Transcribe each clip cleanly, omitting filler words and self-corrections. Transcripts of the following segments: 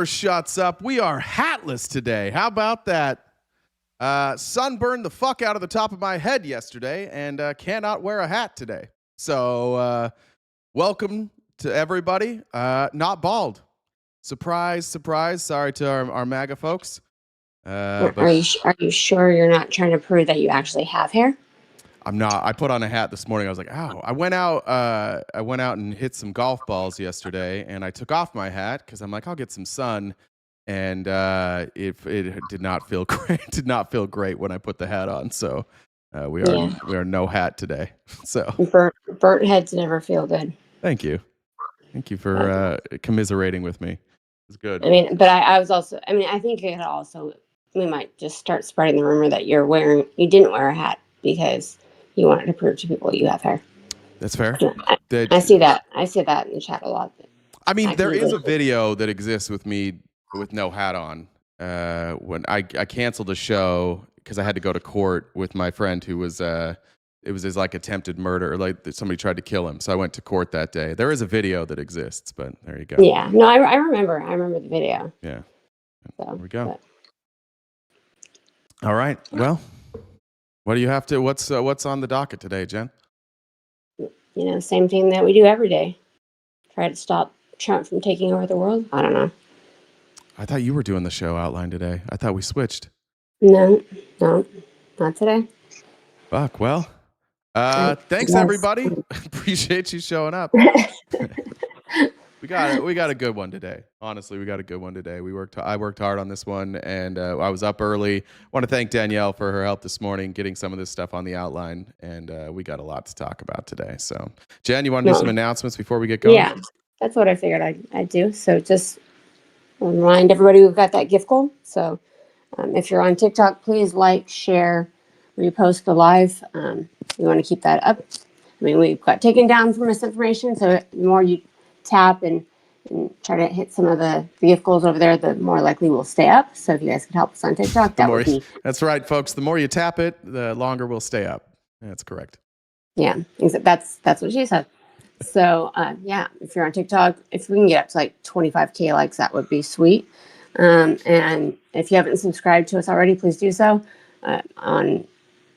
never shuts up. We are hatless today. How about that? Sunburned the fuck out of the top of my head yesterday and cannot wear a hat today. So welcome to everybody. Not bald. Surprise, surprise. Sorry to our MAGA folks. Are you sure you're not trying to prove that you actually have hair? I'm not. I put on a hat this morning. I was like, ow. I went out and hit some golf balls yesterday, and I took off my hat because I'm like, I'll get some sun. And it did not feel great. It did not feel great when I put the hat on. So we are no hat today. So burnt heads never feel good. Thank you for commiserating with me. It's good. I mean, but I was also. I mean, I think it also. We might just start spreading the rumor that you didn't wear a hat because you wanted to prove to people you have hair. That's fair. I see that. I see that in the chat a lot. I mean, there is a video that exists with me with no hat on. When I canceled a show because I had to go to court with my friend who was it was his like attempted murder, like somebody tried to kill him. So I went to court that day. There is a video that exists, but there you go. Yeah, no, I remember the video. Yeah, so, there we go. But. All right. Well, what do you have to? What's on the docket today, Jen? Same thing that we do every day. Try to stop Trump from taking over the world. I don't know. I thought you were doing the show outline today. I thought we switched. No, not today. Fuck. Well, thanks everybody. Appreciate you showing up. We got a good one today. Honestly, we got a good one today. I worked hard on this one, and I was up early. Want to thank Danielle for her help this morning, getting some of this stuff on the outline, and we got a lot to talk about today. So, Jen, you want to do some announcements before we get going? Yeah, that's what I figured I'd do. So just remind everybody we've got that gift goal. So if you're on TikTok, please like, share, repost the live. We want to keep that up. I mean, we've got taken down for misinformation, so the more you tap and try to hit some of the gift goals over there, the more likely we'll stay up. So if you guys could help us on TikTok, that would be... That's right, folks. The more you tap it, the longer we'll stay up. That's correct. Yeah, that's what she said. So if you're on TikTok, if we can get up to like 25K likes, that would be sweet. And if you haven't subscribed to us already, please do so. On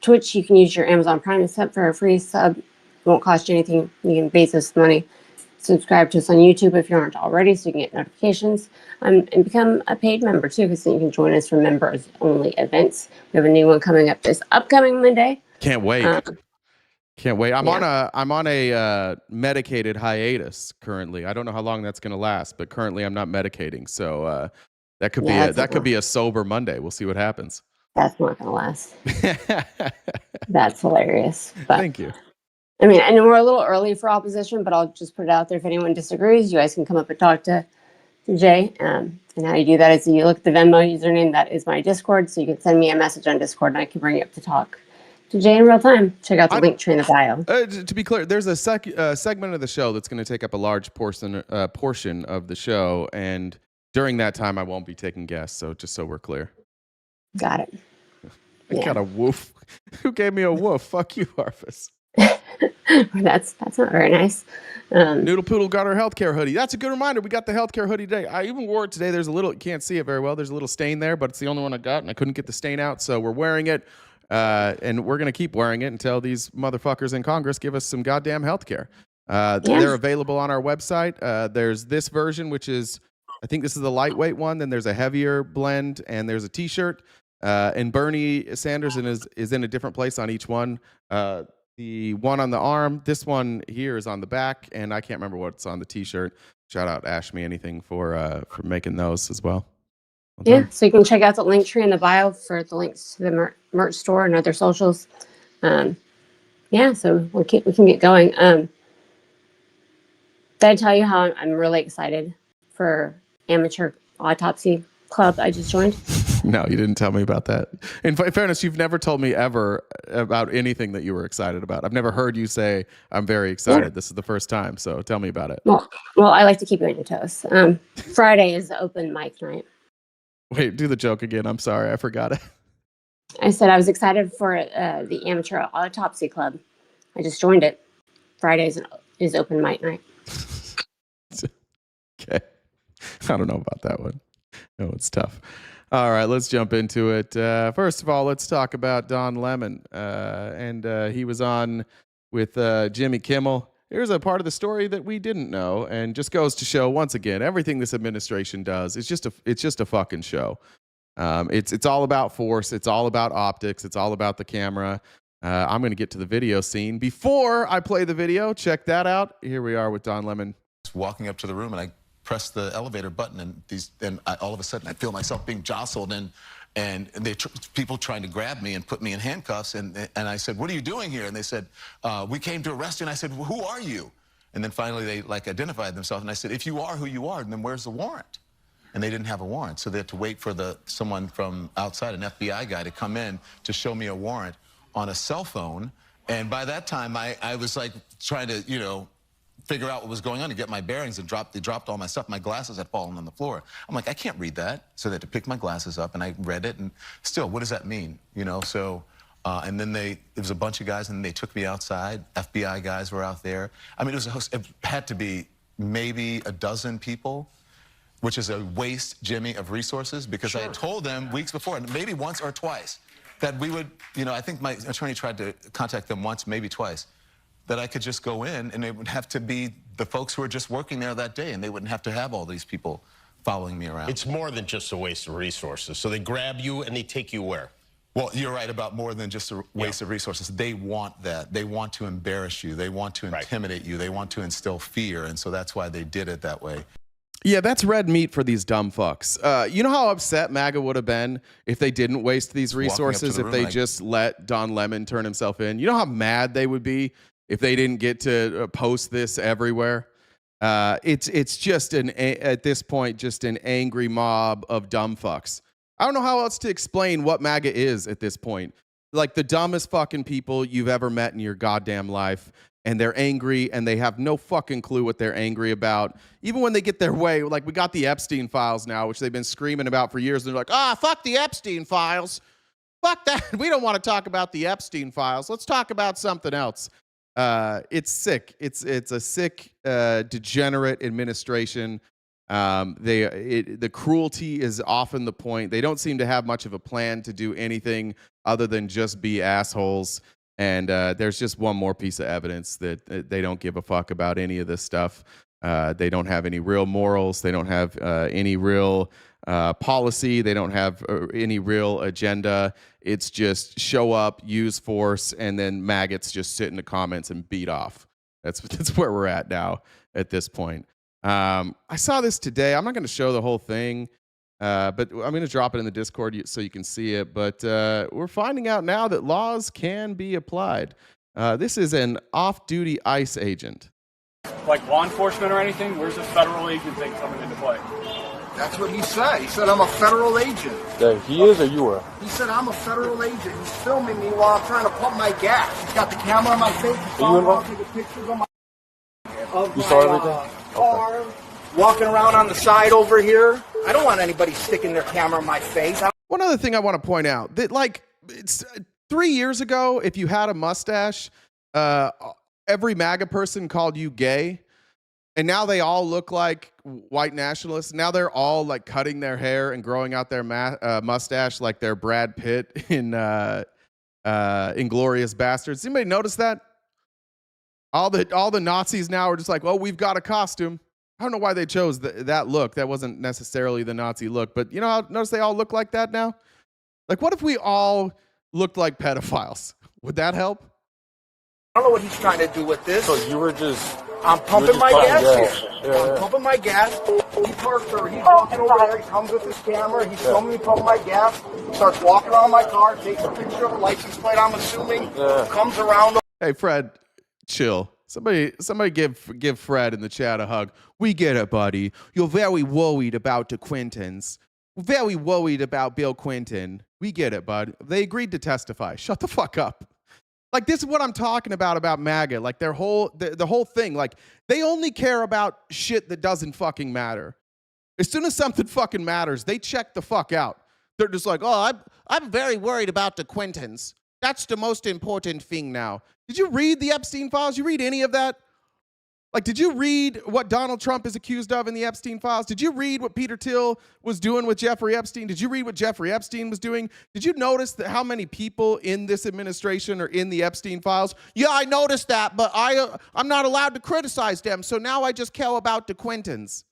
Twitch, you can use your Amazon Prime sub for a free sub. It won't cost you anything. You can base us money. Subscribe to us on YouTube if you aren't already, so you can get notifications. And become a paid member too, because then you can join us for members only events. We have a new one coming up this upcoming Monday. Can't wait. Can't wait. I'm on a medicated hiatus currently. I don't know how long that's going to last, but currently I'm not medicating, so that could be a sober Monday. We'll see what happens. That's not going to last. That's hilarious. But, thank you. I mean, and we're a little early for opposition, but I'll just put it out there. If anyone disagrees, you guys can come up and talk to Jay. And how you do that is you look at the Venmo username. That is my Discord. So you can send me a message on Discord and I can bring you up to talk to Jay in real time. Check out the link tree in the bio. To be clear, there's a segment of the show that's going to take up a large portion of the show. And during that time, I won't be taking guests. So just so we're clear. Got it. I got a woof. Who gave me a woof? Fuck you, Harfus. That's not very nice. Noodle Poodle got our healthcare hoodie. That's a good reminder. We got the healthcare hoodie today. I even wore it today. There's a little, you can't see it very well. There's a little stain there, but it's the only one I got, and I couldn't get the stain out, so we're wearing it, and we're going to keep wearing it until these motherfuckers in Congress give us some goddamn healthcare. They're available on our website. There's this version, which is, I think this is the lightweight one. Then there's a heavier blend, and there's a T-shirt. And Bernie Sanders is in a different place on each one. The one on the arm, this one here is on the back, and I can't remember what's on the T-shirt. Shout out Ash Me Anything for making those as well. So you can check out the link tree in the bio for the links to the merch store and other socials. So we can get going. Did I tell you how I'm really excited for Amateur Autopsy Club I just joined? No, you didn't tell me about that. In fairness, you've never told me ever about anything that you were excited about. I've never heard you say, I'm very excited. Yeah. This is the first time, so tell me about it. Well, I like to keep you on your toes. Friday is the open mic night. Wait, do the joke again. I'm sorry, I forgot it. I said I was excited for the Amateur Autopsy Club. I just joined it. Friday is open mic night. Okay. I don't know about that one. Oh, it's tough. All right, let's jump into it. First of all, let's talk about Don Lemon. He was on with Jimmy Kimmel. Here's a part of the story that we didn't know, and just goes to show once again everything this administration does is just a fucking show. It's all about force. It's all about optics. It's all about the camera. I'm going to get to the video scene. Before I play the video, check that out. Here we are with Don Lemon. Walking up to the room, and I press the elevator button, and all of a sudden I feel myself being jostled, and people trying to grab me and put me in handcuffs, and I said, "What are you doing here?" And they said, "We came to arrest you." And I said, "Well, who are you?" And then finally they identified themselves, and I said, "If you are who you are, then where's the warrant?" And they didn't have a warrant, so they had to wait for someone from outside, an FBI guy, to come in to show me a warrant on a cell phone. And by that time I was like trying to, figure out what was going on to get my bearings, and they dropped all my stuff. My glasses had fallen on the floor. I'm like, I can't read that. So they had to pick my glasses up, and I read it, and still, what does that mean? And then there was a bunch of guys, and they took me outside. FBI guys were out there. I mean, it had to be maybe a dozen people, which is a waste, Jimmy, of resources, because I had told them weeks before, maybe once or twice, that we would, I think my attorney tried to contact them once, maybe twice, that I could just go in, and it would have to be the folks who were just working there that day, and they wouldn't have to have all these people following me around. It's more than just a waste of resources. So they grab you and they take you where? Well, you're right about more than just a waste of resources. They want that. They want to embarrass you. They want to intimidate you. They want to instill fear, and so that's why they did it that way. Yeah, that's red meat for these dumb fucks. You know how upset MAGA would have been if they didn't waste these resources, if they just let Don Lemon turn himself in? You know how mad they would be if they didn't get to post this everywhere? It's just at this point, just an angry mob of dumb fucks. I don't know how else to explain what MAGA is at this point. Like the dumbest fucking people you've ever met in your goddamn life. And they're angry, and they have no fucking clue what they're angry about. Even when they get their way, like we got the Epstein Files now, which they've been screaming about for years. And they're like, fuck the Epstein Files. Fuck that. We don't want to talk about the Epstein Files. Let's talk about something else. It's sick. It's a sick, degenerate administration. The cruelty is often the point. They don't seem to have much of a plan to do anything other than just be assholes. And there's just one more piece of evidence that they don't give a fuck about any of this stuff. They don't have any real morals. They don't have any real policy. They don't have any real agenda. It's just show up, use force, and then maggots just sit in the comments and beat off. That's where we're at now at this point. I saw this today. I'm not going to show the whole thing. But I'm going to drop it in the Discord so you can see it. But we're finding out now that laws can be applied. This is an off-duty ICE agent. Like law enforcement or anything? Where's the federal agent thing coming into play? That's what he said. He said, I'm a federal agent. Yeah, he is or you are? He said, I'm a federal agent. He's filming me while I'm trying to pump my gas. He's got the camera on my face. He's taking pictures of my You saw everything? car. Walking around on the side over here. I don't want anybody sticking their camera in my face. One other thing I want to point out, that it's 3 years ago, if you had a mustache, every MAGA person called you gay. And now they all look like white nationalists. Now they're all like cutting their hair and growing out their mustache like they're Brad Pitt in Inglourious Bastards. Anybody notice that? All the Nazis now are just like, well, we've got a costume. I don't know why they chose that look. That wasn't necessarily the Nazi look, but notice they all look like that now? Like, what if we all looked like pedophiles? Would that help? I don't know what he's trying to do with this. So you were just... I'm pumping my gas here. Yeah. I'm pumping my gas. He parks there. He's walking over there. He comes with his camera. He's filming me pumping my gas. Starts walking around my car. Takes a picture of the license plate, I'm assuming. Yeah. Comes around. Hey, Fred, chill. Somebody give Fred in the chat a hug. We get it, buddy. You're very worried about the Clintons. Very worried about Bill Clinton. We get it, bud. They agreed to testify. Shut the fuck up. Like, this is what I'm talking about MAGA. Like, the whole thing. Like, they only care about shit that doesn't fucking matter. As soon as something fucking matters, they check the fuck out. They're just like, oh, I'm very worried about the Clintons. That's the most important thing now. Did you read the Epstein Files? You read any of that? Like, did you read what Donald Trump is accused of in the Epstein Files? Did you read what Peter Thiel was doing with Jeffrey Epstein? Did you read what Jeffrey Epstein was doing? Did you notice that how many people in this administration are in the Epstein Files? Yeah, I noticed that, but I'm not allowed to criticize them, so now I just care about the Quintons.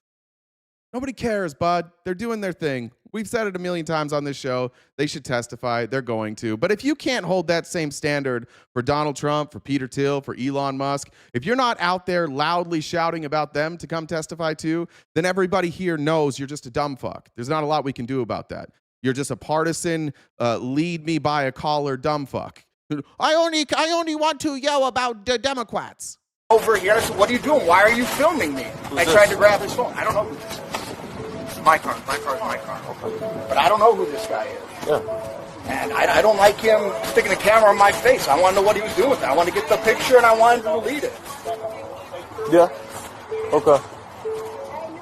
Nobody cares, bud. They're doing their thing. We've said it a million times on this show. They should testify. They're going to. But if you can't hold that same standard for Donald Trump, for Peter Thiel, for Elon Musk, if you're not out there loudly shouting about them to come testify too, then everybody here knows you're just a dumb fuck. There's not a lot we can do about that. You're just a partisan, lead me by a collar dumb fuck. I only want to yell about the Democrats. Over here, I said, what are you doing? Why are you filming me? I tried to grab his phone. I don't know who this is. My car. Okay. But I don't know who this guy is. Yeah. And I don't like him sticking a camera on my face. I want to know what he was doing with it. I want to get the picture and I wanted to delete it. Yeah. Okay.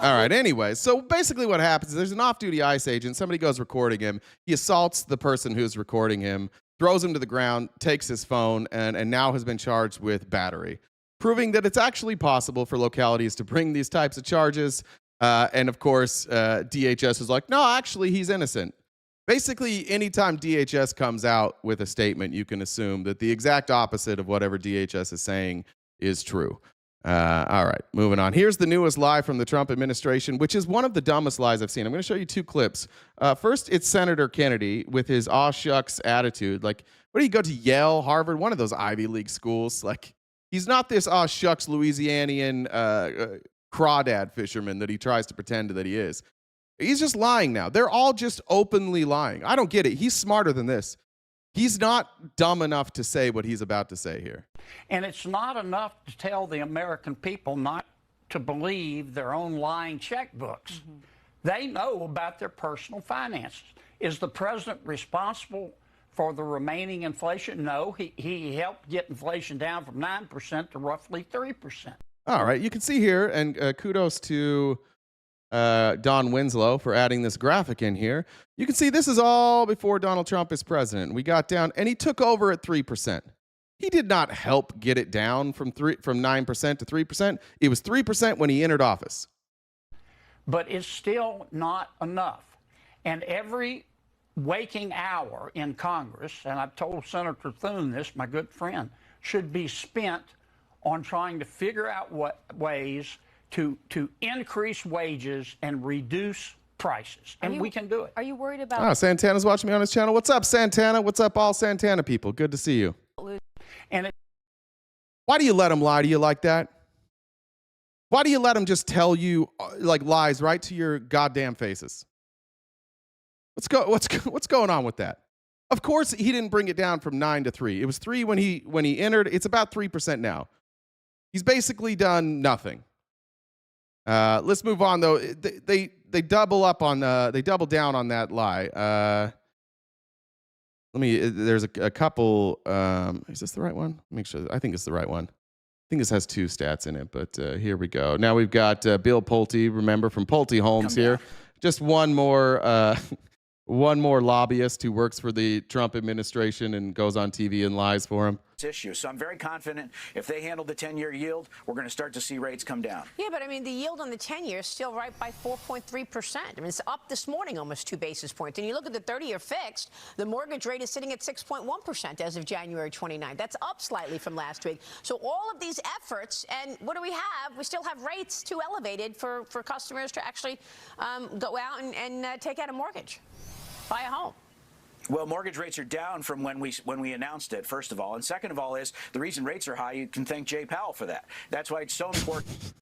All right, anyway, so basically what happens is there's an off-duty ICE agent. Somebody goes recording him. He assaults the person who's recording him, throws him to the ground, takes his phone, and now has been charged with battery, proving that it's actually possible for localities to bring these types of charges. And of course, DHS is like, no, actually, he's innocent. Basically, anytime DHS comes out with a statement, you can assume that the exact opposite of whatever DHS is saying is true. All right, moving on. Here's the newest lie from the Trump administration, which is one of the dumbest lies I've seen. I'm going to show you two clips. First, it's Senator Kennedy with his aw shucks attitude. Like, what do you go to Yale, Harvard, one of those Ivy League schools? Like, he's not this aw shucks Louisianian crawdad fisherman that he tries to pretend that he is. He's just lying now. They're all just openly lying. I don't get it. He's smarter than this. He's not dumb enough to say what he's about to say here. And it's not enough to tell the American people not to believe their own lying checkbooks. Mm-hmm. They know about their personal finances. Is the president responsible for the remaining inflation? No, he helped get inflation down from 9% to roughly 3%. All right, you can see here, and kudos to Don Winslow for adding this graphic in here. You can see this is all before Donald Trump is president. We got down, and he took over at 3%. He did not help get it down from 9% to 3%. It was 3% when he entered office. But it's still not enough. And every waking hour in Congress, and I've told Senator Thune this, my good friend, should be spent on trying to figure out what ways to increase wages and reduce prices. And we can do it. Are you worried about... Santana's watching me on his channel. What's up, Santana? What's up, all Santana people? Good to see you. And why do you let him lie to you like that? Why do you let him just tell you like lies right to your goddamn faces? What's going on with that? Of course, he didn't bring it down from 9 to 3. It was 3 when he entered. It's about 3% now. He's basically done nothing. Let's move on though. They double up on they double down on that lie. There's a couple. Is this the right one? Make sure. I think it's the right one. I think this has 2 stats in it, but here we go. Now we've got Bill Pulte, remember, from Pulte Homes here. Just one more lobbyist who works for the Trump administration and goes on TV and lies for him. Issue. So I'm very confident if they handle the 10-year yield, we're going to start to see rates come down. Yeah, but I mean, the yield on the 10-year is still right by 4.3%. I mean, it's up this morning almost 2 basis points. And you look at the 30-year fixed, the mortgage rate is sitting at 6.1% as of January 29th. That's up slightly from last week. So all of these efforts, and what do we have? We still have rates too elevated for customers to actually go out and take out a mortgage, buy a home. Well, mortgage rates are down from when we announced it, first of all. And second of all is the reason rates are high, you can thank Jay Powell for that. That's why it's so important.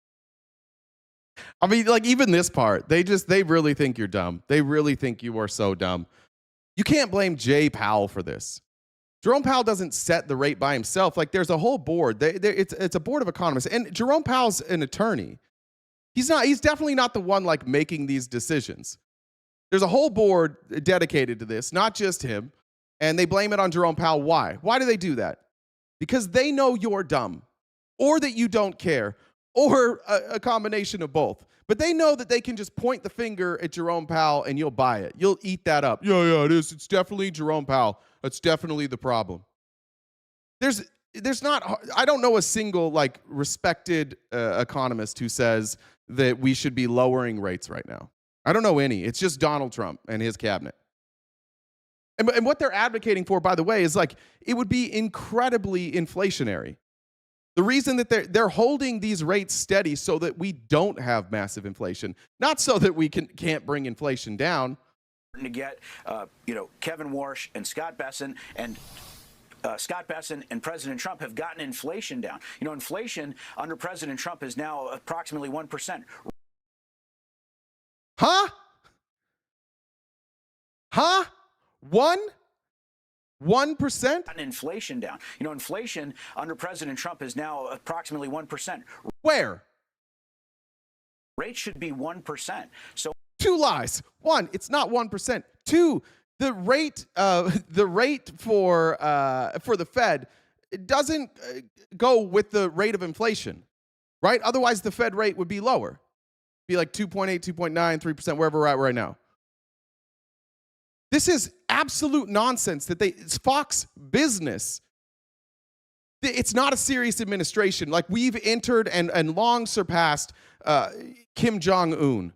I mean, like, even this part, they really think you're dumb. They really think you are so dumb. You can't blame Jay Powell for this. Jerome Powell doesn't set the rate by himself. Like, there's a whole board. It's a board of economists. And Jerome Powell's an attorney. He's definitely not the one, like, making these decisions. There's a whole board dedicated to this, not just him, and they blame it on Jerome Powell. Why? Why do they do that? Because they know you're dumb, or that you don't care, or a combination of both. But they know that they can just point the finger at Jerome Powell and you'll buy it. You'll eat that up. Yeah, it is. It's definitely Jerome Powell. That's definitely the problem. There's there's not, I don't know a single like respected economist who says that we should be lowering rates right now. I don't know any. It's just Donald Trump and his cabinet. And what they're advocating for, by the way, is like it would be incredibly inflationary. The reason that they're holding these rates steady so that we don't have massive inflation, not so that we can't bring inflation down. To get, Kevin Warsh and Scott Besson and President Trump have gotten inflation down. Inflation under President Trump is now approximately 1%. Huh? 1%? Inflation down. Inflation under President Trump is now approximately 1%. Where? Rates should be 1%. So 2 lies. 1, it's not 1%. 2, the rate for the Fed, it doesn't go with the rate of inflation, right? Otherwise, the Fed rate would be lower. Be like 2.8, 2.9, 3%, wherever we're at right now. This is absolute nonsense that it's Fox Business. It's not a serious administration. Like we've entered and long surpassed Kim Jong-un.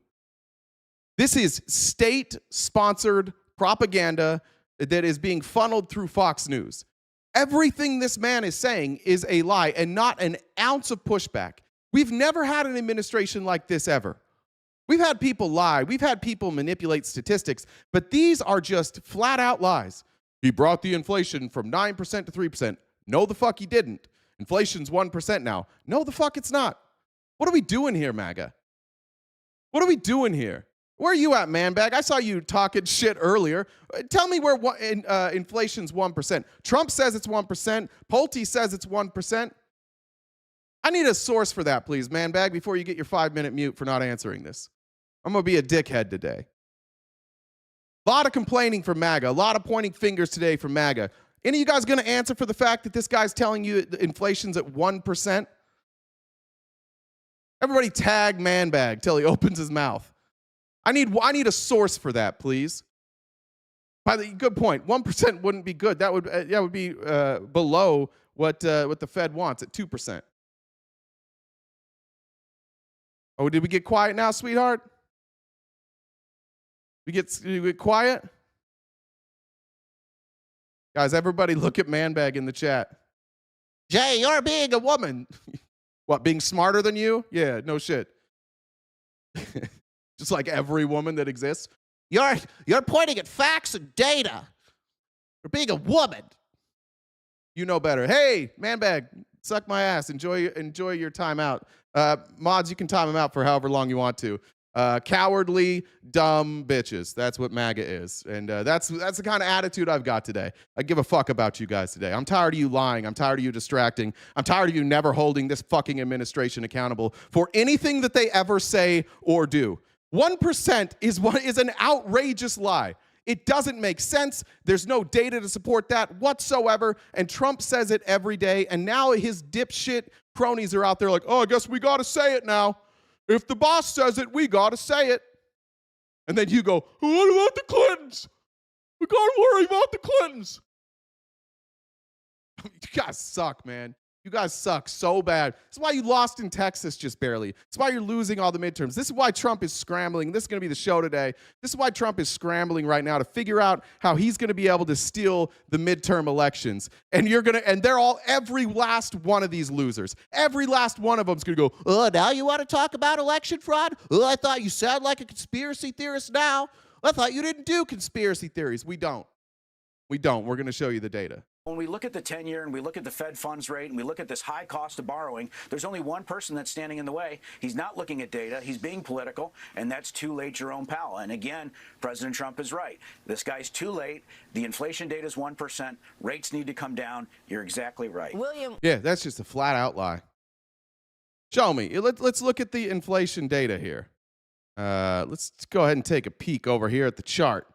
This is state-sponsored propaganda that is being funneled through Fox News. Everything this man is saying is a lie and not an ounce of pushback. We've never had an administration like this ever. We've had people lie. We've had people manipulate statistics, but these are just flat out lies. He brought the inflation from 9% to 3%. No, the fuck he didn't. Inflation's 1% now. No, the fuck it's not. What are we doing here, MAGA? What are we doing here? Where are you at, manbag? I saw you talking shit earlier. Tell me where inflation's 1%. Trump says it's 1%. Pulte says it's 1%. I need a source for that, please, manbag, before you get your 5-minute mute for not answering this. I'm going to be a dickhead today. A lot of complaining from MAGA. A lot of pointing fingers today from MAGA. Any of you guys going to answer for the fact that this guy's telling you that inflation's at 1%? Everybody tag manbag till he opens his mouth. I need a source for that, please. By the good point. 1% wouldn't be good. That would be below what the Fed wants at 2%. Oh, did we get quiet now, sweetheart? We get quiet? Guys, everybody look at manbag in the chat. Jay, you're being a woman. What, being smarter than you? Yeah, no shit. Just like every woman that exists. You're pointing at facts and data. You're being a woman. You know better. Hey, manbag, suck my ass. Enjoy your time out. Mods, you can time them out for however long you want to. Cowardly, dumb bitches. That's what MAGA is. And that's the kind of attitude I've got today. I give a fuck about you guys today. I'm tired of you lying. I'm tired of you distracting. I'm tired of you never holding this fucking administration accountable for anything that they ever say or do. 1% is an outrageous lie. It doesn't make sense. There's no data to support that whatsoever. And Trump says it every day. And now his dipshit cronies are out there like, oh, I guess we got to say it now. If the boss says it, we got to say it. And then you go, what about the Clintons? We got to worry about the Clintons. You guys suck, man. You guys suck so bad. This is why you lost in Texas just barely. It's why you're losing all the midterms. This is why Trump is scrambling. This is going to be the show today. This is why Trump is scrambling right now to figure out how he's going to be able to steal the midterm elections. And they're every last one of these losers. Every last one of them is going to go, oh, now you want to talk about election fraud? Oh, I thought you sound like a conspiracy theorist now. I thought you didn't do conspiracy theories. We don't. We're going to show you the data. When we look at the 10-year and we look at the Fed funds rate and we look at this high cost of borrowing, there's only one person that's standing in the way. He's not looking at data. He's being political, and that's too late, Jerome Powell. And again, President Trump is right. This guy's too late. The inflation data is 1%. Rates need to come down. You're exactly right. William. Yeah, that's just a flat out lie. Show me. Let's look at the inflation data here. Let's go ahead and take a peek over here at the chart.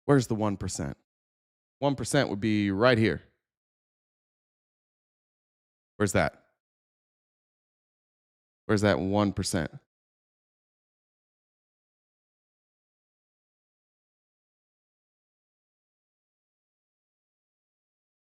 Where's the 1%? 1% would be right here. Where's that? Where's that 1%?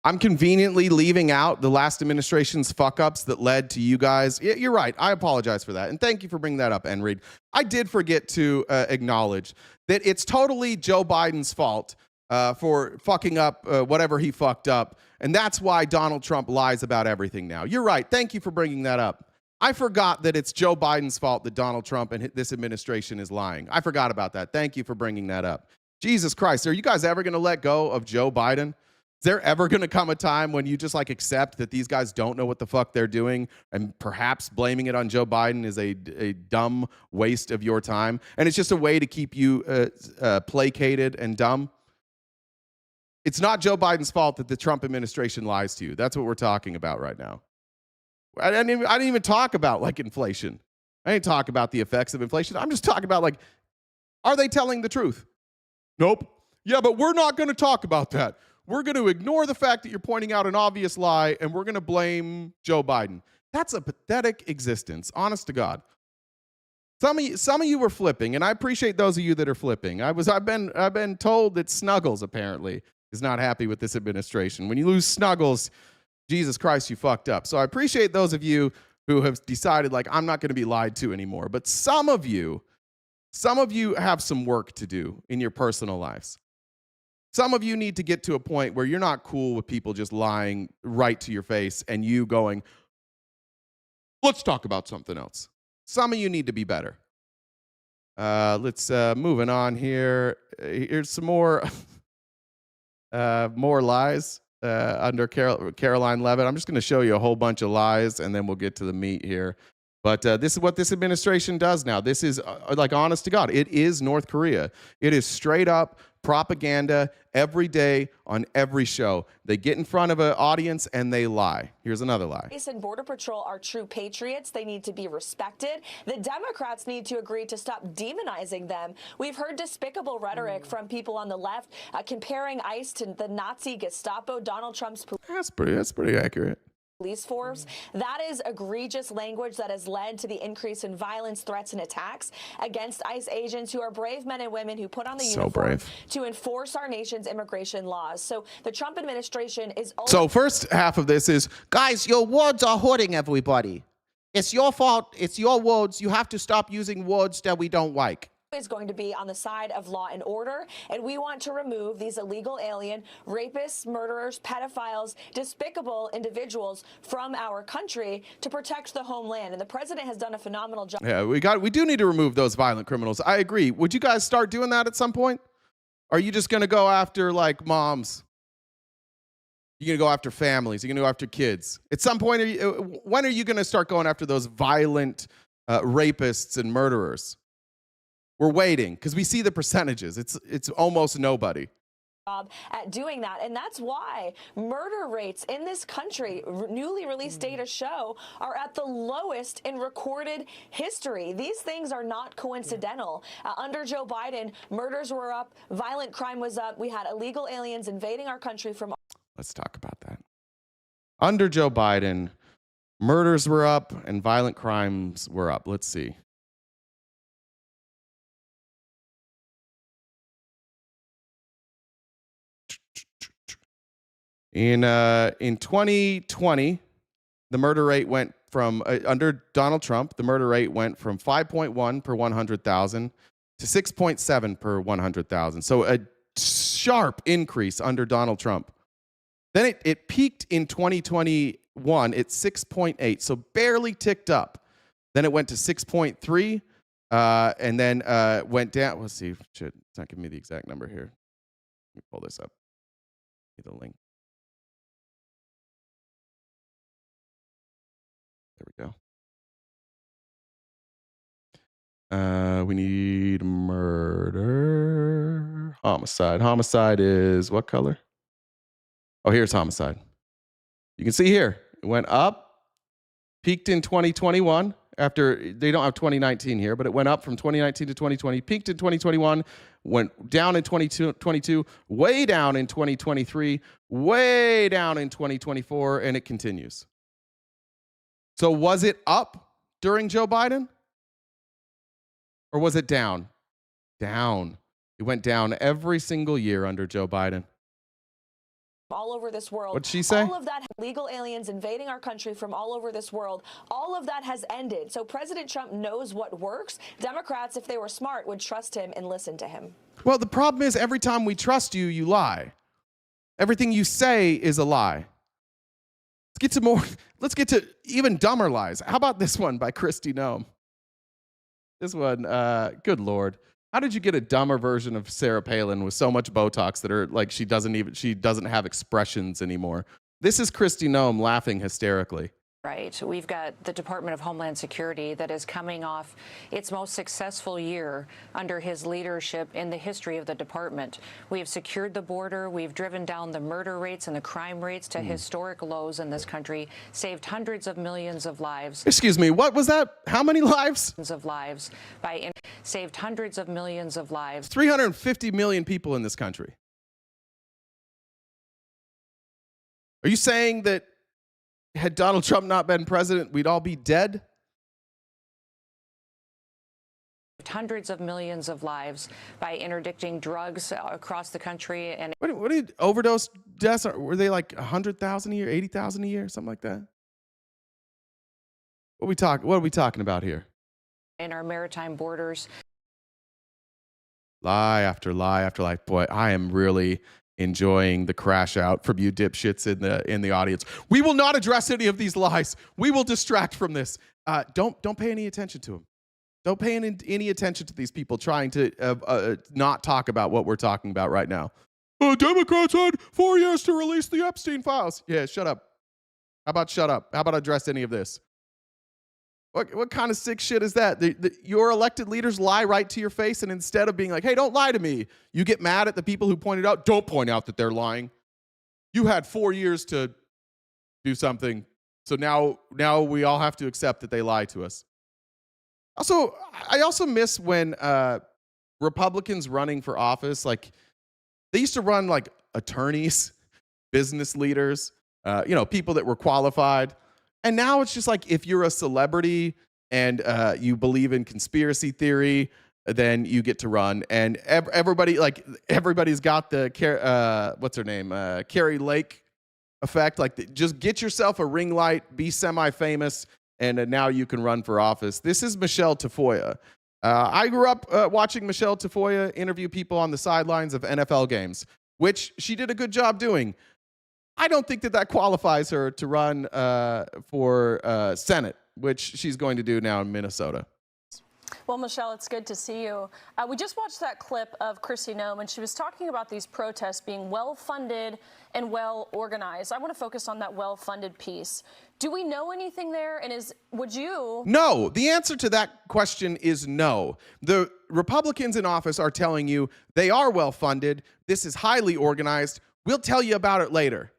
I'm conveniently leaving out the last administration's fuck-ups that led to you guys. You're right. I apologize for that. And thank you for bringing that up, Enreed. I did forget to acknowledge that it's totally Joe Biden's fault for fucking up whatever he fucked up. And that's why Donald Trump lies about everything now. You're right. Thank you for bringing that up. I forgot that it's Joe Biden's fault that Donald Trump and this administration is lying. I forgot about that. Thank you for bringing that up. Jesus Christ. Are you guys ever going to let go of Joe Biden? Is there ever going to come a time when you just like accept that these guys don't know what the fuck they're doing, and perhaps blaming it on Joe Biden is a dumb waste of your time, and it's just a way to keep you placated and dumb? It's not Joe Biden's fault that the Trump administration lies to you. That's what we're talking about right now. I didn't even talk about like inflation. I didn't talk about the effects of inflation. I'm just talking about like, are they telling the truth? Nope. Yeah, but we're not going to talk about that. We're going to ignore the fact that you're pointing out an obvious lie, and we're going to blame Joe Biden. That's a pathetic existence, honest to God. Some of you were flipping, and I appreciate those of you that are flipping. I've been told that Snuggles apparently is not happy with this administration. When you lose Snuggles, Jesus Christ, you fucked up. So I appreciate those of you who have decided like I'm not going to be lied to anymore. But some of you have some work to do in your personal lives. Some of you need to get to a point where you're not cool with people just lying right to your face and you going, let's talk about something else. Some of you need to be better. Let's moving on here. Here's some more more lies under Karoline Leavitt. I'm just going to show you a whole bunch of lies and then we'll get to the meat here. But this is what this administration does now. This is like honest to God. It is North Korea. It is straight up propaganda every day on every show. They get in front of an audience and they lie. Here's another lie. Police and Border Patrol are true patriots. They need to be respected. The Democrats need to agree to stop demonizing them. We've heard despicable rhetoric from people on the left comparing ICE to the Nazi Gestapo. Donald Trump's That's pretty accurate. Police force. That is egregious language that has led to the increase in violence, threats, and attacks against ICE agents who are brave men and women who put on the uniform to enforce our nation's immigration laws. So the Trump administration is also— So first half of this is, guys, your words are hurting everybody. It's your fault. It's your words. You have to stop using words that we don't like. Is going to be on the side of law and order, and we want to remove these illegal alien rapists, murderers, pedophiles, despicable individuals from our country to protect the homeland. And the president has done a phenomenal job. Yeah, we do need to remove those violent criminals. I agree. Would you guys start doing that at some point? Or are you just going to go after like moms? You're going to go after families. You're going to go after kids. At some point, when are you going to start going after those violent rapists and murderers? We're waiting because we see the percentages. It's almost nobody. At doing that, and that's why murder rates in this country, newly released data show, are at the lowest in recorded history. These things are not coincidental. Under Joe Biden, murders were up, violent crime was up. We had illegal aliens invading our country from— Let's talk about that. Under Joe Biden, murders were up and violent crimes were up. Let's see. In 2020, the murder rate went from under Donald Trump, the murder rate went from 5.1 per 100,000 to 6.7 per 100,000. So a sharp increase under Donald Trump. Then it peaked in 2021 at 6.8, so barely ticked up. Then it went to 6.3, and then went down. Let's see. It's not giving me the exact number here. Let me pull this up. Get the link. There we go. We need murder. Homicide. Homicide is what color? Oh, here's homicide. You can see here, it went up, peaked in 2021. After, they don't have 2019 here, but it went up from 2019 to 2020, peaked in 2021, went down in 2022, way down in 2023, way down in 2024, and it continues. So was it up during Joe Biden? Or was it down? Down. It went down every single year under Joe Biden. all over this world. What'd she say? All of that, legal aliens invading our country from all over this world, all of that has ended. So President Trump knows what works. Democrats, if they were smart, would trust him and listen to him. Well, the problem is every time we trust you, you lie. Everything you say is a lie. Let's get to even dumber lies. How about this one by Kristi Noem? This one, good Lord. How did you get a dumber version of Sarah Palin with so much Botox that like she doesn't have expressions anymore? This is Kristi Noem laughing hysterically. Right. We've got the Department of Homeland Security that is coming off its most successful year under his leadership in the history of the department. We have secured the border. We've driven down the murder rates and the crime rates to historic lows in this country, saved hundreds of millions of lives. Excuse me, what was that? How many lives? Of lives saved hundreds of millions of lives. 350 million people in this country. Are you saying that had Donald Trump not been president, we'd all be dead? Hundreds of millions of lives by interdicting drugs across the country. And what did overdose deaths? Were they like 100,000 a year, 80,000 a year, something like that? What are we talking about here? In our maritime borders. Lie after lie after lie. Boy, I am really enjoying the crash out from you dipshits in the audience. We will not address any of these lies. We will distract from this. Don't pay any attention to them. Don't pay any attention to these people trying to not talk about what we're talking about right now. Democrats had 4 years to release the Epstein Files. Yeah, shut up. How about shut up? How about address any of this? What kind of sick shit is that? Your elected leaders lie right to your face, and instead of being like, hey, don't lie to me, you get mad at the people who pointed out. Don't point out that they're lying. You had 4 years to do something, so now we all have to accept that they lie to us. I also miss when Republicans running for office, like they used to run like attorneys, business leaders, people that were qualified. And now it's just like if you're a celebrity and you believe in conspiracy theory, then you get to run. And everybody's got the what's her name, Carrie Lake effect. Like just get yourself a ring light, be semi-famous, and now you can run for office. This is Michelle Tafoya. I grew up watching Michelle Tafoya interview people on the sidelines of NFL games, which she did a good job doing. I don't think that qualifies her to run for Senate, which she's going to do now in Minnesota. Well, Michelle, it's good to see you. We just watched that clip of Kristi Noem, and she was talking about these protests being well-funded and well-organized. I want to focus on that well-funded piece. Do we know anything there? And would you? No. The answer to that question is no. The Republicans in office are telling you they are well-funded. This is highly organized. We'll tell you about it later.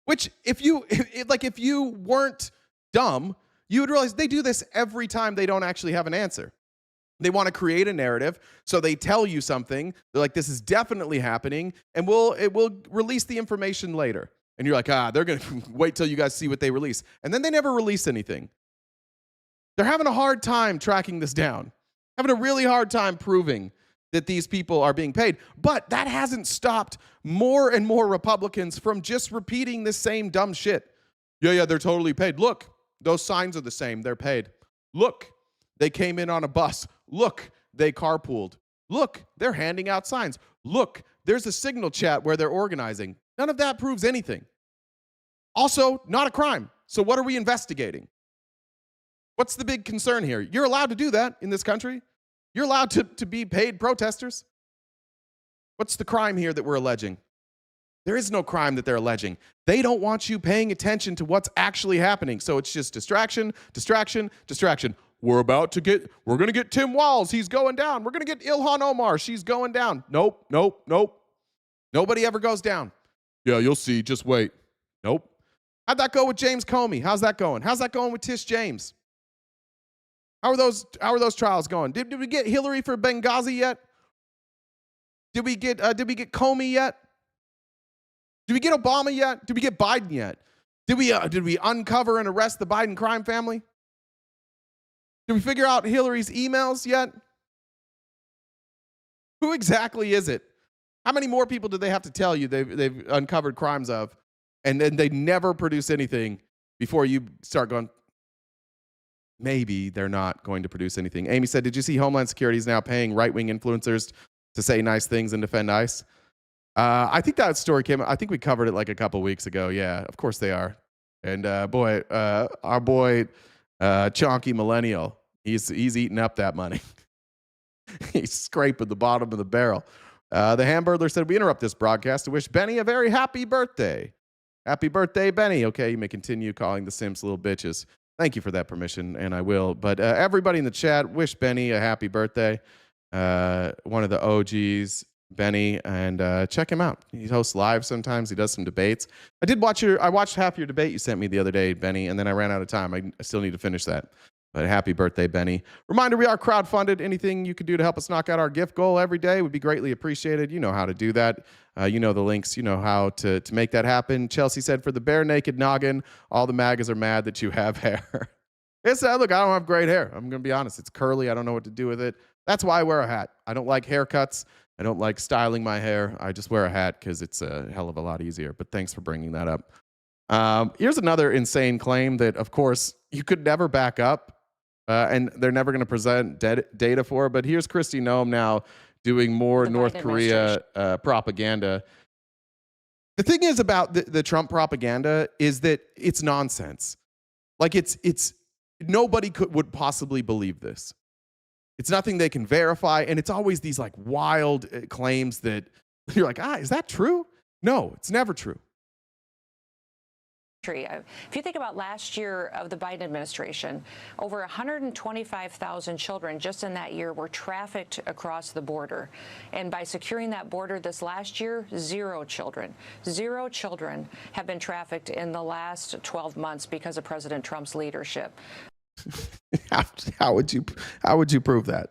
Which, if you weren't dumb, you would realize they do this every time they don't actually have an answer. They want to create a narrative, so they tell you something. They're like, this is definitely happening, and it will release the information later. And you're like, they're going to wait till you guys see what they release. And then they never release anything. They're having a hard time tracking this down, having a really hard time proving that these people are being paid. But that hasn't stopped more and more Republicans from just repeating the same dumb shit. Yeah, they're totally paid. Look, those signs are the same. They're paid. Look, they came in on a bus. Look, they carpooled. Look, they're handing out signs. Look, there's a signal chat where they're organizing. None of that proves anything. Also, not a crime. So what are we investigating? What's the big concern here? You're allowed to do that in this country. You're allowed to be paid protesters. What's the crime here that we're alleging? There is no crime that they're alleging. They don't want you paying attention to what's actually happening. So it's just distraction, distraction, distraction. We're going to get Tim Walz. He's going down. We're going to get Ilhan Omar. She's going down. Nope. Nobody ever goes down. Yeah, you'll see. Just wait. Nope. How'd that go with James Comey? How's that going? How's that going with Tish James? How are those trials going? Did we get Hillary for Benghazi yet? Did we get Comey yet? Did we get Obama yet? Did we get Biden yet? Did we uncover and arrest the Biden crime family? Did we figure out Hillary's emails yet? Who exactly is it How many more people do they have to tell you they've uncovered crimes of, and then they never produce anything before you start going, maybe they're not going to produce anything. Amy said, did you see Homeland Security is now paying right-wing influencers to say nice things and defend ICE? I think that story came, I think we covered it like a couple weeks ago. Yeah, of course they are. And our boy, Chonky Millennial, he's eating up that money. He's scraping the bottom of the barrel. The Hamburglar said, we interrupt this broadcast to wish Benny a very happy birthday. Happy birthday, Benny. Okay, you may continue calling the Simps little bitches. Thank you for that permission, and I will. But everybody in the chat, wish Benny a happy birthday. One of the OGs, Benny, and check him out. He hosts live sometimes. He does some debates. I watched half your debate you sent me the other day, Benny, and then I ran out of time. I still need to finish that. But happy birthday, Benny. Reminder, we are crowdfunded. Anything you could do to help us knock out our gift goal every day would be greatly appreciated. You know how to do that. You know the links. You know how to make that happen. Chelsea said, for the bare naked noggin, all the MAGAs are mad that you have hair. Look, I don't have great hair. I'm going to be honest. It's curly. I don't know what to do with it. That's why I wear a hat. I don't like haircuts. I don't like styling my hair. I just wear a hat because it's a hell of a lot easier. But thanks for bringing that up. Here's another insane claim that, of course, you could never back up. And they're never going to present data for. But here's Kristi Noem now doing more North Korea propaganda. The thing is about the Trump propaganda is that it's nonsense. Like it's nobody would possibly believe this. It's nothing they can verify, and it's always these like wild claims that you're like, is that true? No, it's never true. If you think about last year of the Biden administration, over 125,000 children just in that year were trafficked across the border. And by securing that border this last year, zero children have been trafficked in the last 12 months because of President Trump's leadership. How would you prove that?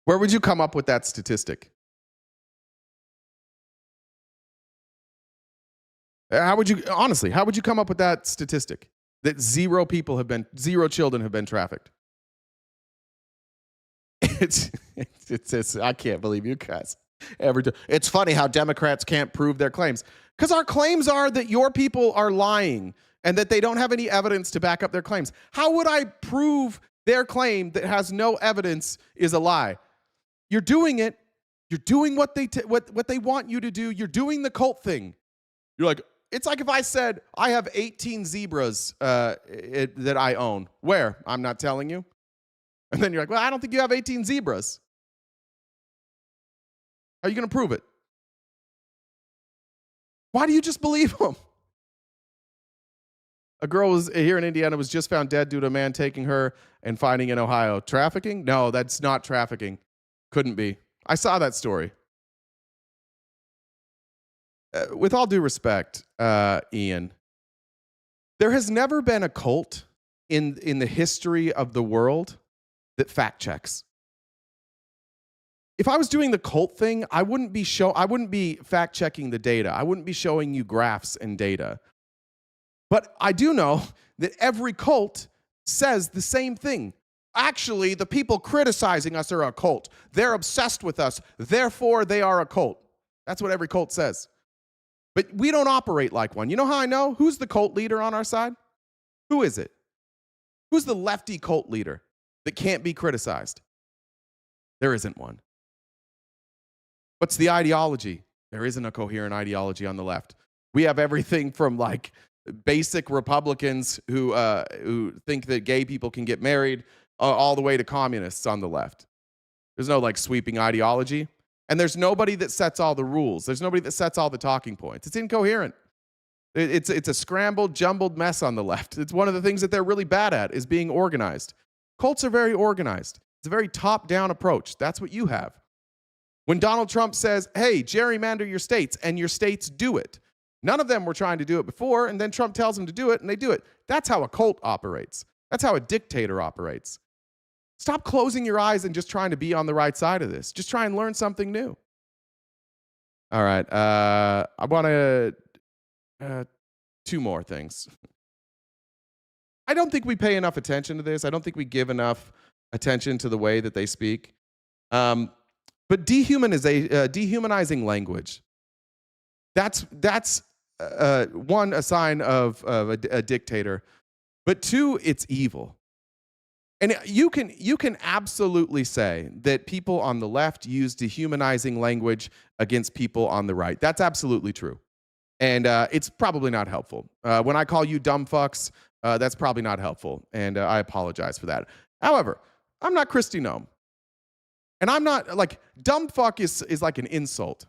Where would you come up with that statistic? How would you come up with that statistic? That zero children have been trafficked. It's I can't believe you guys ever do. It's funny how Democrats can't prove their claims. Because our claims are that your people are lying and that they don't have any evidence to back up their claims. How would I prove their claim that has no evidence is a lie? You're doing it. You're doing what they want you to do. You're doing the cult thing. You're like, it's like if I said, I have 18 zebras that I own. Where? I'm not telling you. And then you're like, well, I don't think you have 18 zebras. How are you going to prove it? Why do you just believe them? A girl was here in Indiana was just found dead due to a man taking her and finding in Ohio. Trafficking? No, that's not trafficking. Couldn't be. I saw that story. With all due respect, Ian, there has never been a cult in the history of the world that fact checks. If I was doing the cult thing, I wouldn't be fact checking the data. I wouldn't be showing you graphs and data. But I do know that every cult says the same thing. Actually, the people criticizing us are a cult. They're obsessed with us. Therefore, they are a cult. That's what every cult says. But we don't operate like one. You know how I know? Who's the cult leader on our side? Who is it? Who's the lefty cult leader that can't be criticized? There isn't one. What's the ideology? There isn't a coherent ideology on the left. We have everything from like basic Republicans who think that gay people can get married all the way to communists on the left. There's no like sweeping ideology. And there's nobody that sets all the rules. There's nobody that sets all the talking points. It's incoherent. It's a scrambled, jumbled mess on the left. It's one of the things that they're really bad at is being organized. Cults are very organized. It's a very top-down approach. That's what you have. When Donald Trump says, hey, gerrymander your states, and your states do it. None of them were trying to do it before, and then Trump tells them to do it, and they do it. That's how a cult operates. That's how a dictator operates. Stop closing your eyes and just trying to be on the right side of this. Just try and learn something new. All right. I want to... two more things. I don't think we pay enough attention to this. I don't think we give enough attention to the way that they speak. But dehumanizing language, that's one, a sign of a dictator, but two, it's evil. And you can absolutely say that people on the left use dehumanizing language against people on the right. That's absolutely true. And it's probably not helpful. When I call you dumb fucks, that's probably not helpful. And I apologize for that. However, I'm not Kristi Noem. And I'm not, like, dumb fuck is like an insult.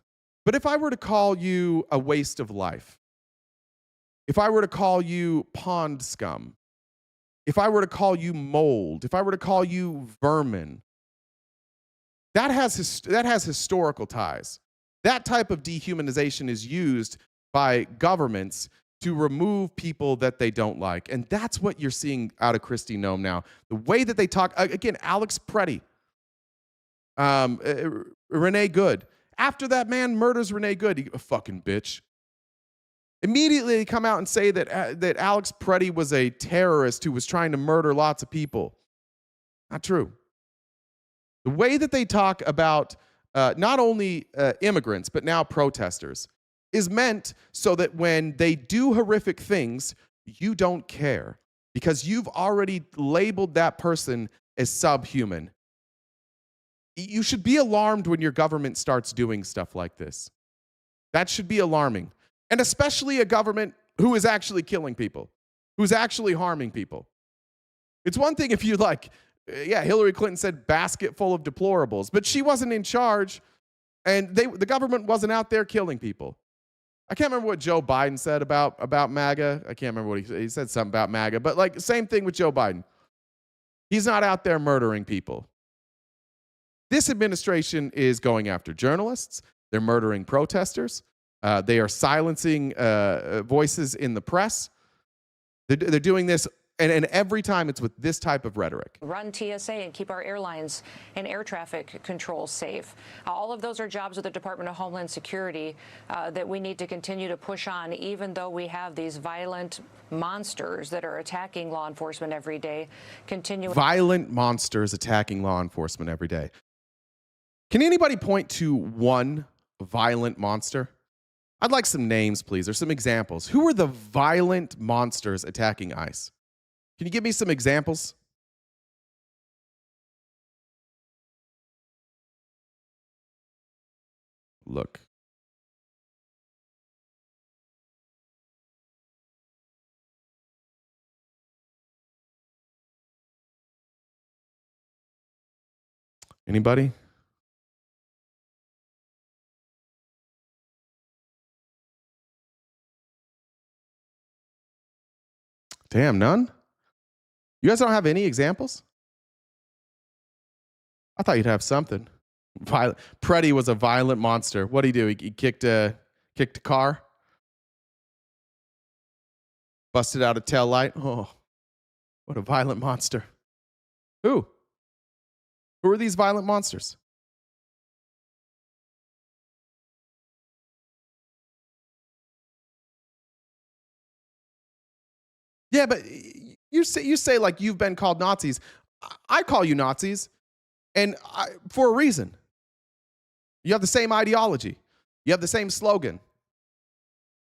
But if I were to call you a waste of life, if I were to call you pond scum, if I were to call you mold, if I were to call you vermin, that has historical ties. That type of dehumanization is used by governments to remove people that they don't like. And that's what you're seeing out of Kristi Noem now. The way that they talk, again, Alex Preddy, Renee Good. After that man murders Renee Good, a fucking bitch. Immediately they come out and say that Alex Preddy was a terrorist who was trying to murder lots of people. Not true. The way that they talk about not only immigrants, but now protesters, is meant so that when they do horrific things, you don't care because you've already labeled that person as subhuman. You should be alarmed when your government starts doing stuff like this. That should be alarming. And especially a government who is actually killing people, who's actually harming people. It's one thing if you Hillary Clinton said basket full of deplorables, but she wasn't in charge and the government wasn't out there killing people. I can't remember what Joe Biden said about MAGA. I can't remember what he said something about MAGA, but same thing with Joe Biden. He's not out there murdering people. This administration is going after journalists. They're murdering protesters. They are silencing voices in the press. They're doing this, and every time it's with this type of rhetoric. Run TSA and keep our airlines and air traffic control safe. All of those are jobs of the Department of Homeland Security that we need to continue to push on, even though we have these violent monsters that are attacking law enforcement every day. Violent monsters attacking law enforcement every day. Can anybody point to one violent monster? I'd like some names, please, or some examples. Who are the violent monsters attacking ICE? Can you give me some examples? Look. Anybody? Damn, none? You guys don't have any examples? I thought you'd have something. Preddy was a violent monster. What did he do? He kicked a car? Busted out a tail light? Oh, what a violent monster. Who? Who are these violent monsters? Yeah, but you say like you've been called Nazis. I call you Nazis, and for a reason. You have the same ideology. You have the same slogan.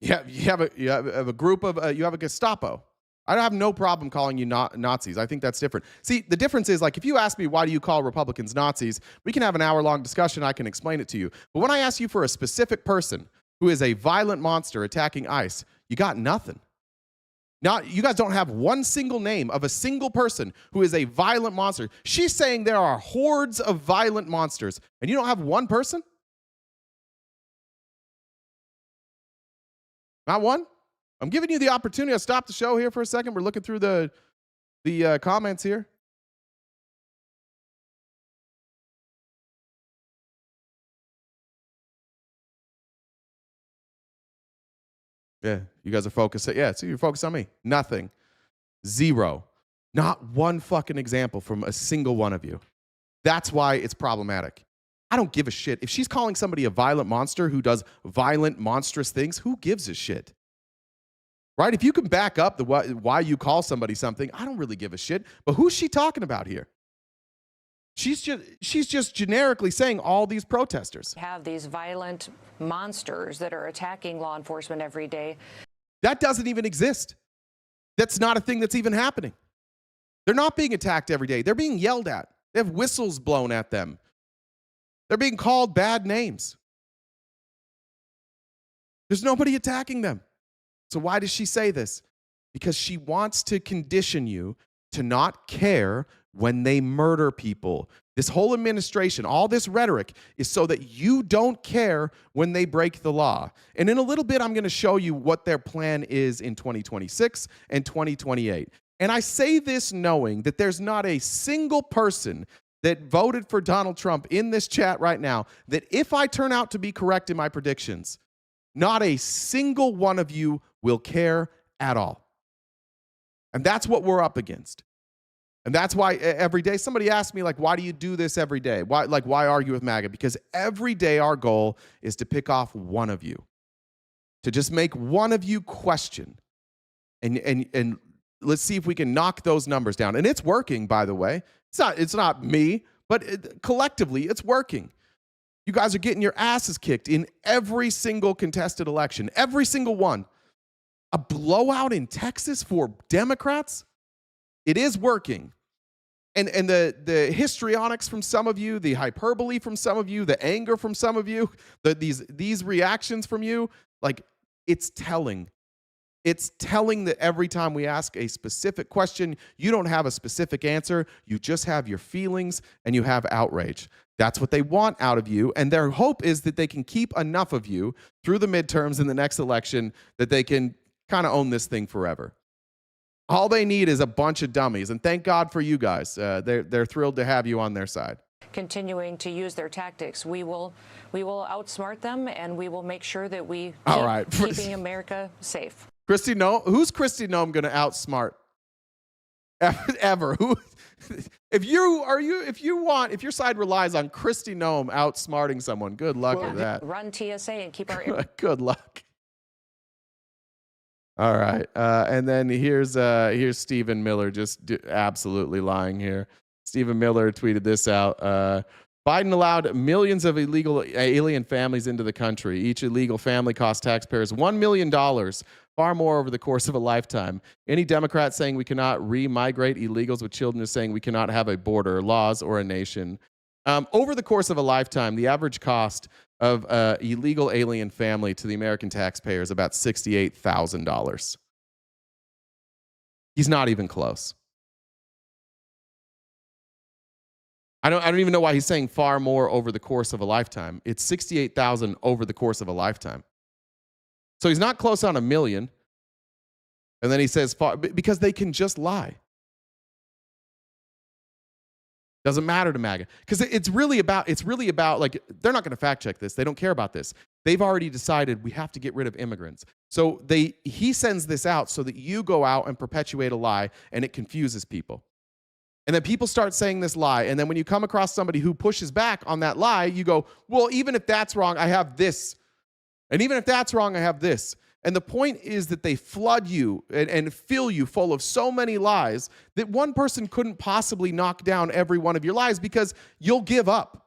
You have a group of you have a Gestapo. I have no problem calling you Nazis. I think that's different. See, the difference is, like, if you ask me why do you call Republicans Nazis, we can have an hour-long discussion. I can explain it to you. But when I ask you for a specific person who is a violent monster attacking ICE, you got nothing. Now, you guys don't have one single name of a single person who is a violent monster. She's saying there are hordes of violent monsters, and you don't have one person? Not one? I'm giving you the opportunity. I'll stop the show here for a second. We're looking through the comments here. Yeah, you guys are focused. Yeah, so you're focused on me. Nothing. Zero. Not one fucking example from a single one of you. That's why it's problematic. I don't give a shit. If she's calling somebody a violent monster who does violent, monstrous things, who gives a shit? Right? If you can back up why you call somebody something, I don't really give a shit. But who's she talking about here? She's just generically saying all these protesters. Have these violent monsters that are attacking law enforcement every day. That doesn't even exist. That's not a thing that's even happening. They're not being attacked every day. They're being yelled at. They have whistles blown at them. They're being called bad names. There's nobody attacking them. So why does she say this? Because she wants to condition you to not care when they murder people. This whole administration, all this rhetoric is so that you don't care when they break the law. And in a little bit, I'm going to show you what their plan is in 2026 and 2028. And I say this knowing that there's not a single person that voted for Donald Trump in this chat right now that if I turn out to be correct in my predictions, not a single one of you will care at all. And that's what we're up against. And that's why every day, somebody asked me, like, why do you do this every day? Why argue with MAGA? Because every day our goal is to pick off one of you, to just make one of you question. And let's see if we can knock those numbers down. And it's working, by the way. It's not me, but collectively, it's working. You guys are getting your asses kicked in every single contested election, every single one. A blowout in Texas for Democrats? It is working. And the histrionics from some of you, the hyperbole from some of you, the anger from some of you, these reactions from you, like, it's telling. It's telling that every time we ask a specific question, you don't have a specific answer. You just have your feelings and you have outrage. That's what they want out of you. And their hope is that they can keep enough of you through the midterms in the next election that they can kind of own this thing forever. All they need is a bunch of dummies. And thank God for you guys. They're thrilled to have you on their side. Continuing to use their tactics, we will outsmart them, and we will make sure that we keeping America safe. Kristi Noem, who's Kristi Noem going to outsmart? Ever? Who? If your side relies on Kristi Noem outsmarting someone, good luck with that. Run TSA and keep our good luck. All right, and then here's Stephen Miller just absolutely lying here. Stephen Miller tweeted this out. Biden allowed millions of illegal alien families into the country. Each illegal family cost taxpayers $1 million, far more over the course of a lifetime. Any Democrat saying we cannot re-migrate illegals with children is saying we cannot have a border, laws, or a nation. Over the course of a lifetime, the average cost of an illegal alien family to the American taxpayer is about $68,000. He's not even close. I don't even know why he's saying far more over the course of a lifetime. It's $68,000 over the course of a lifetime. So he's not close on $1 million. And then he says far, because they can just lie. Doesn't matter to MAGA. Because it's really about, like, they're not going to fact check this. They don't care about this. They've already decided we have to get rid of immigrants. So he sends this out so that you go out and perpetuate a lie, and it confuses people. And then people start saying this lie. And then when you come across somebody who pushes back on that lie, you go, well, even if that's wrong, I have this. And even if that's wrong, I have this. And the point is that they flood you and fill you full of so many lies that one person couldn't possibly knock down every one of your lies because you'll give up.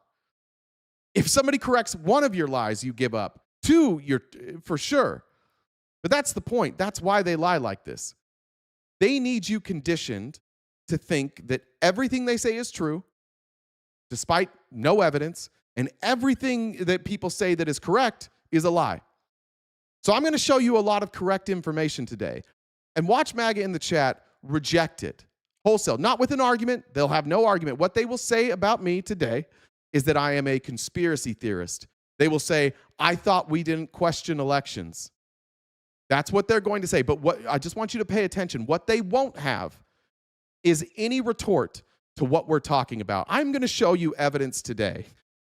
If somebody corrects one of your lies, you give up. Two, you're for sure. But that's the point. That's why they lie like this. They need you conditioned to think that everything they say is true, despite no evidence, and everything that people say that is correct is a lie. So I'm going to show you a lot of correct information today. And watch MAGA in the chat reject it wholesale, not with an argument. They'll have no argument. What they will say about me today is that I am a conspiracy theorist. They will say, I thought we didn't question elections. That's what they're going to say. But what I just want you to pay attention. What they won't have is any retort to what we're talking about. I'm going to show you evidence today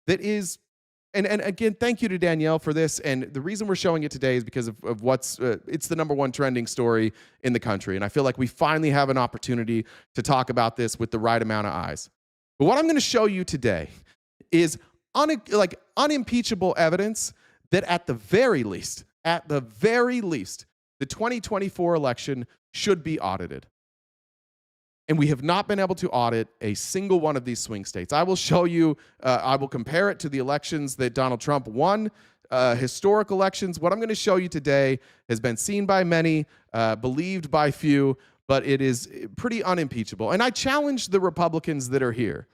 that is, and again, thank you to Danielle for this. And the reason we're showing it today is because of what's, it's the #1 trending story in the country. And I feel like we finally have an opportunity to talk about this with the right amount of eyes. But what I'm going to show you today is unimpeachable evidence that at the very least, the 2024 election should be audited. And we have not been able to audit a single one of these swing states. I will show you, I will compare it to the elections that Donald Trump won, historic elections. What I'm going to show you today has been seen by many, believed by few, but it is pretty unimpeachable. And I challenge the Republicans that are here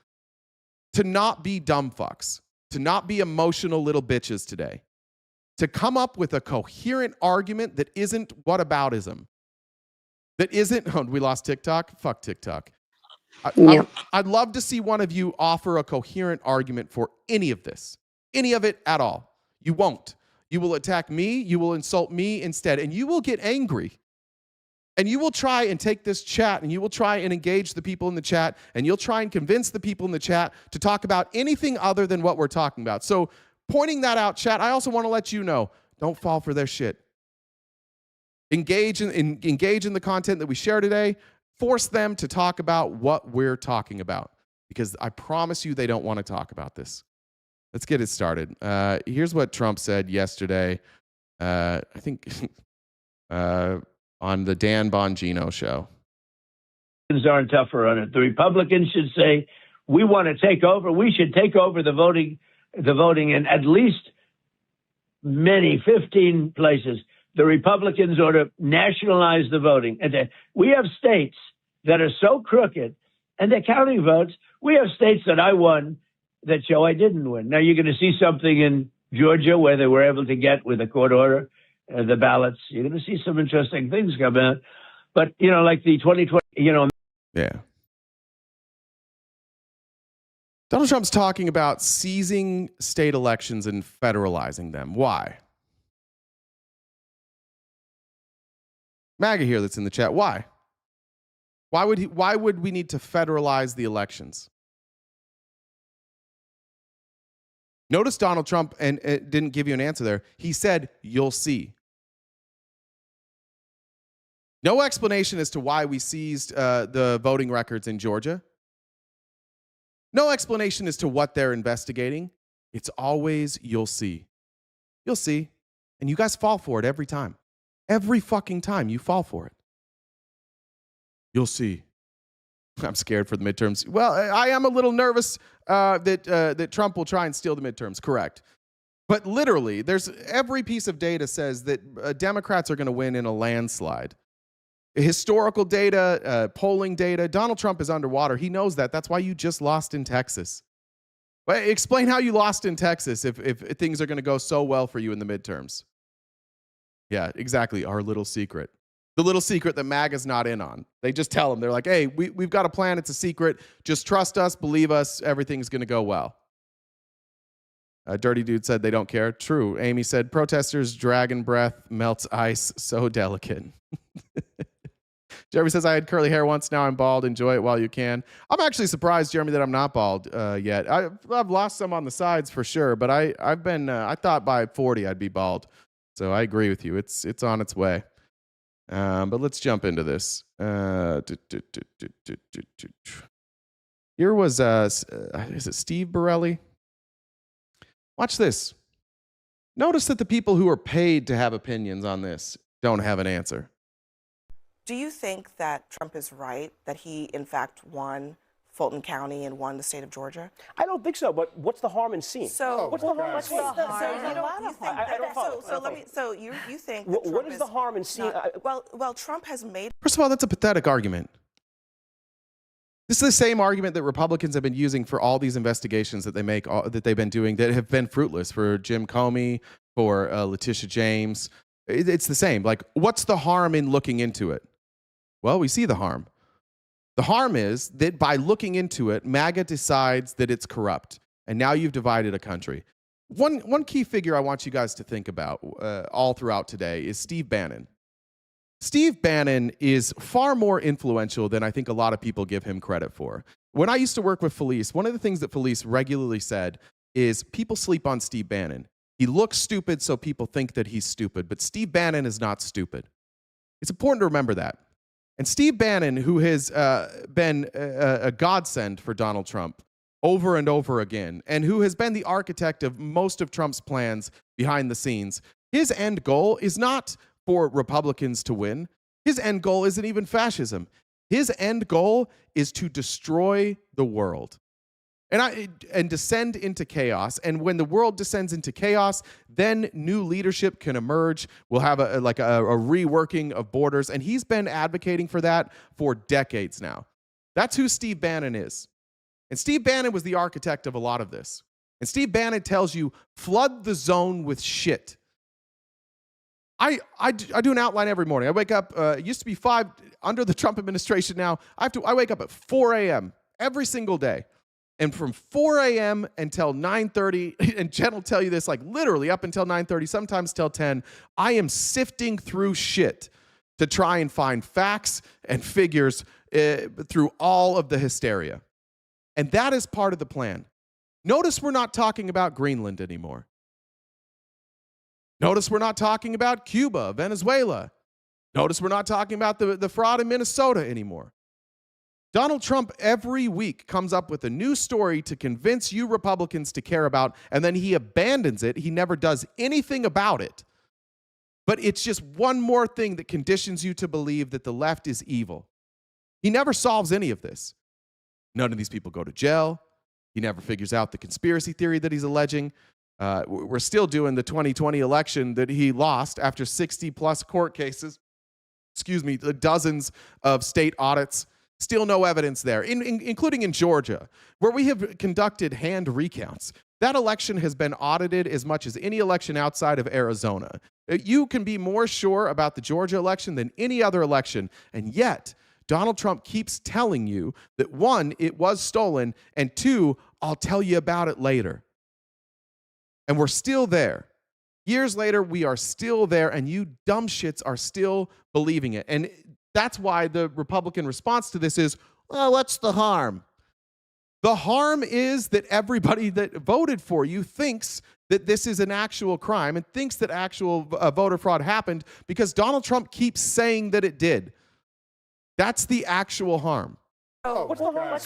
to not be dumb fucks, to not be emotional little bitches today, to come up with a coherent argument that isn't whataboutism. That isn't, oh, we lost TikTok? Fuck TikTok. I'd love to see one of you offer a coherent argument for any of this, any of it at all. You won't. You will attack me, you will insult me instead, and you will get angry. And you will try and take this chat, and you will try and engage the people in the chat, and you'll try and convince the people in the chat to talk about anything other than what we're talking about. So pointing that out, chat, I also want to let you know, don't fall for their shit. Engage in the content that we share today. Force them to talk about what we're talking about, because I promise you they don't want to talk about this. Let's get it started. Here's what Trump said yesterday, I think on the Dan Bongino show. Aren't tougher on it. The Republicans should say, we want to take over. We should take over the voting in at least 15 places. The Republicans ought to nationalize the voting. And we have states that are so crooked, and they're counting votes. We have states that I won that show I didn't win. Now, you're going to see something in Georgia where they were able to get, with a court order, the ballots. You're going to see some interesting things come out. But, like the 2020, Yeah. Donald Trump's talking about seizing state elections and federalizing them. Why? MAGA here that's in the chat. Why? Why would we need to federalize the elections? Notice Donald Trump and didn't give you an answer there. He said, you'll see. No explanation as to why we seized the voting records in Georgia. No explanation as to what they're investigating. It's always, you'll see. You'll see. And you guys fall for it every time. Every fucking time you fall for it. You'll see. I'm scared for the midterms. Well, I am a little nervous that Trump will try and steal the midterms. Correct. But literally, there's every piece of data says that Democrats are going to win in a landslide. Historical data, polling data. Donald Trump is underwater. He knows that. That's why you just lost in Texas. But explain how you lost in Texas if things are going to go so well for you in the midterms. Yeah, exactly. Our little secret. The little secret that MAGA's not in on. They just tell them. They're like, hey, we've got a plan. It's a secret. Just trust us. Believe us. Everything's going to go well. Dirty Dude said they don't care. True. Amy said, protesters' dragon breath melts ice so delicate. Jeremy says, I had curly hair once. Now I'm bald. Enjoy it while you can. I'm actually surprised, Jeremy, that I'm not bald yet. I've lost some on the sides for sure, but I've been, I thought by 40 I'd be bald. So I agree with you. It's on its way. But let's jump into this. Here was, is it Steve Borelli? Watch this. Notice that the people who are paid to have opinions on this don't have an answer. Do you think that Trump is right that he, in fact, won Fulton County and won the state of Georgia? I don't think so, but what's the harm in seeing? So what's the harm in seeing? You think what is the harm in seeing? Well, Trump has made. First of all, that's a pathetic argument. This is the same argument that Republicans have been using for all these investigations that they've been doing that have been fruitless, for Jim Comey, for Letitia James. It's the same. Like, what's the harm in looking into it? Well, we see the harm. The harm is that by looking into it, MAGA decides that it's corrupt. And now you've divided a country. One key figure I want you guys to think about all throughout today is Steve Bannon. Steve Bannon is far more influential than I think a lot of people give him credit for. When I used to work with Felice, one of the things that Felice regularly said is people sleep on Steve Bannon. He looks stupid, so people think that he's stupid. But Steve Bannon is not stupid. It's important to remember that. And Steve Bannon, who has been a godsend for Donald Trump over and over again, and who has been the architect of most of Trump's plans behind the scenes, his end goal is not for Republicans to win. His end goal isn't even fascism. His end goal is to destroy the world and descend into chaos. And when the world descends into chaos, then new leadership can emerge. We'll have a reworking of borders. And he's been advocating for that for decades now. That's who Steve Bannon is. And Steve Bannon was the architect of a lot of this. And Steve Bannon tells you, flood the zone with shit. I do an outline every morning. I wake up, it used to be 5, under the Trump administration now, I wake up at 4 a.m. every single day. And from 4 a.m. until 9:30, and Jen will tell you this, like literally up until 9:30, sometimes till 10, I am sifting through shit to try and find facts and figures through all of the hysteria. And that is part of the plan. Notice we're not talking about Greenland anymore. Notice we're not talking about Cuba, Venezuela. Notice we're not talking about the fraud in Minnesota anymore. Donald Trump every week comes up with a new story to convince you Republicans to care about, and then he abandons it. He never does anything about it. But it's just one more thing that conditions you to believe that the left is evil. He never solves any of this. None of these people go to jail. He never figures out the conspiracy theory that he's alleging. We're still doing the 2020 election that he lost after 60-plus court cases. Dozens of state audits. Still no evidence there, including in Georgia, where we have conducted hand recounts. That election has been audited as much as any election outside of Arizona. You can be more sure about the Georgia election than any other election, and yet Donald Trump keeps telling you that 1, it was stolen, and 2, I'll tell you about it later. And we're still there. Years later, we are still there, and you dumb shits are still believing it. And that's why the Republican response to this is, well, what's the harm? The harm is that everybody that voted for you thinks that this is an actual crime and thinks that actual voter fraud happened because Donald Trump keeps saying that it did. That's the actual harm. What's the harm?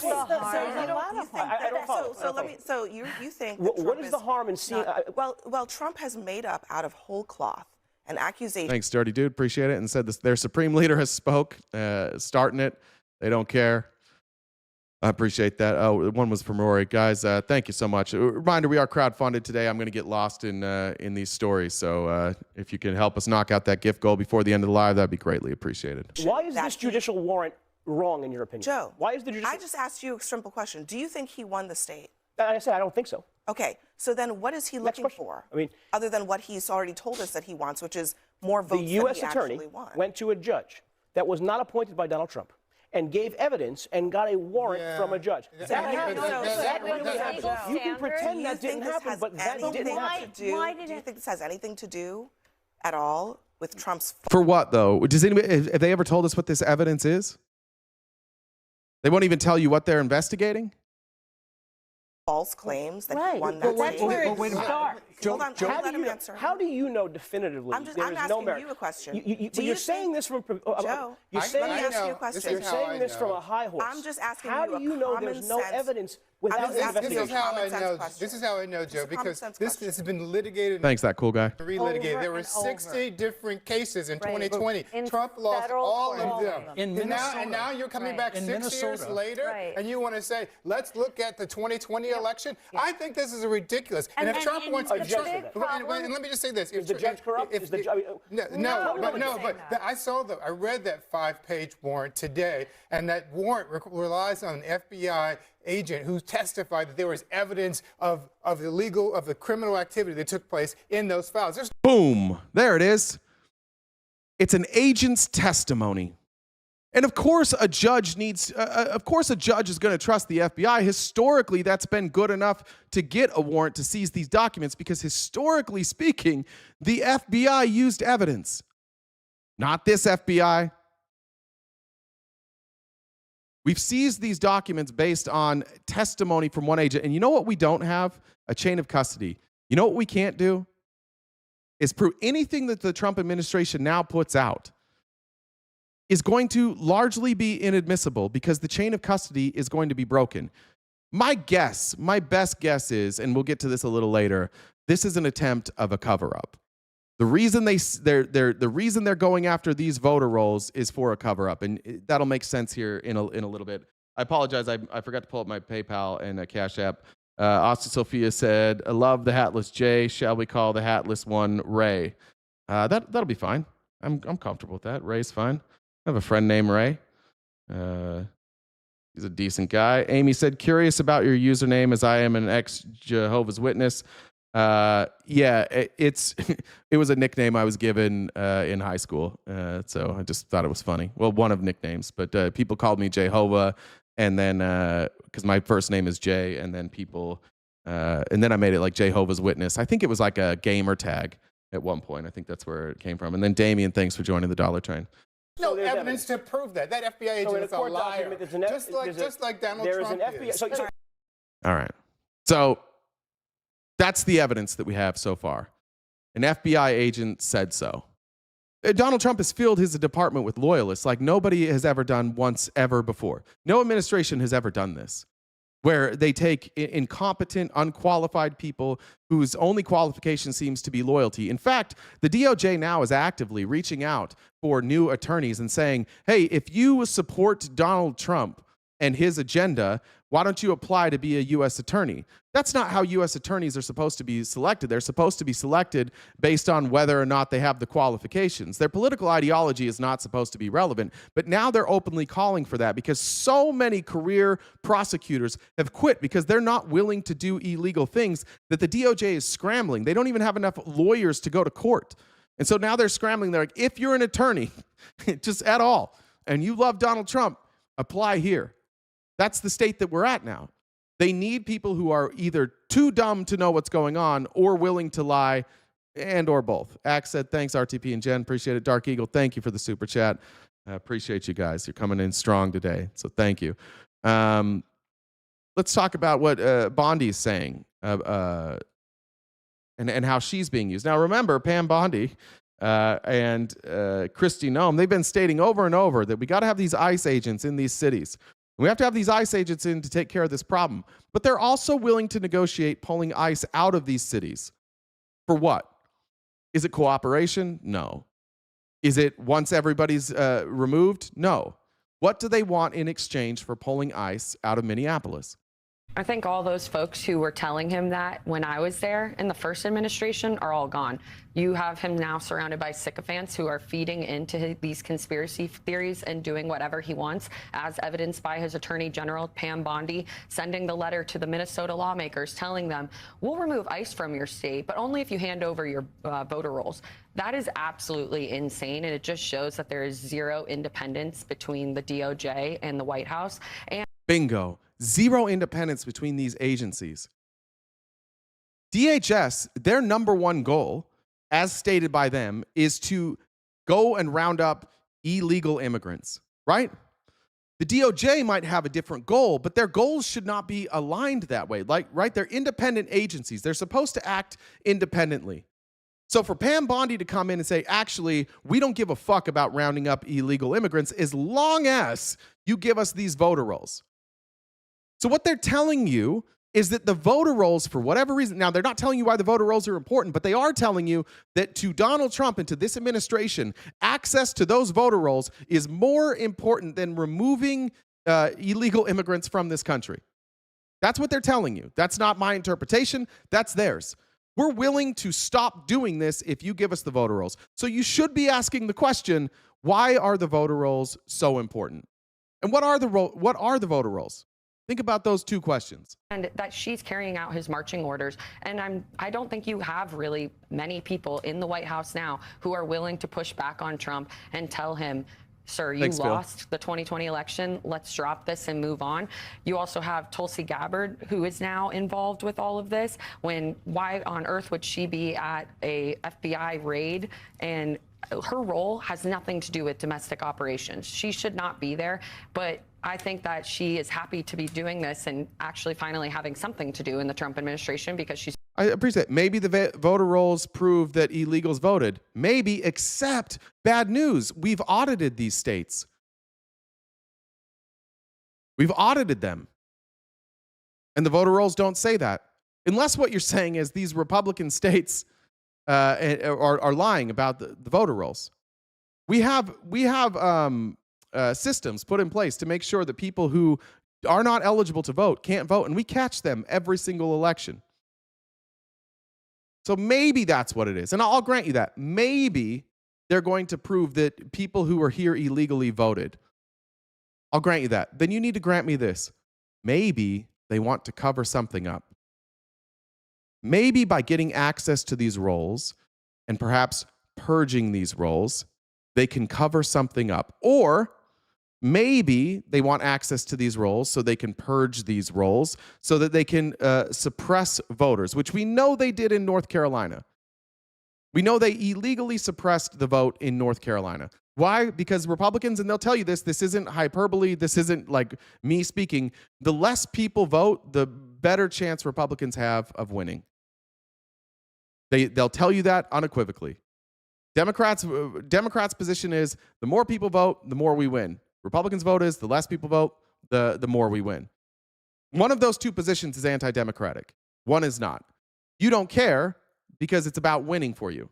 So you think what is the harm in seeing? Well, Trump has made up out of whole cloth an accusation. Thanks, Dirty Dude. Appreciate it. And said this, their supreme leader has spoke, starting it. They don't care. I appreciate that. Oh, one was from Rory. Guys, thank you so much. A reminder, we are crowdfunded today. I'm going to get lost in these stories. So if you can help us knock out that gift goal before the end of the live, that'd be greatly appreciated. Why is this judicial warrant wrong, in your opinion? Joe, why is the judicial... I just asked you a simple question. Do you think he won the state? I said I don't think so. Okay, so then what is he looking for? I mean, other than what he's already told us that he wants, which is more votes than he actually won. The U.S. attorney went to a judge that was not appointed by Donald Trump and gave evidence and got a warrant from a judge. That really happened. You can pretend that didn't happen, but that didn't happen. Do you think this has anything to do at all with Trump's... For what, though? Does anybody, have they ever told us what this evidence is? They won't even tell you what they're investigating? False claims that he won that state. Wait a minute. Hold on, let him answer. How do you know definitively I'm there is asking no merit? you a question. You're saying this from... Joe, you're saying let me ask you a question. You're saying this from a high horse. I'm just asking how do you know there's no evidence without investigation? This is how I know, Joe, because this has been litigated. Thanks, that cool guy. Relitigated. There were 60 different cases in 2020. Trump lost all of them. And now you're coming back 6 years later, and you want to say, let's look at the 2020 election? I think this is ridiculous. And if Trump wants to... And let me just say this. Is the judge corrupt? But I read that 5-page warrant today, and that warrant relies on an FBI agent who testified that there was evidence of the criminal activity that took place in those files. Boom. There it is. It's an agent's testimony. And of course a judge is going to trust the FBI. Historically, that's been good enough to get a warrant to seize these documents because historically speaking, the FBI used evidence. Not this FBI. We've seized these documents based on testimony from one agent. And you know what we don't have? A chain of custody. You know what we can't do? Is prove anything that the Trump administration now puts out is going to largely be inadmissible because the chain of custody is going to be broken. My best guess is, and we'll get to this a little later, this is an attempt of a cover-up. The reason the reason they're going after these voter rolls is for a cover up, and that'll make sense here in a little bit. I apologize. I forgot to pull up my PayPal and Cash App. Asta Sophia said, "I love the hatless Jay. Shall we call the hatless one Ray?" That'll be fine. I'm comfortable with that. Ray's fine. I have a friend named Ray. He's a decent guy. Amy said, "Curious about your username, as I am an ex-Jehovah's Witness." Yeah, it was a nickname I was given in high school, so I just thought it was funny. Well, one of nicknames, but people called me Jehovah, and then because my first name is Jay, and then and then I made it like Jehovah's Witness. I think it was like a gamer tag at one point. I think that's where it came from. And then Damien, thanks for joining the Dollar Train. No evidence to prove that. That FBI agent is a liar. Just like Donald Trump is. All right. So that's the evidence that we have so far. An FBI agent said so. Donald Trump has filled his department with loyalists like nobody has ever done once ever before. No administration has ever done this, where they take incompetent, unqualified people whose only qualification seems to be loyalty. In fact, the DOJ now is actively reaching out for new attorneys and saying, hey, if you support Donald Trump and his agenda, why don't you apply to be a U.S. attorney? That's not how U.S. attorneys are supposed to be selected. They're supposed to be selected based on whether or not they have the qualifications. Their political ideology is not supposed to be relevant, but now they're openly calling for that because so many career prosecutors have quit because they're not willing to do illegal things that the DOJ is scrambling. They don't even have enough lawyers to go to court. And so now they're scrambling. They're like, if you're an attorney, just at all, and you love Donald Trump, apply here. That's the state that we're at now. They need people who are either too dumb to know what's going on or willing to lie, and or both. Axe said, thanks, RTP and Jen. Appreciate it. Dark Eagle, thank you for the super chat. I appreciate you guys. You're coming in strong today, so thank you. Let's talk about what Bondi's saying and how she's being used. Now, remember, Pam Bondi and Kristi Noem, they've been stating over and over that we got to have these ICE agents in these cities. We have to have these ICE agents in to take care of this problem. But they're also willing to negotiate pulling ICE out of these cities. For what? Is it cooperation? No. Is it once everybody's removed? No. What do they want in exchange for pulling ICE out of Minneapolis? I think all those folks who were telling him that when I was there in the first administration are all gone. You have him now surrounded by sycophants who are feeding into these conspiracy theories and doing whatever he wants, as evidenced by his Attorney General, Pam Bondi, sending the letter to the Minnesota lawmakers telling them, we'll remove ICE from your state, but only if you hand over your voter rolls. That is absolutely insane, and it just shows that there is zero independence between the DOJ and the White House. And bingo. Zero independence between these agencies. DHS, their number one goal, as stated by them, is to go and round up illegal immigrants, right? The DOJ might have a different goal, but their goals should not be aligned that way. Like, right? They're independent agencies. They're supposed to act independently. So for Pam Bondi to come in and say, actually, we don't give a fuck about rounding up illegal immigrants as long as you give us these voter rolls. So what they're telling you is that the voter rolls, for whatever reason, now they're not telling you why the voter rolls are important, but they are telling you that to Donald Trump and to this administration, access to those voter rolls is more important than removing illegal immigrants from this country. That's what they're telling you. That's not my interpretation. That's theirs. We're willing to stop doing this if you give us the voter rolls. So you should be asking the question, why are the voter rolls so important? And what are the voter rolls? Think about those two questions. And that she's carrying out his marching orders. And I don't think you have really many people in the White House now who are willing to push back on Trump and tell him, sir, you lost the 2020 election. Let's drop this and move on. You also have Tulsi Gabbard, who is now involved with all of this. Why on earth would she be at a FBI raid? And her role has nothing to do with domestic operations. She should not be there. But I think that she is happy to be doing this and actually finally having something to do in the Trump administration because she's... I appreciate it. Maybe the voter rolls prove that illegals voted. Maybe, except bad news. We've audited these states. We've audited them. And the voter rolls don't say that. Unless what you're saying is these Republican states are lying about the voter rolls. We have systems put in place to make sure that people who are not eligible to vote can't vote, and we catch them every single election. So maybe that's what it is. And I'll grant you that. Maybe they're going to prove that people who are here illegally voted. I'll grant you that. Then you need to grant me this. Maybe they want to cover something up. Maybe by getting access to these rolls and perhaps purging these rolls, they can cover something up. Or maybe they want access to these rolls so they can purge these rolls so that they can suppress voters, which we know they did in North Carolina. We know they illegally suppressed the vote in North Carolina. Why? Because Republicans, and they'll tell you this isn't hyperbole, this isn't like me speaking, the less people vote, the better chance Republicans have of winning. They'll tell you that unequivocally. Democrats' position is the more people vote, the more we win. Republicans' vote is the less people vote, the more we win. One of those two positions is anti-democratic. One is not. You don't care because it's about winning for you.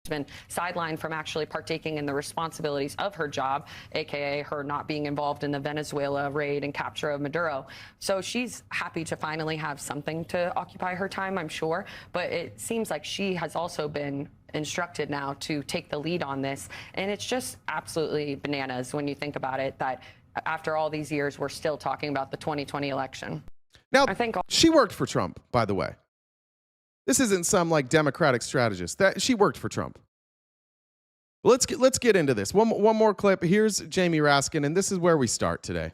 Been sidelined from actually partaking in the responsibilities of her job, aka her not being involved in the Venezuela raid and capture of Maduro. So she's happy to finally have something to occupy her time, I'm sure. But it seems like she has also been instructed now to take the lead on this. And it's just absolutely bananas when you think about it, that after all these years, we're still talking about the 2020 election. Now, she worked for Trump, by the way. This isn't some like Democratic strategist. That she worked for Trump. Let's get into this. One more clip. Here's Jamie Raskin, and this is where we start today,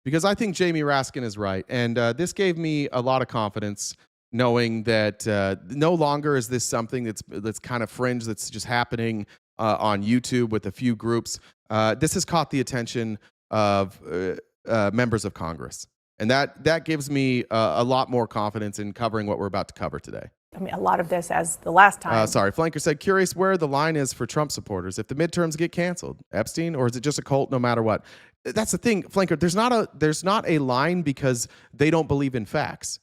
because I think Jamie Raskin is right, and this gave me a lot of confidence, knowing that no longer is this something that's kind of fringe, that's just happening on YouTube with a few groups. This has caught the attention of members of Congress. And that gives me a lot more confidence in covering what we're about to cover today. I mean, a lot of this, as the last time. Sorry, Flanker said, curious where the line is for Trump supporters. If the midterms get canceled, Epstein, or is it just a cult no matter what? That's the thing, Flanker. There's not a line because they don't believe in facts.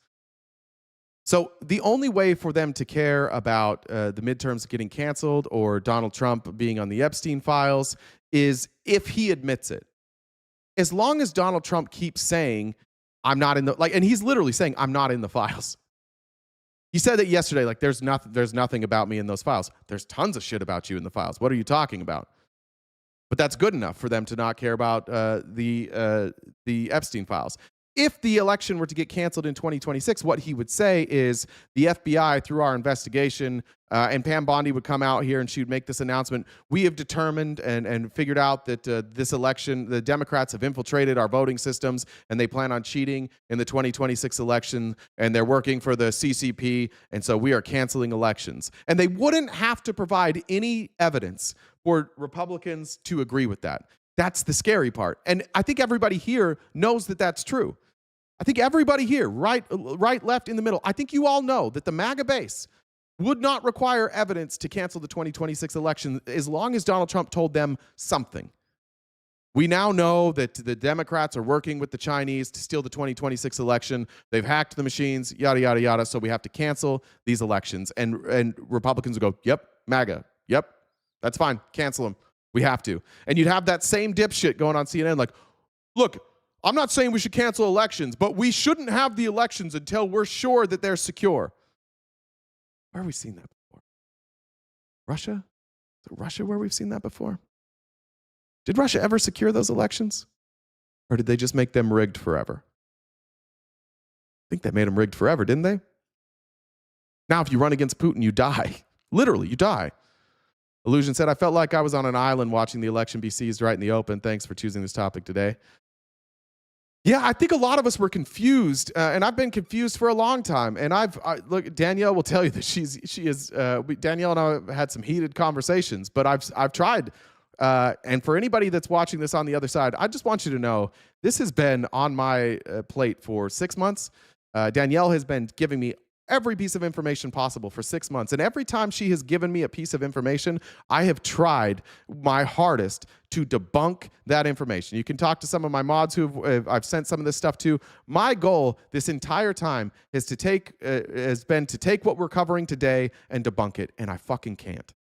So the only way for them to care about the midterms getting canceled or Donald Trump being on the Epstein Files is if he admits it. As long as Donald Trump keeps saying, I'm not in the, like, and he's literally saying, I'm not in the files. He said that yesterday, like, there's nothing about me in those files. There's tons of shit about you in the files. What are you talking about? But that's good enough for them to not care about the Epstein Files. If the election were to get canceled in 2026, what he would say is the FBI, through our investigation, and Pam Bondi would come out here and she would make this announcement. We have determined and figured out that this election, the Democrats have infiltrated our voting systems and they plan on cheating in the 2026 election, and they're working for the CCP, and so we are canceling elections. And they wouldn't have to provide any evidence for Republicans to agree with that. That's the scary part. And I think everybody here knows that that's true. I think everybody here, right, left, in the middle, I think you all know that the MAGA base would not require evidence to cancel the 2026 election as long as Donald Trump told them something. We now know that the Democrats are working with the Chinese to steal the 2026 election. They've hacked the machines, yada, yada, yada, so we have to cancel these elections. And Republicans would go, yep, MAGA, yep, that's fine, cancel them. We have to. And you'd have that same dipshit going on CNN like, look, I'm not saying we should cancel elections, but we shouldn't have the elections until we're sure that they're secure. Where have we seen that before? Russia? Is it Russia where we've seen that before? Did Russia ever secure those elections? Or did they just make them rigged forever? I think they made them rigged forever, didn't they? Now, if you run against Putin, you die. Literally, you die. Illusion said, I felt like I was on an island watching the election be seized right in the open. Thanks for choosing this topic today. Yeah, I think a lot of us were confused, and I've been confused for a long time. And look, Danielle will tell you that she is. Danielle and I have had some heated conversations, but I've tried. And for anybody that's watching this on the other side, I just want you to know this has been on my plate for 6 months. Danielle has been giving me every piece of information possible for 6 months. And every time she has given me a piece of information, I have tried my hardest to debunk that information. You can talk to some of my mods who I've sent some of this stuff to. My goal this entire time is has been to take what we're covering today and debunk it, and I fucking can't.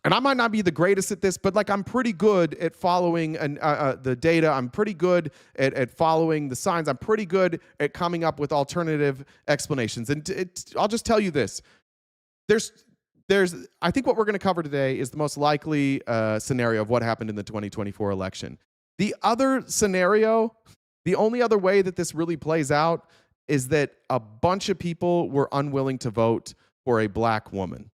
And I might not be the greatest at this, but like I'm pretty good at following the data. I'm pretty good at following the signs. I'm pretty good at coming up with alternative explanations. And I'll just tell you this. I think what we're going to cover today is the most likely scenario of what happened in the 2024 election. The other scenario, the only other way that this really plays out is that a bunch of people were unwilling to vote for a black woman.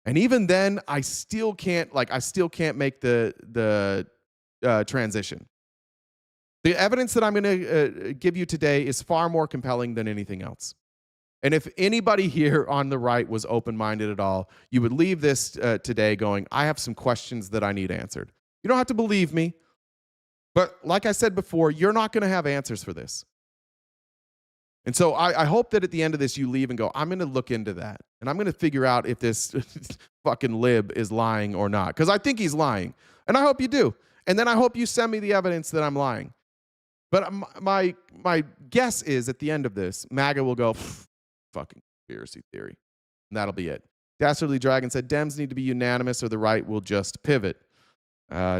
And even then, I still can't make the transition. The evidence that I'm going to give you today is far more compelling than anything else. And if anybody here on the right was open-minded at all, you would leave this today going, I have some questions that I need answered. You don't have to believe me, but like I said before, you're not going to have answers for this. And so I hope that at the end of this, you leave and go, I'm going to look into that. And I'm going to figure out if this fucking lib is lying or not. Because I think he's lying. And I hope you do. And then I hope you send me the evidence that I'm lying. But my guess is at the end of this, MAGA will go, fucking conspiracy theory. And that'll be it. Dastardly Dragon said, Dems need to be unanimous or the right will just pivot.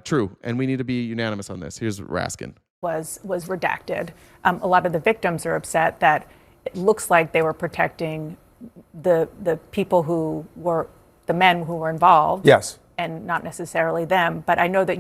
True. And we need to be unanimous on this. Here's Raskin. Was redacted. A lot of the victims are upset that it looks like they were protecting the people who were the men who were involved. Yes. And not necessarily them. But I know that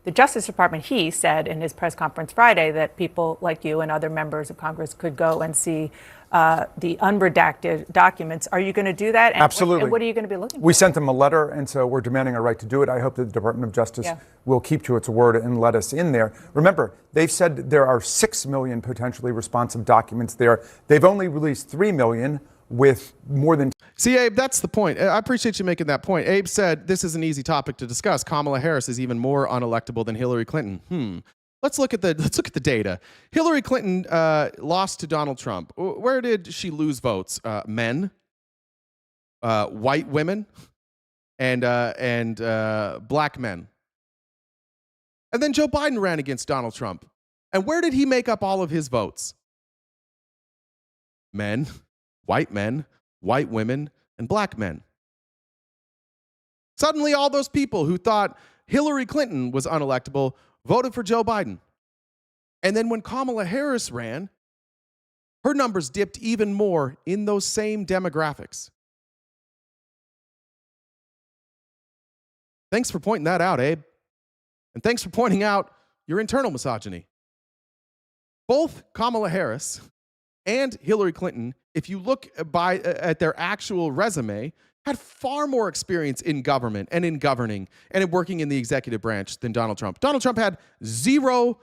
the Justice Department, he said in his press conference Friday that people like you and other members of Congress could go and see the unredacted documents. Are you going to do that? And Absolutely. What are you going to be looking for? We sent them a letter, and so we're demanding a right to do it. I hope that the Department of Justice will keep to its word and let us in there. Remember, they've said there are 6 million potentially responsive documents there. They've only released 3 million with more than... See, Abe, that's the point. I appreciate you making that point. Abe said, this is an easy topic to discuss. Kamala Harris is even more unelectable than Hillary Clinton. Let's look at the data. Hillary Clinton lost to Donald Trump. Where did she lose votes? Men, white women, and black men. And then Joe Biden ran against Donald Trump. And where did he make up all of his votes? Men, white women, and black men. Suddenly, all those people who thought Hillary Clinton was unelectable voted for Joe Biden. And then when Kamala Harris ran, her numbers dipped even more in those same demographics. Thanks for pointing that out, Abe. And thanks for pointing out your internal misogyny. Both Kamala Harris and Hillary Clinton, if you look at their actual resume, had far more experience in government and in governing and in working in the executive branch than Donald Trump. Donald Trump had zero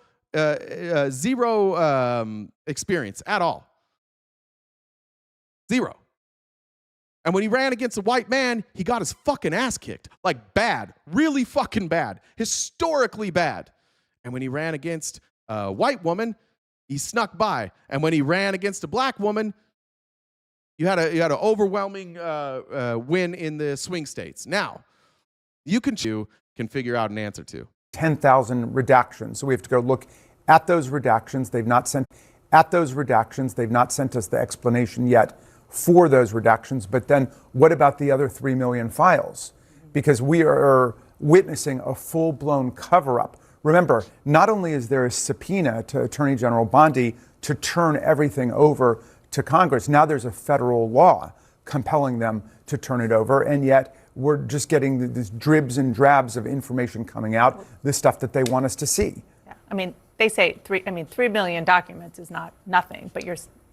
experience at all. Zero. And when he ran against a white man, he got his fucking ass kicked. Like bad. Really fucking bad. Historically bad. And when he ran against a white woman, he snuck by. And when he ran against a black woman, you had an overwhelming win in the swing states. Now, you can figure out an answer to 10,000 redactions. So we have to go look at those redactions. They've not sent us the explanation yet for those redactions. But then what about the other 3 million files? Because we are witnessing a full-blown cover-up. Remember, not only is there a subpoena to Attorney General Bondi to turn everything over to Congress, now there's a federal law compelling them to turn it over, and yet we're just getting these dribs and drabs of information coming out, the stuff that they want us to see. Yeah. I mean, they say 3 million documents is not nothing, but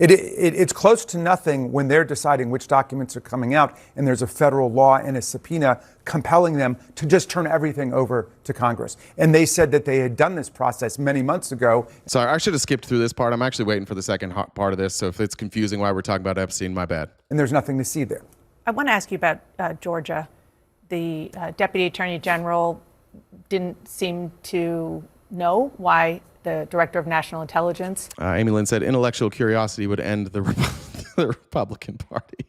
it's close to nothing when they're deciding which documents are coming out, and there's a federal law and a subpoena compelling them to just turn everything over to Congress. And they said that they had done this process many months ago. Sorry, I should have skipped through this part. I'm actually waiting for the second part of this, so if it's confusing why we're talking about Epstein, my bad. And there's nothing to see there. I want to ask you about Georgia. The Deputy Attorney General didn't seem to know why the Director of National Intelligence. Amy Lynn said intellectual curiosity would end the the Republican Party.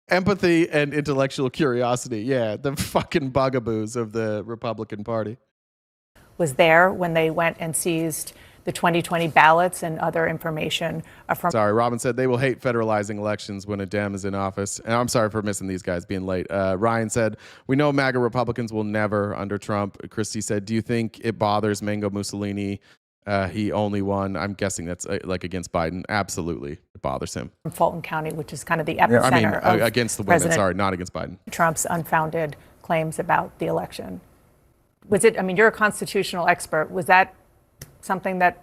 Empathy and intellectual curiosity. Yeah, the fucking bugaboos of the Republican Party. Was there when they went and seized the 2020 ballots and other information from... Sorry, Robin said they will hate federalizing elections when a Dem is in office. And I'm sorry for missing these guys being late. Ryan said, we know MAGA Republicans will never under Trump. Kristi said, do you think it bothers Mango Mussolini? He only won. I'm guessing that's like against Biden. Absolutely. It bothers him. From Fulton County, which is kind of the epicenter of against the women. President Sorry, not against Biden. Trump's unfounded claims about the election. Was it, I mean, you're a constitutional expert. Was that something that...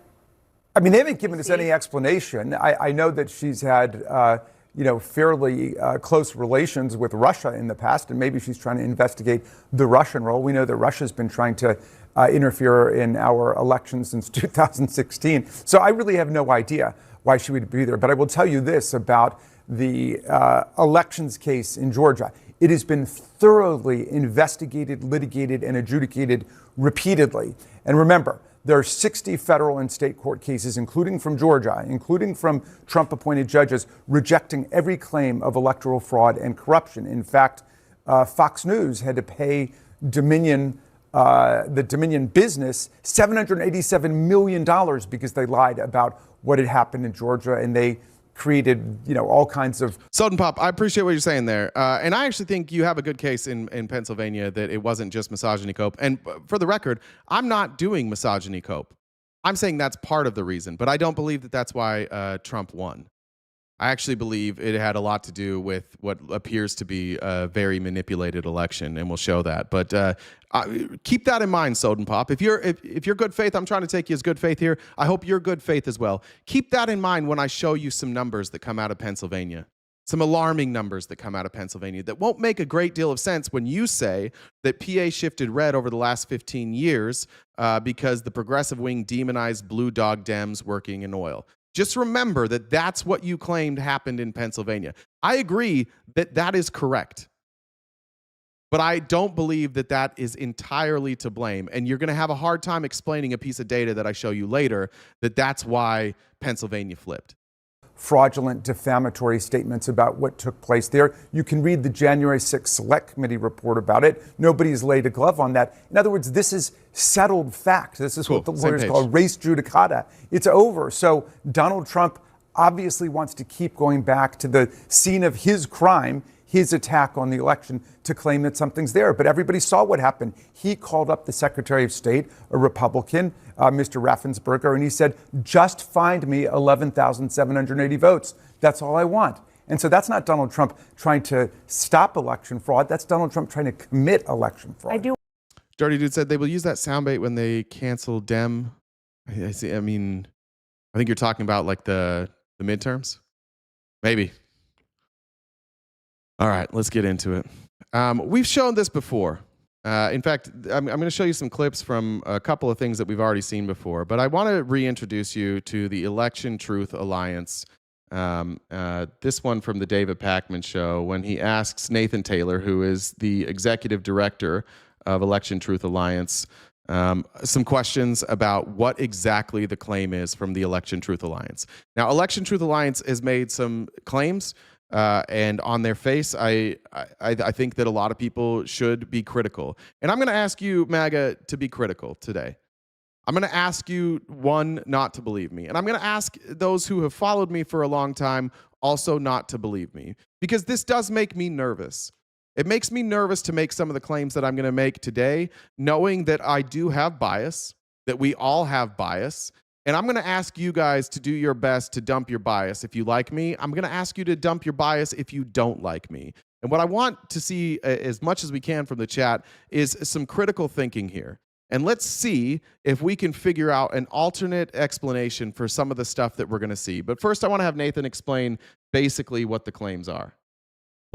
I mean, they haven't given us any explanation. I know that she's had, fairly close relations with Russia in the past, and maybe she's trying to investigate the Russian role. We know that Russia's been trying to interfere in our elections since 2016. So I really have no idea why she would be there. But I will tell you this about the elections case in Georgia. It has been thoroughly investigated, litigated, and adjudicated repeatedly. And remember, there are 60 federal and state court cases, including from Georgia, including from Trump-appointed judges, rejecting every claim of electoral fraud and corruption. In fact, Fox News had to pay the Dominion business $787 million because they lied about what had happened in Georgia, and they created, all kinds of... Soden Pop, I appreciate what you're saying there. And I actually think you have a good case in Pennsylvania that it wasn't just misogyny cope. And for the record, I'm not doing misogyny cope. I'm saying that's part of the reason, but I don't believe that that's why Trump won. I actually believe it had a lot to do with what appears to be a very manipulated election, and we'll show that. But keep that in mind, Soden Pop. If you're good faith, I'm trying to take you as good faith here. I hope you're good faith as well. Keep that in mind when I show you some numbers that come out of Pennsylvania. Some alarming numbers that come out of Pennsylvania that won't make a great deal of sense when you say that PA shifted red over the last 15 years because the progressive wing demonized blue dog Dems working in oil. Just remember that that's what you claimed happened in Pennsylvania. I agree that that is correct. But I don't believe that that is entirely to blame. And you're going to have a hard time explaining a piece of data that I show you later that that's why Pennsylvania flipped. Fraudulent, defamatory statements about what took place there. You can read the January 6th Select Committee report about it. Nobody's laid a glove on that. In other words, this is settled fact. This is what the lawyers call res judicata. It's over. So Donald Trump obviously wants to keep going back to the scene of his crime, his attack on the election, to claim that something's there. But everybody saw what happened. He called up the Secretary of State, a Republican, Mr. Raffensperger, and he said, just find me 11,780 votes. That's all I want. And so that's not Donald Trump trying to stop election fraud. That's Donald Trump trying to commit election fraud. Dirty Dude said they will use that soundbite when they cancel Dem. I see. I mean, I think you're talking about like the midterms. Maybe. All right, let's get into it. We've shown this before. In fact, I'm going to show you some clips from a couple of things that we've already seen before, but I want to reintroduce you to the Election Truth Alliance. This one from the David Pakman show when he asks Nathan Taylor, who is the executive director of Election Truth Alliance, some questions about what exactly the claim is from the Election Truth Alliance. Now, Election Truth Alliance has made some claims. And on their face, I think that a lot of people should be critical. And I'm going to ask you, MAGA, to be critical today. I'm going to ask you, one, not to believe me. And I'm going to ask those who have followed me for a long time also not to believe me. Because this does make me nervous. It makes me nervous to make some of the claims that I'm going to make today, knowing that I do have bias, that we all have bias. And I'm going to ask you guys to do your best to dump your bias if you like me. I'm going to ask you to dump your bias if you don't like me. And what I want to see as much as we can from the chat is some critical thinking here. And let's see if we can figure out an alternate explanation for some of the stuff that we're going to see. But first, I want to have Nathan explain basically what the claims are.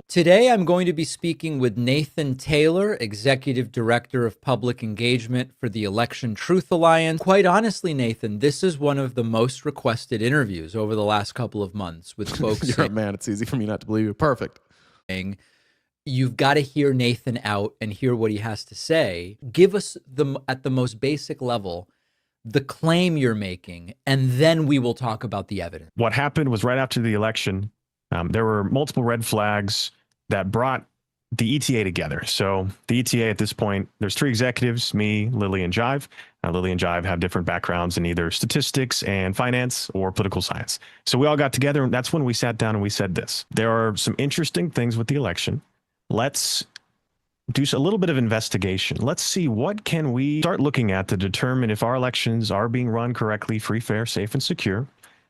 Today, I'm going to be speaking with Nathan Taylor, Executive Director of Public Engagement for the Election Truth Alliance. Quite honestly, Nathan, this is one of the most requested interviews over the last couple of months with folks. You're a man. It's easy for me not to believe you. Perfect. You've got to hear Nathan out and hear what he has to say. Give us, at the most basic level, the claim you're making, and then we will talk about the evidence. What happened was right after the election, there were multiple red flags that brought the ETA together. So the ETA at this point, there's 3 executives, me, Lily, and Jive. Lily and Jive have different backgrounds in either statistics and finance or political science. So we all got together, and that's when we sat down and we said this. There are some interesting things with the election. Let's do a little bit of investigation. Let's see what can we start looking at to determine if our elections are being run correctly, free, fair, safe, and secure.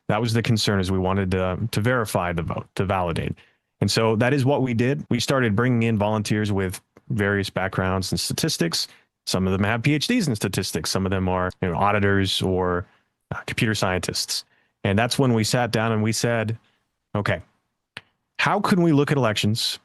That was the concern, as we wanted to verify the vote, to validate. And so that is what we did. We started bringing in volunteers with various backgrounds and statistics. Some of them have PhDs in statistics. Some of them are auditors or computer scientists. And that's when we sat down and we said, okay, how can we look at elections,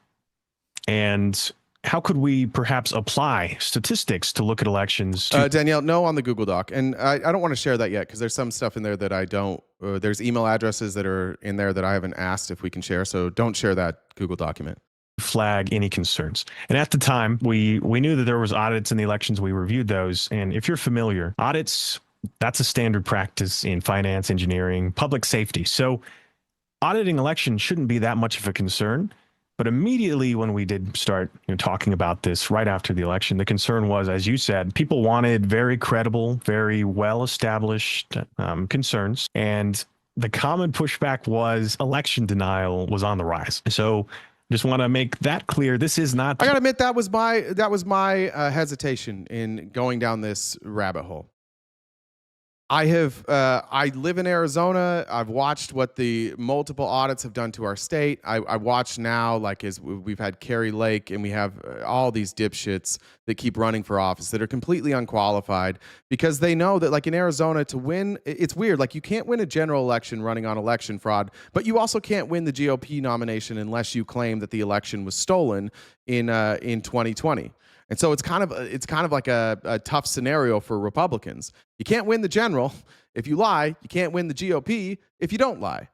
and how could we perhaps apply statistics to look at elections? Danielle, no on the Google Doc. And I don't want to share that yet because there's some stuff in there that I don't, there's email addresses that are in there that I haven't asked if we can share. So don't share that Google document. Flag any concerns. And at the time, we knew that there was audits in the elections. We reviewed those. And if you're familiar, audits, that's a standard practice in finance, engineering, public safety. So auditing elections shouldn't be that much of a concern. But immediately when we did start talking about this right after the election, the concern was, as you said, people wanted very credible, very well-established concerns. And the common pushback was election denial was on the rise. So just want to make that clear. This is not... I got to admit, that was my hesitation in going down this rabbit hole. I live in Arizona. I've watched what the multiple audits have done to our state. I watch now, like, as we've had Kari Lake, and we have all these dipshits that keep running for office that are completely unqualified because they know that, like, in Arizona, to win, it's weird. Like, you can't win a general election running on election fraud, but you also can't win the GOP nomination unless you claim that the election was stolen in 2020. And so it's kind of like a tough scenario for Republicans. You can't win the general if you lie. You can't win the GOP if you don't lie.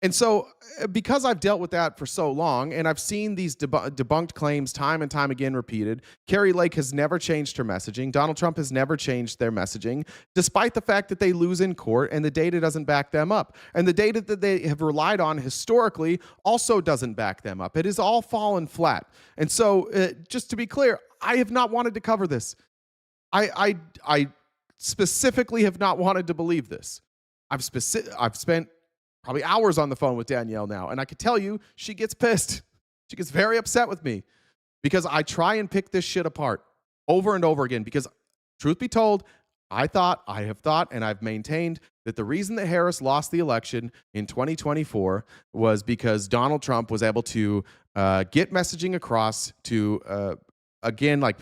And so because I've dealt with that for so long, and I've seen these debunked claims time and time again repeated, Kari Lake has never changed her messaging. Donald Trump has never changed their messaging, despite the fact that they lose in court and the data doesn't back them up. And the data that they have relied on historically also doesn't back them up. It has all fallen flat. And so just to be clear, I have not wanted to cover this. I specifically have not wanted to believe this. I've spent probably hours on the phone with Danielle now, and I could tell you she gets pissed. She gets very upset with me because I try and pick this shit apart over and over again because, truth be told, I have thought, and I've maintained that the reason that Harris lost the election in 2024 was because Donald Trump was able to get messaging across to again, like,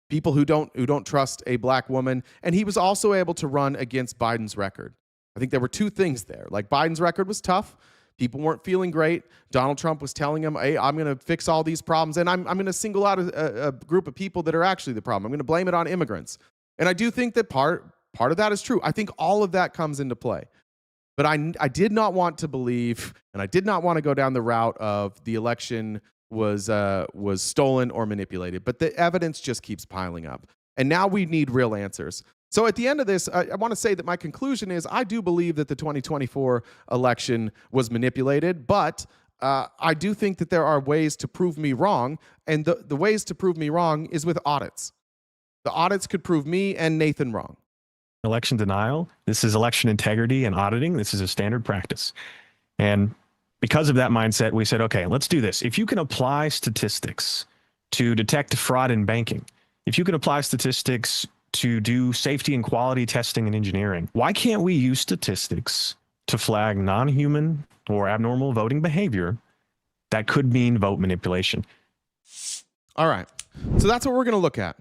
people who don't trust a black woman, and he was also able to run against Biden's record. I think there were two things there. Like, Biden's record was tough. People weren't feeling great. Donald Trump was telling him, hey, I'm going to fix all these problems, and I'm going to single out a group of people that are actually the problem. I'm going to blame it on immigrants. And I do think that part of that is true. I think all of that comes into play. But I did not want to believe, and I did not want to go down the route of the election was stolen or manipulated. But the evidence just keeps piling up. And now we need real answers. So at the end of this, I want to say that my conclusion is I do believe that the 2024 election was manipulated, but I do think that there are ways to prove me wrong, and the ways to prove me wrong is with audits. The audits could prove me and Nathan wrong. Election denial, this is election integrity and auditing. This is a standard practice. And because of that mindset, we said, okay, let's do this. If you can apply statistics to detect fraud in banking, if you can apply statistics to do safety and quality testing and engineering, why can't we use statistics to flag non-human or abnormal voting behavior that could mean vote manipulation? All right. So that's what we're going to look at.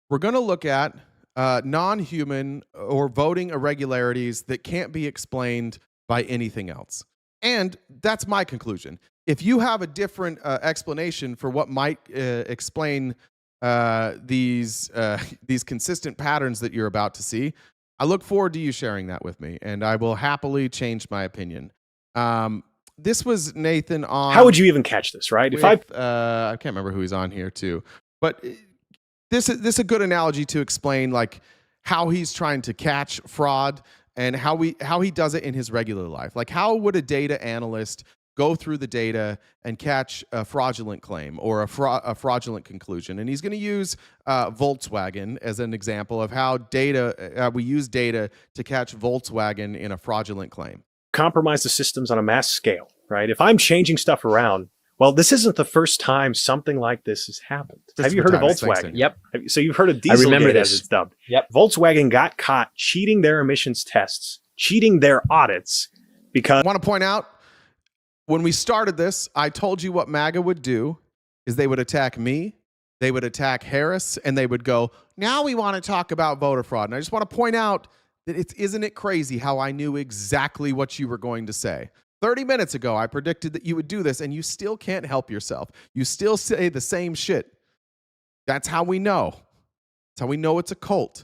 We're going to look at non-human or voting irregularities that can't be explained by anything else. And that's my conclusion. If you have a different explanation for what might explain these consistent patterns that you're about to see, I look forward to you sharing that with me, and I will happily change my opinion. This was Nathan on... How would you even catch this, right? If I can't remember who he's on here too, but this is a good analogy to explain, like, how he's trying to catch fraud and how he does it in his regular life. Like, how would a data analyst go through the data and catch a fraudulent claim or a fraudulent conclusion? And he's going to use Volkswagen as an example of how we use data to catch Volkswagen in a fraudulent claim. Compromise the systems on a mass scale, right? If I'm changing stuff around, well, this isn't the first time something like this has happened. Have you heard of Volkswagen? Yep. So you've heard of Dieselgate, as it's dubbed. Yep. Volkswagen got caught cheating their emissions tests, cheating their audits, because... I want to point out, when we started this, I told you what MAGA would do is they would attack me, they would attack Harris, and they would go, now we want to talk about voter fraud. And I just want to point out that isn't it crazy how I knew exactly what you were going to say? 30 minutes ago, I predicted that you would do this, and you still can't help yourself. You still say the same shit. That's how we know. That's how we know it's a cult.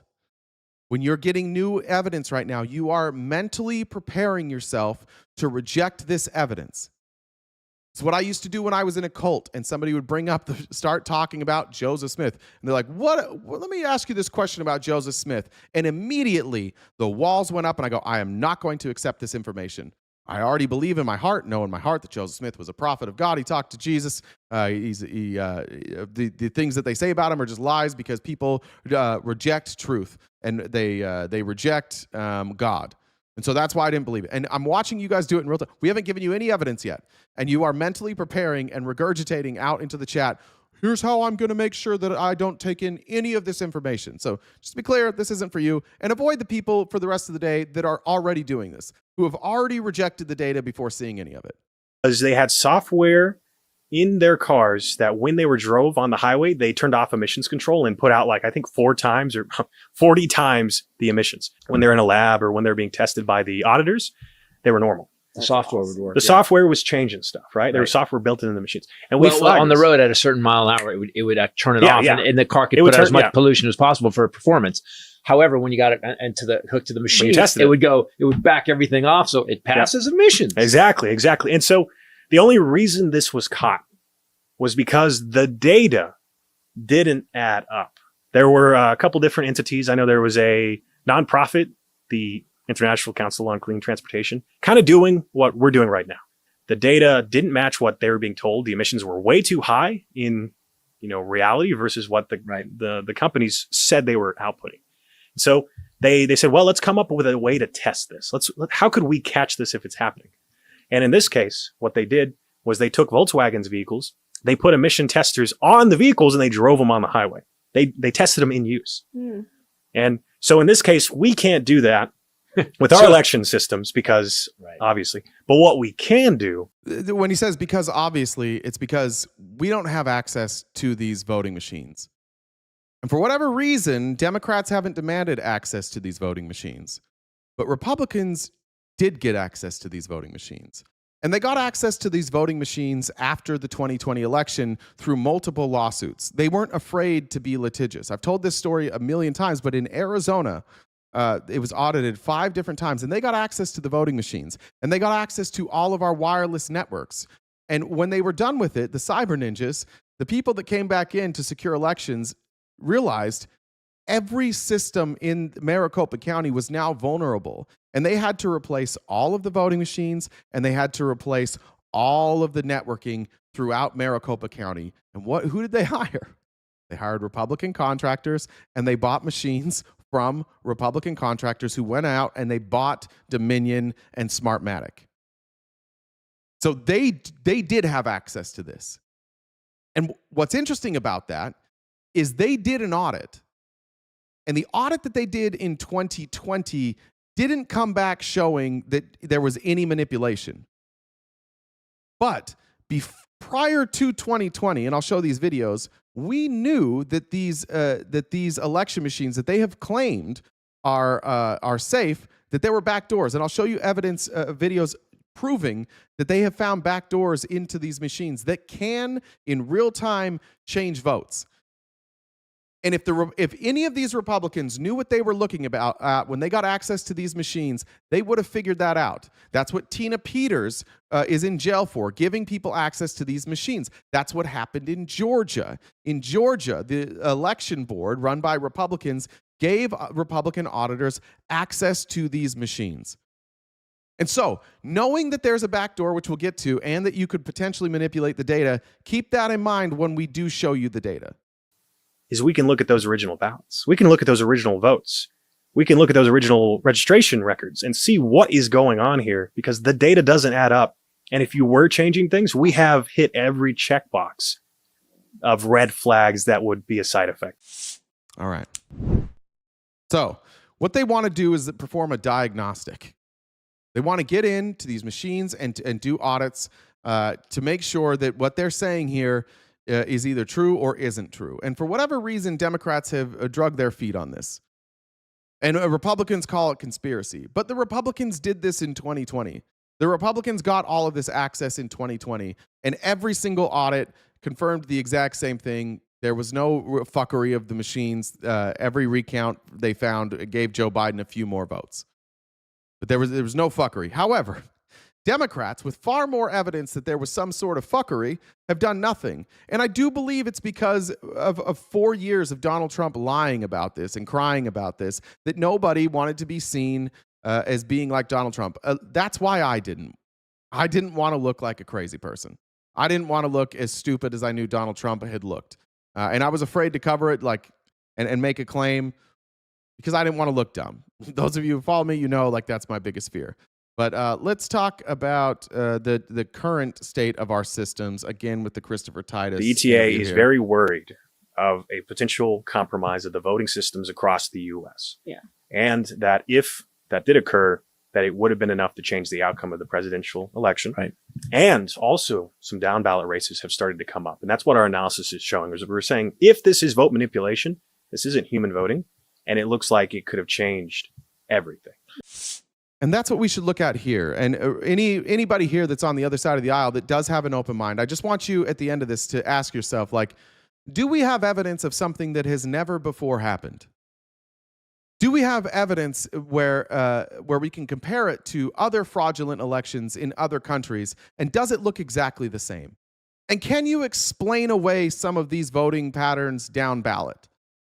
When you're getting new evidence right now, you are mentally preparing yourself to reject this evidence. It's what I used to do when I was in a cult, and somebody would bring up, start talking about Joseph Smith. And they're like, what? Well, let me ask you this question about Joseph Smith. And immediately, the walls went up, and I go, I am not going to accept this information. I already believe in my heart, know in my heart that Joseph Smith was a prophet of God. He talked to Jesus. The things that they say about him are just lies because people reject truth and they reject God. And so that's why I didn't believe it. And I'm watching you guys do it in real time. We haven't given you any evidence yet. And you are mentally preparing and regurgitating out into the chat, here's how I'm going to make sure that I don't take in any of this information. So just to be clear, this isn't for you. And avoid the people for the rest of the day that are already doing this, who have already rejected the data before seeing any of it. Because they had software in their cars that when they were drove on the highway, they turned off emissions control and put out, like, I think 4 times or 40 times the emissions. When they're in a lab or when they're being tested by the auditors, they were normal. The software would work. The software was changing stuff, right? There was software built into the machines. And well, on the road at a certain mile an hour, it would turn it off, and the car could put out as much pollution as possible for performance. However, when you got it into the hook to the machine, it would back everything off, so it passes emissions. Exactly. And so the only reason this was caught was because the data didn't add up. There were a couple different entities. I know there was a nonprofit, the International Council on Clean Transportation, kind of doing what we're doing right now. The data didn't match what they were being told. The emissions were way too high in, reality versus what the companies said they were outputting. So they said, well, let's come up with a way to test this. How could we catch this if it's happening? And in this case, what they did was they took Volkswagen's vehicles, they put emission testers on the vehicles, and they drove them on the highway. They tested them in use. Mm. And so in this case, we can't do that with our election systems because obviously, but what we can do. When he says because obviously, it's because we don't have access to these voting machines. And for whatever reason, Democrats haven't demanded access to these voting machines, but Republicans did get access to these voting machines. And they got access to these voting machines after the 2020 election through multiple lawsuits. They weren't afraid to be litigious. I've told this story a million times, but in Arizona, it was audited 5 different times, and they got access to the voting machines, and they got access to all of our wireless networks. And when they were done with it, the cyber ninjas, the people that came back in to secure elections, realized every system in Maricopa County was now vulnerable, and they had to replace all of the voting machines, and they had to replace all of the networking throughout Maricopa County. And who did they hire? They hired Republican contractors, and they bought machines from Republican contractors who went out and they bought Dominion and Smartmatic. So they did have access to this. And what's interesting about that is they did an audit. And the audit that they did in 2020 didn't come back showing that there was any manipulation. But prior to 2020, and I'll show these videos, we knew that these election machines that they have claimed are safe, that there were backdoors. And I'll show you evidence, videos proving that they have found backdoors into these machines that can, in real time, change votes. And if any of these Republicans knew what they were looking at when they got access to these machines, they would have figured that out. That's what Tina Peters is in jail for, giving people access to these machines. That's what happened in Georgia. In Georgia, the election board run by Republicans gave Republican auditors access to these machines. And so, knowing that there's a backdoor, which we'll get to, and that you could potentially manipulate the data, keep that in mind when we do show you the data. Is we can look at those original ballots. We can look at those original votes. We can look at those original registration records and see what is going on here, because the data doesn't add up. And if you were changing things, we have hit every checkbox of red flags that would be a side effect. All right. So what they want to do is perform a diagnostic. They want to get into these machines and do audits to make sure that what they're saying here is either true or isn't true. And for whatever reason, Democrats have drugged their feet on this. And Republicans call it conspiracy. But the Republicans did this in 2020. The Republicans got all of this access in 2020. And every single audit confirmed the exact same thing. There was no fuckery of the machines. Every recount they found gave Joe Biden a few more votes. But there was no fuckery. However, Democrats, with far more evidence that there was some sort of fuckery, have done nothing. And I do believe it's because of 4 years of Donald Trump lying about this and crying about this, that nobody wanted to be seen as being like Donald Trump. That's why I didn't. I didn't want to look like a crazy person. I didn't want to look as stupid as I knew Donald Trump had looked. And I was afraid to cover it and make a claim because I didn't want to look dumb. Those of you who follow me, you know, that's my biggest fear. But let's talk about the current state of our systems, again, with the Christopher Titus. The ETA is very worried of a potential compromise of the voting systems across the U.S. Yeah. And that if that did occur, that it would have been enough to change the outcome of the presidential election. Right. And also some down ballot races have started to come up. And that's what our analysis is showing. Is we're saying if this is vote manipulation, this isn't human voting, and it looks like it could have changed everything. And that's what we should look at here. And anybody here that's on the other side of the aisle that does have an open mind, I just want you at the end of this to ask yourself, do we have evidence of something that has never before happened? Do we have evidence where we can compare it to other fraudulent elections in other countries? And does it look exactly the same? And can you explain away some of these voting patterns down ballot?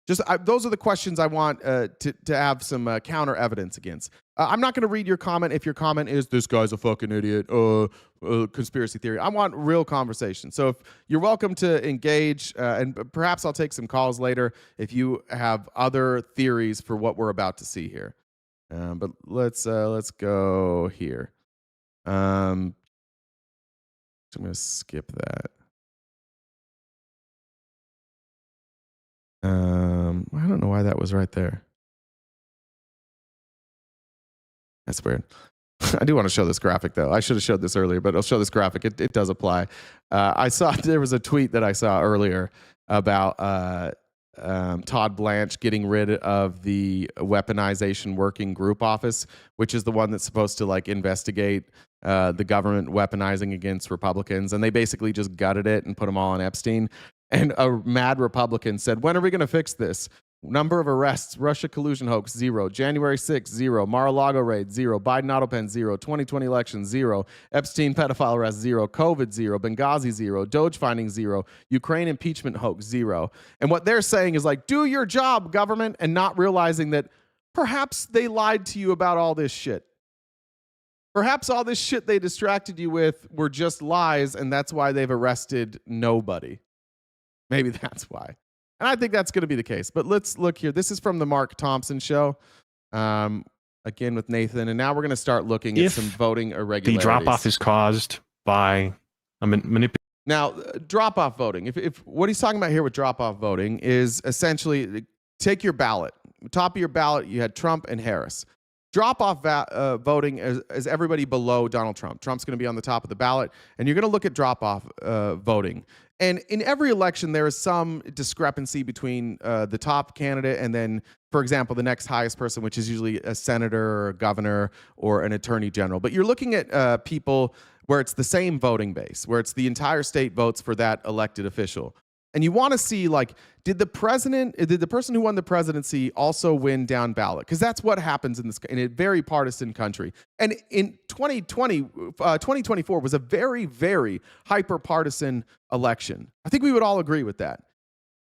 Those are the questions I want to have some counter evidence against. I'm not going to read your comment if your comment is, this guy's a fucking idiot, conspiracy theory. I want real conversation. So if you're welcome to engage, and perhaps I'll take some calls later if you have other theories for what we're about to see here. But let's go here. So I'm going to skip that. I don't know why that was right there. That's weird. I do want to show this graphic, though. I should have showed this earlier, but I'll show this graphic. It does apply. I saw there was a tweet that I saw earlier about Todd Blanche getting rid of the Weaponization Working Group office, which is the one that's supposed to investigate the government weaponizing against Republicans. And they basically just gutted it and put them all on Epstein. And a mad Republican said, when are we going to fix this? Number of arrests, Russia collusion hoax, 0. January 6th, 0. Mar-a-Lago raid, 0. Biden auto pen, 0. 2020 election, 0. Epstein pedophile arrest, 0. COVID, 0. Benghazi, 0. Doge finding, 0. Ukraine impeachment hoax, 0. And what they're saying is do your job, government, and not realizing that perhaps they lied to you about all this shit. Perhaps all this shit they distracted you with were just lies, and that's why they've arrested nobody. Maybe that's why. And I think that's going to be the case. But let's look here. This is from the Mark Thompson show, again with Nathan. And now we're going to start looking at some voting irregularities. The drop-off is caused by a manipulation. Now, drop-off voting. If what he's talking about here with drop-off voting is essentially take your ballot. Top of your ballot, you had Trump and Harris. Drop-off voting is everybody below Donald Trump. Trump's going to be on the top of the ballot. And you're going to look at drop-off voting. And in every election, there is some discrepancy between the top candidate and then, for example, the next highest person, which is usually a senator or a governor or an attorney general. But you're looking at people where it's the same voting base, where it's the entire state votes for that elected official. And you want to see, did the person who won the presidency also win down ballot? Because that's what happens in a very partisan country. And in 2024 was a very, very hyper-partisan election. I think we would all agree with that.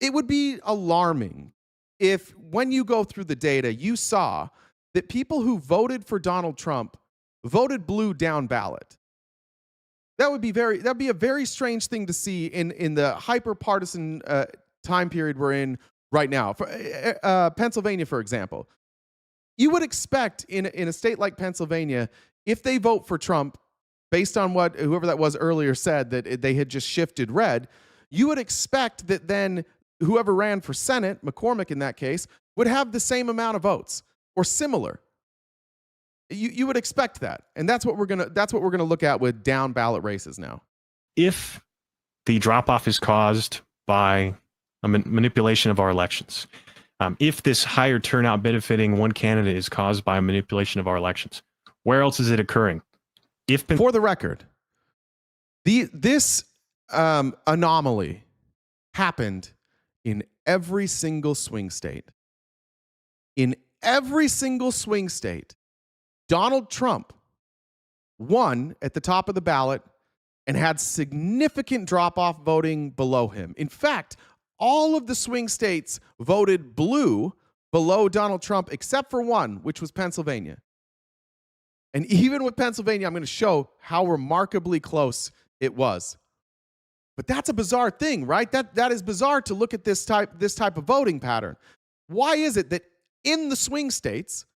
It would be alarming if when you go through the data, you saw that people who voted for Donald Trump voted blue down ballot. That'd be a very strange thing to see in the hyper partisan time period we're in right now. For Pennsylvania, for example, you would expect in a state like Pennsylvania, if they vote for Trump, based on what whoever that was earlier said, that they had just shifted red, you would expect that then whoever ran for Senate, McCormick in that case, would have the same amount of votes or similar. You would expect that, and that's what we're gonna look at with down ballot races now. If the drop off is caused by a manipulation of our elections, if this higher turnout benefiting one candidate is caused by a manipulation of our elections, where else is it occurring? For the record, this anomaly happened in every single swing state. In every single swing state, Donald Trump won at the top of the ballot and had significant drop-off voting below him. In fact, all of the swing states voted blue below Donald Trump except for one, which was Pennsylvania. And even with Pennsylvania, I'm going to show how remarkably close it was. But that's a bizarre thing, right? That is bizarre to look at this type of voting pattern. Why is it that in the swing states,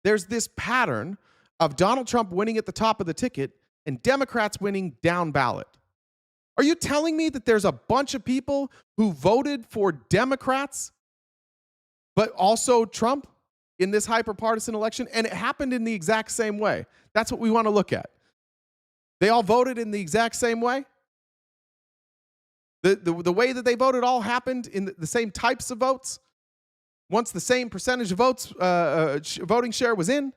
there's this pattern of Donald Trump winning at the top of the ticket and Democrats winning down ballot? Are you telling me that there's a bunch of people who voted for Democrats, but also Trump in this hyper-partisan election? And it happened in the exact same way. That's what we want to look at. They all voted in the exact same way? The way that they voted all happened in the same types of votes? Once the same percentage of votes, voting share was in?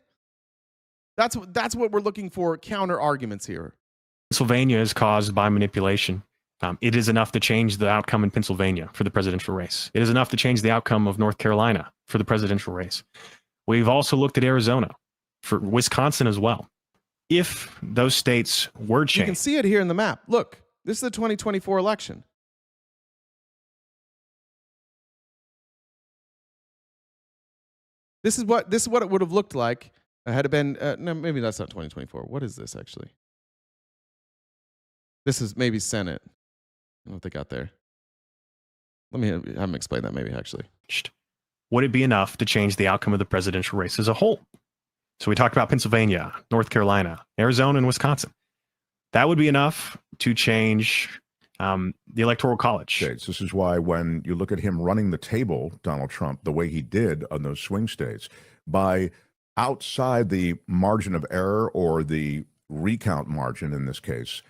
That's what we're looking for, counter arguments here. Pennsylvania is caused by manipulation. It is enough to change the outcome in Pennsylvania for the presidential race. It is enough to change the outcome of North Carolina for the presidential race. We've also looked at Arizona, for Wisconsin as well. If those states were changed. You can see it here in the map. Look, this is the 2024 election. This is what it would have looked like had it been, no, maybe that's not 2024. What is this actually? This is maybe Senate. I don't know if they got there. Let me have them explain that maybe actually. Would it be enough to change the outcome of the presidential race as a whole? So we talked about Pennsylvania, North Carolina, Arizona, and Wisconsin. That would be enough to change the Electoral College. States. This is why when you look at him running the table, Donald Trump, the way he did on those swing states, by outside the margin of error or the recount margin in this case,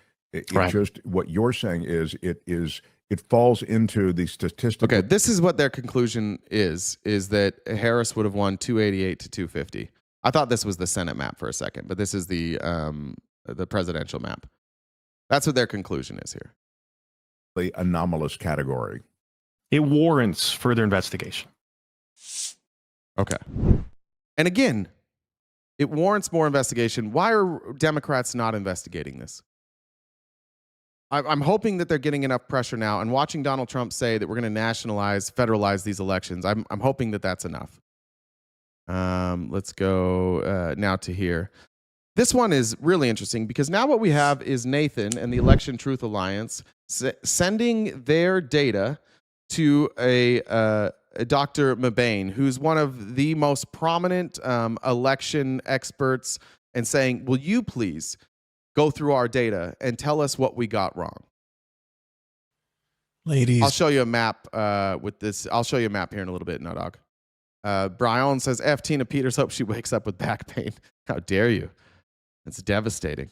just what you're saying is it falls into the statistical. Okay, this is what their conclusion is that Harris would have won 288 to 250. I thought this was the Senate map for a second, but this is the presidential map. That's what their conclusion is here. The anomalous category. It warrants further investigation. Okay. And again, it warrants more investigation. Why are Democrats not investigating this? I'm hoping that they're getting enough pressure now, and watching Donald Trump say that we're going to federalize these elections, I'm hoping that that's enough. Let's go now to here. This one is really interesting because now what we have is Nathan and the Election Truth Alliance sending their data to a Dr. Mabane, who's one of the most prominent election experts, and saying, will you please go through our data and tell us what we got wrong? Ladies. I'll show you a map with this. I'll show you a map here in a little bit, no dog. Brian says, F. Tina Peters hopes she wakes up with back pain. How dare you? It's devastating.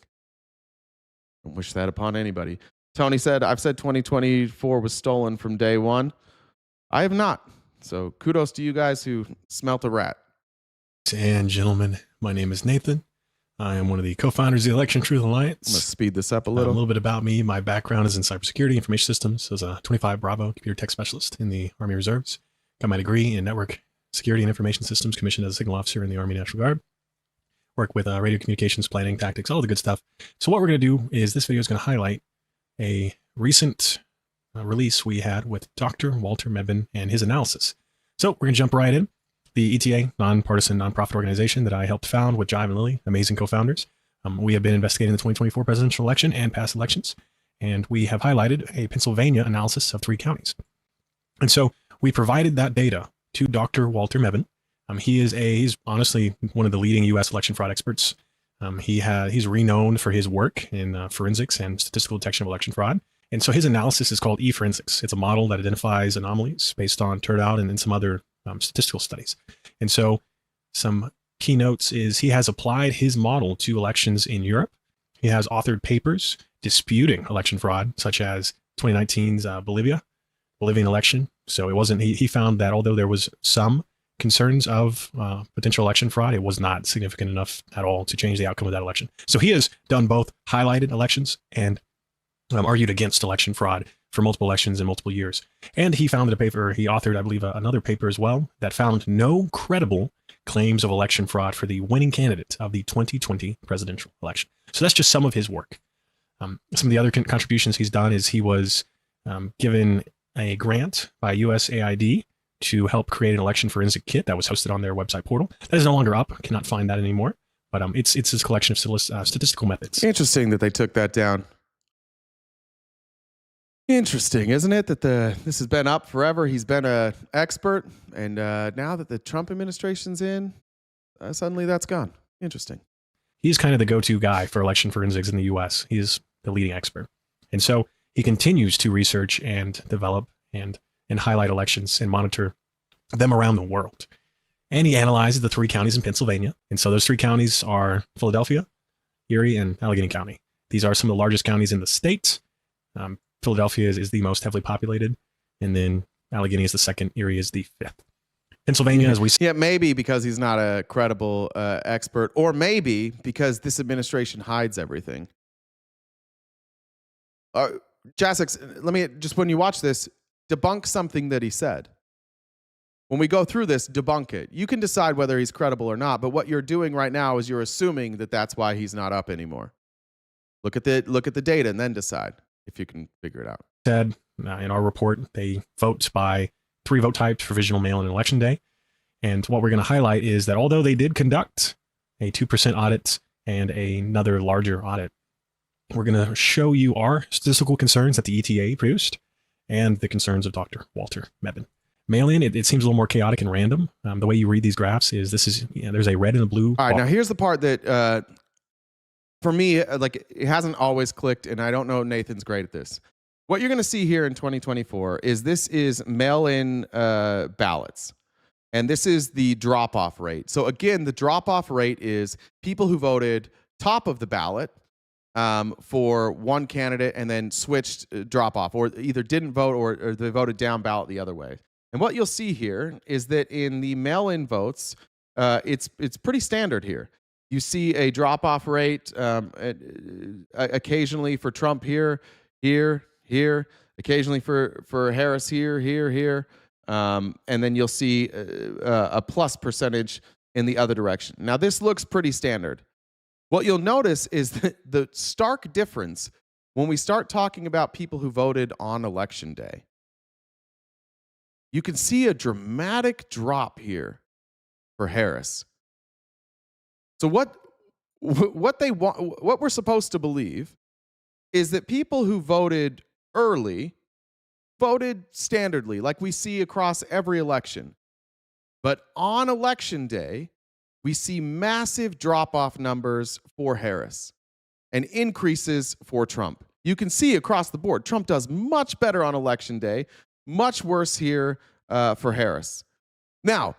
Don't wish that upon anybody. Tony said, I've said 2024 was stolen from day one. I have not. So kudos to you guys who smelt a rat. And gentlemen, my name is Nathan. I am one of the co-founders of the Election Truth Alliance. I'm going to speed this up a little. A little bit about me. My background is in cybersecurity information systems as a 25 Bravo computer tech specialist in the Army Reserves. Got my degree in network security and information systems, commissioned as a signal officer in the Army National Guard. Work with radio communications, planning, tactics, all the good stuff. So what we're going to do is this video is going to highlight a recent release we had with Dr. Walter Medvin and his analysis So we're going to jump right in. The ETA, nonpartisan nonprofit organization that I helped found with Jive and Lily, amazing co-founders. We have been investigating the 2024 presidential election and past elections, and we have highlighted a Pennsylvania analysis of 3 counties. And so we provided that data to Dr. Walter Mebane. He's honestly one of the leading U.S. election fraud experts. He's renowned for his work in forensics and statistical detection of election fraud. And so his analysis is called eForensics. It's a model that identifies anomalies based on turnout and some other statistical studies. And so some keynotes is he has applied his model to elections in Europe. He has authored papers disputing election fraud, such as 2019's Bolivian election. So it wasn't, he found that although there was some concerns of potential election fraud, it was not significant enough at all to change the outcome of that election. So he has done both highlighted elections and argued against election fraud for multiple elections in multiple years. And he founded a paper, he authored, I believe, another paper as well that found no credible claims of election fraud for the winning candidate of the 2020 presidential election. So that's just some of his work. Some of the other contributions he's done is he was given a grant by USAID to help create an election forensic kit that was hosted on their website portal. That is no longer up, cannot find that anymore, but it's this collection of statistical methods. Interesting that they took that down. Interesting, isn't it, that this has been up forever? He's been an expert, and now that the Trump administration's in, suddenly that's gone. Interesting. He's kind of the go-to guy for election forensics in the U.S. He's the leading expert. And so he continues to research and develop and highlight elections and monitor them around the world. And he analyzes the 3 counties in Pennsylvania. And so those 3 counties are Philadelphia, Erie, and Allegheny County. These are some of the largest counties in the state. Philadelphia is the most heavily populated, and then Allegheny is the second, Erie is the 5th. Pennsylvania, as we see. Yeah, maybe because he's not a credible expert, or maybe because this administration hides everything. Jasix, let me just, when you watch this, debunk something that he said. When we go through this, debunk it. You can decide whether he's credible or not, but what you're doing right now is you're assuming that that's why he's not up anymore. Look at the data and then decide if you can figure it out. Said in our report, they vote by 3 vote types, provisional, mail-in, and election day. And what we're going to highlight is that although they did conduct a 2% audit and another larger audit, we're going to show you our statistical concerns that the ETA produced and the concerns of Dr. Walter Mebane. Mail-in, it seems a little more chaotic and random. The way you read these graphs is there's a red and a blue. All right, now here's the part that for me, it hasn't always clicked, and I don't know Nathan's great at this. What you're going to see here in 2024 is this is mail-in ballots, and this is the drop-off rate. So again, the drop-off rate is people who voted top of the ballot for one candidate and then switched drop-off, or either didn't vote or they voted down ballot the other way. And what you'll see here is that in the mail-in votes, it's pretty standard here. You see a drop-off rate occasionally for Trump here, occasionally for Harris here, and then you'll see a plus percentage in the other direction. Now, this looks pretty standard. What you'll notice is that the stark difference when we start talking about people who voted on Election Day. You can see a dramatic drop here for Harris. So what we're supposed to believe is that people who voted early voted standardly, like we see across every election. But on Election Day, we see massive drop-off numbers for Harris and increases for Trump. You can see across the board, Trump does much better on Election Day, much worse here for Harris. Now,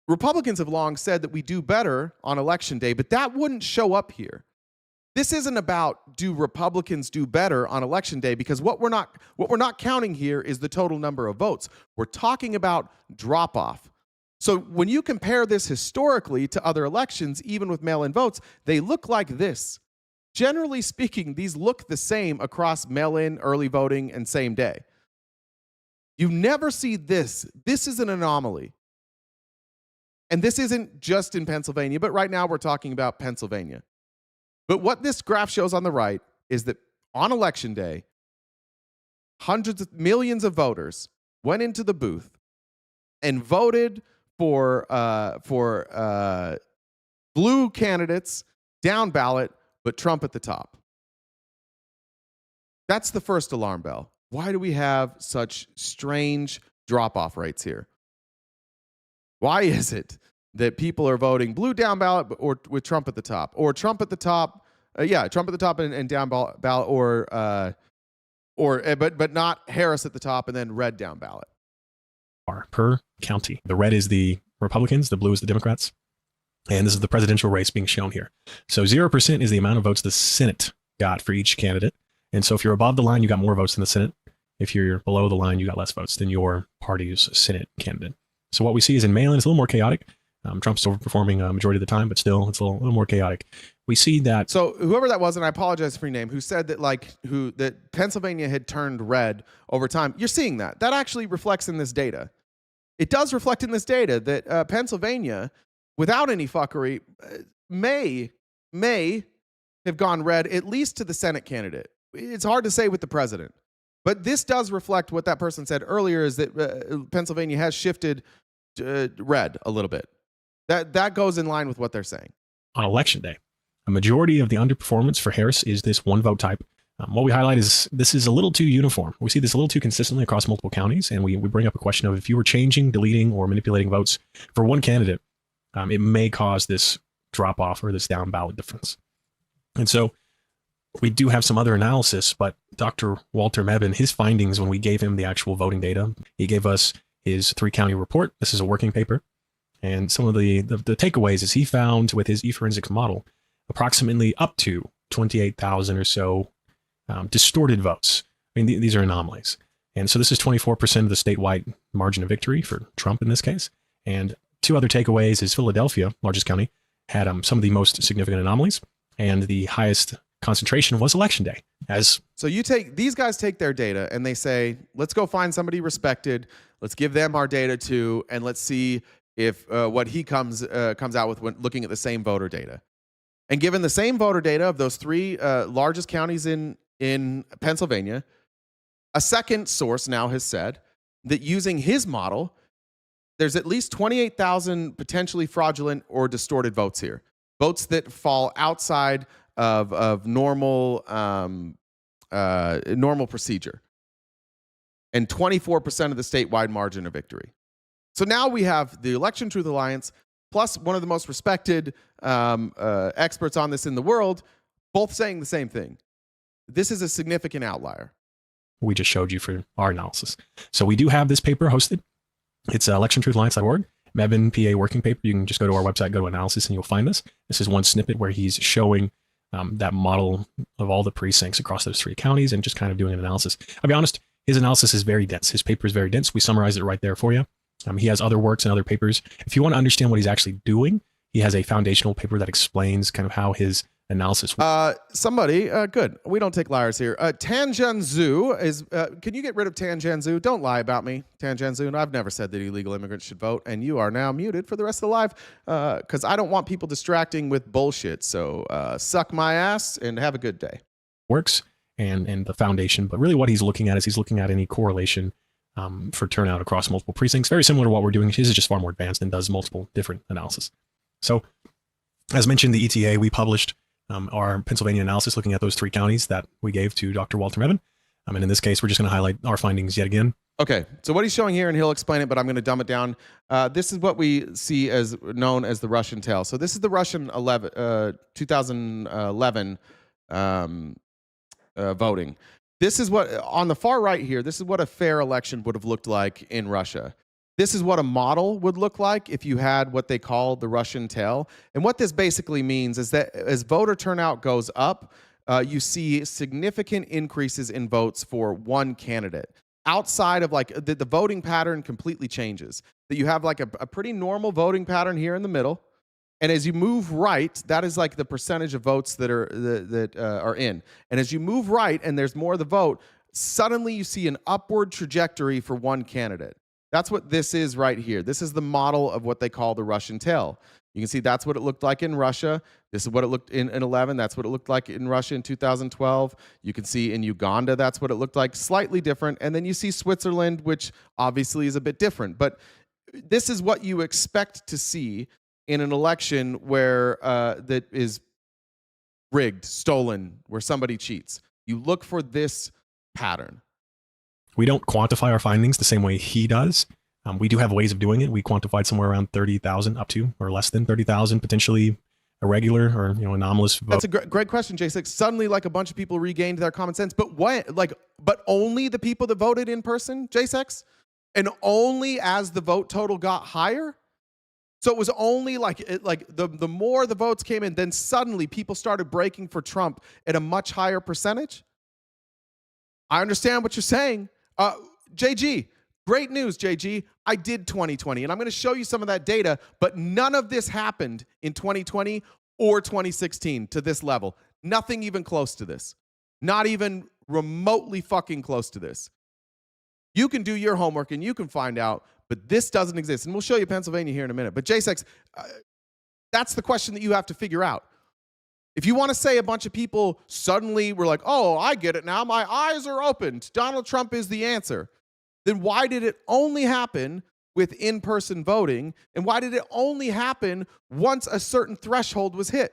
Republicans have long said that we do better on Election Day, but that wouldn't show up here. This isn't about do Republicans do better on Election Day, because what we're not counting here is the total number of votes. We're talking about drop-off. So when you compare this historically to other elections, even with mail-in votes, they look like this. Generally speaking, these look the same across mail-in, early voting, and same day. You never see this. This is an anomaly. And this isn't just in Pennsylvania, but right now we're talking about Pennsylvania. But what this graph shows on the right is that on Election Day, hundreds of millions of voters went into the booth and voted for blue candidates down ballot, but Trump at the top. That's the first alarm bell. Why do we have such strange drop-off rates here? Why is it that people are voting blue down ballot or with Trump at the top, or Trump at the top? Trump at the top and down ballot, but not Harris at the top and then red down ballot. Per county. The red is the Republicans, the blue is the Democrats. And this is the presidential race being shown here. So 0% is the amount of votes the Senate got for each candidate. And so if you're above the line, you got more votes than the Senate. If you're below the line, you got less votes than your party's Senate candidate. So what we see is in mail-in, it's a little more chaotic. Trump's overperforming a majority of the time, but still, it's a little more chaotic. We see that. So whoever that was, and I apologize for your name, who said that that Pennsylvania had turned red over time. You're seeing that. That actually reflects in this data. It does reflect in this data that Pennsylvania, without any fuckery, may have gone red, at least to the Senate candidate. It's hard to say with the president. But this does reflect what that person said earlier, is that Pennsylvania has shifted to red a little bit. That goes in line with what they're saying. On election day, a majority of the underperformance for Harris is this one vote type. What we highlight is this is a little too uniform. We see this a little too consistently across multiple counties, and we bring up a question of if you were changing, deleting, or manipulating votes for one candidate, it may cause this drop-off or this down ballot difference. And so we do have some other analysis, but Dr. Walter Mebane, his findings when we gave him the actual voting data, he gave us his 3-county report. This is a working paper. And some of the takeaways is he found with his eForensics model approximately up to 28,000 or so distorted votes. I mean, these are anomalies. And so this is 24% of the statewide margin of victory for Trump in this case. And two other takeaways is Philadelphia, largest county, had some of the most significant anomalies, and the highest concentration was election day. So these guys take their data and they say, let's go find somebody respected. Let's give them our data too, and let's see if what he comes out with when looking at the same voter data. And given the same voter data of those 3 largest counties in Pennsylvania, a second source now has said that using his model, there's at least 28,000 potentially fraudulent or distorted votes here. Votes that fall outside of normal procedure. And 24% of the statewide margin of victory. So now we have the Election Truth Alliance, plus one of the most respected experts on this in the world, both saying the same thing. This is a significant outlier. We just showed you for our analysis. So we do have this paper hosted. It's electiontruthalliance.org, Mebane PA working paper. You can just go to our website, go to analysis, and you'll find this. This is one snippet where he's showing that model of all the precincts across those 3 counties and just kind of doing an analysis. I'll be honest, his analysis is very dense. His paper is very dense. We summarize it right there for you. He has other works and other papers. If you want to understand what he's actually doing, he has a foundational paper that explains kind of how his analysis works. Good. We don't take liars here. Tanjan Zhu is, can you get rid of Tanjan Zhu? Don't lie about me, Tanjan Zhu. I've never said that illegal immigrants should vote, and you are now muted for the rest of the live because I don't want people distracting with bullshit. So suck my ass and have a good day. Works and the foundation, but really what he's looking at is he's looking at any correlation for turnout across multiple precincts. Very similar to what we're doing. His is just far more advanced and does multiple different analysis. So as mentioned, the ETA, we published our Pennsylvania analysis looking at those 3 counties that we gave to Dr. Walter Mebane. And in this case, we're just going to highlight our findings yet again. Okay, so what he's showing here, and he'll explain it, but I'm going to dumb it down. This is what we see as known as the Russian tail. So this is the Russian 2011 voting. This is what, on the far right here, this is what a fair election would have looked like in Russia. This is what a model would look like if you had what they call the Russian tail. And what this basically means is that as voter turnout goes up, you see significant increases in votes for one candidate. Outside of the voting pattern completely changes. That you have like a pretty normal voting pattern here in the middle. And as you move right, that is like the percentage of votes that are in. And as you move right and there's more of the vote, suddenly you see an upward trajectory for one candidate. That's what this is right here. This is the model of what they call the Russian tail. You can see that's what it looked like in Russia. This is what it looked in 11. That's what it looked like in Russia in 2012. You can see in Uganda, that's what it looked like, slightly different. And then you see Switzerland, which obviously is a bit different. But this is what you expect to see in an election where that is rigged, stolen, where somebody cheats. You look for this pattern. We don't quantify our findings the same way he does. We do have ways of doing it. We quantified somewhere around 30,000 up to, or less than 30,000, potentially irregular or anomalous vote. That's a great question, J6. Suddenly, like, a bunch of people regained their common sense, but but only the people that voted in person, J6, and only as the vote total got higher. So it was only the more the votes came in, then suddenly people started breaking for Trump at a much higher percentage. I understand what you're saying, JG. Great news, JG. I did 2020, and I'm going to show you some of that data, but none of this happened in 2020 or 2016 to this level. Nothing even close to this. Not even remotely fucking close to this. You can do your homework and you can find out, but this doesn't exist. And we'll show you Pennsylvania here in a minute. But J6, that's the question that you have to figure out. If you want to say a bunch of people suddenly were like, oh, I get it now, my eyes are opened, Donald Trump is the answer, then why did it only happen with in-person voting? And why did it only happen once a certain threshold was hit?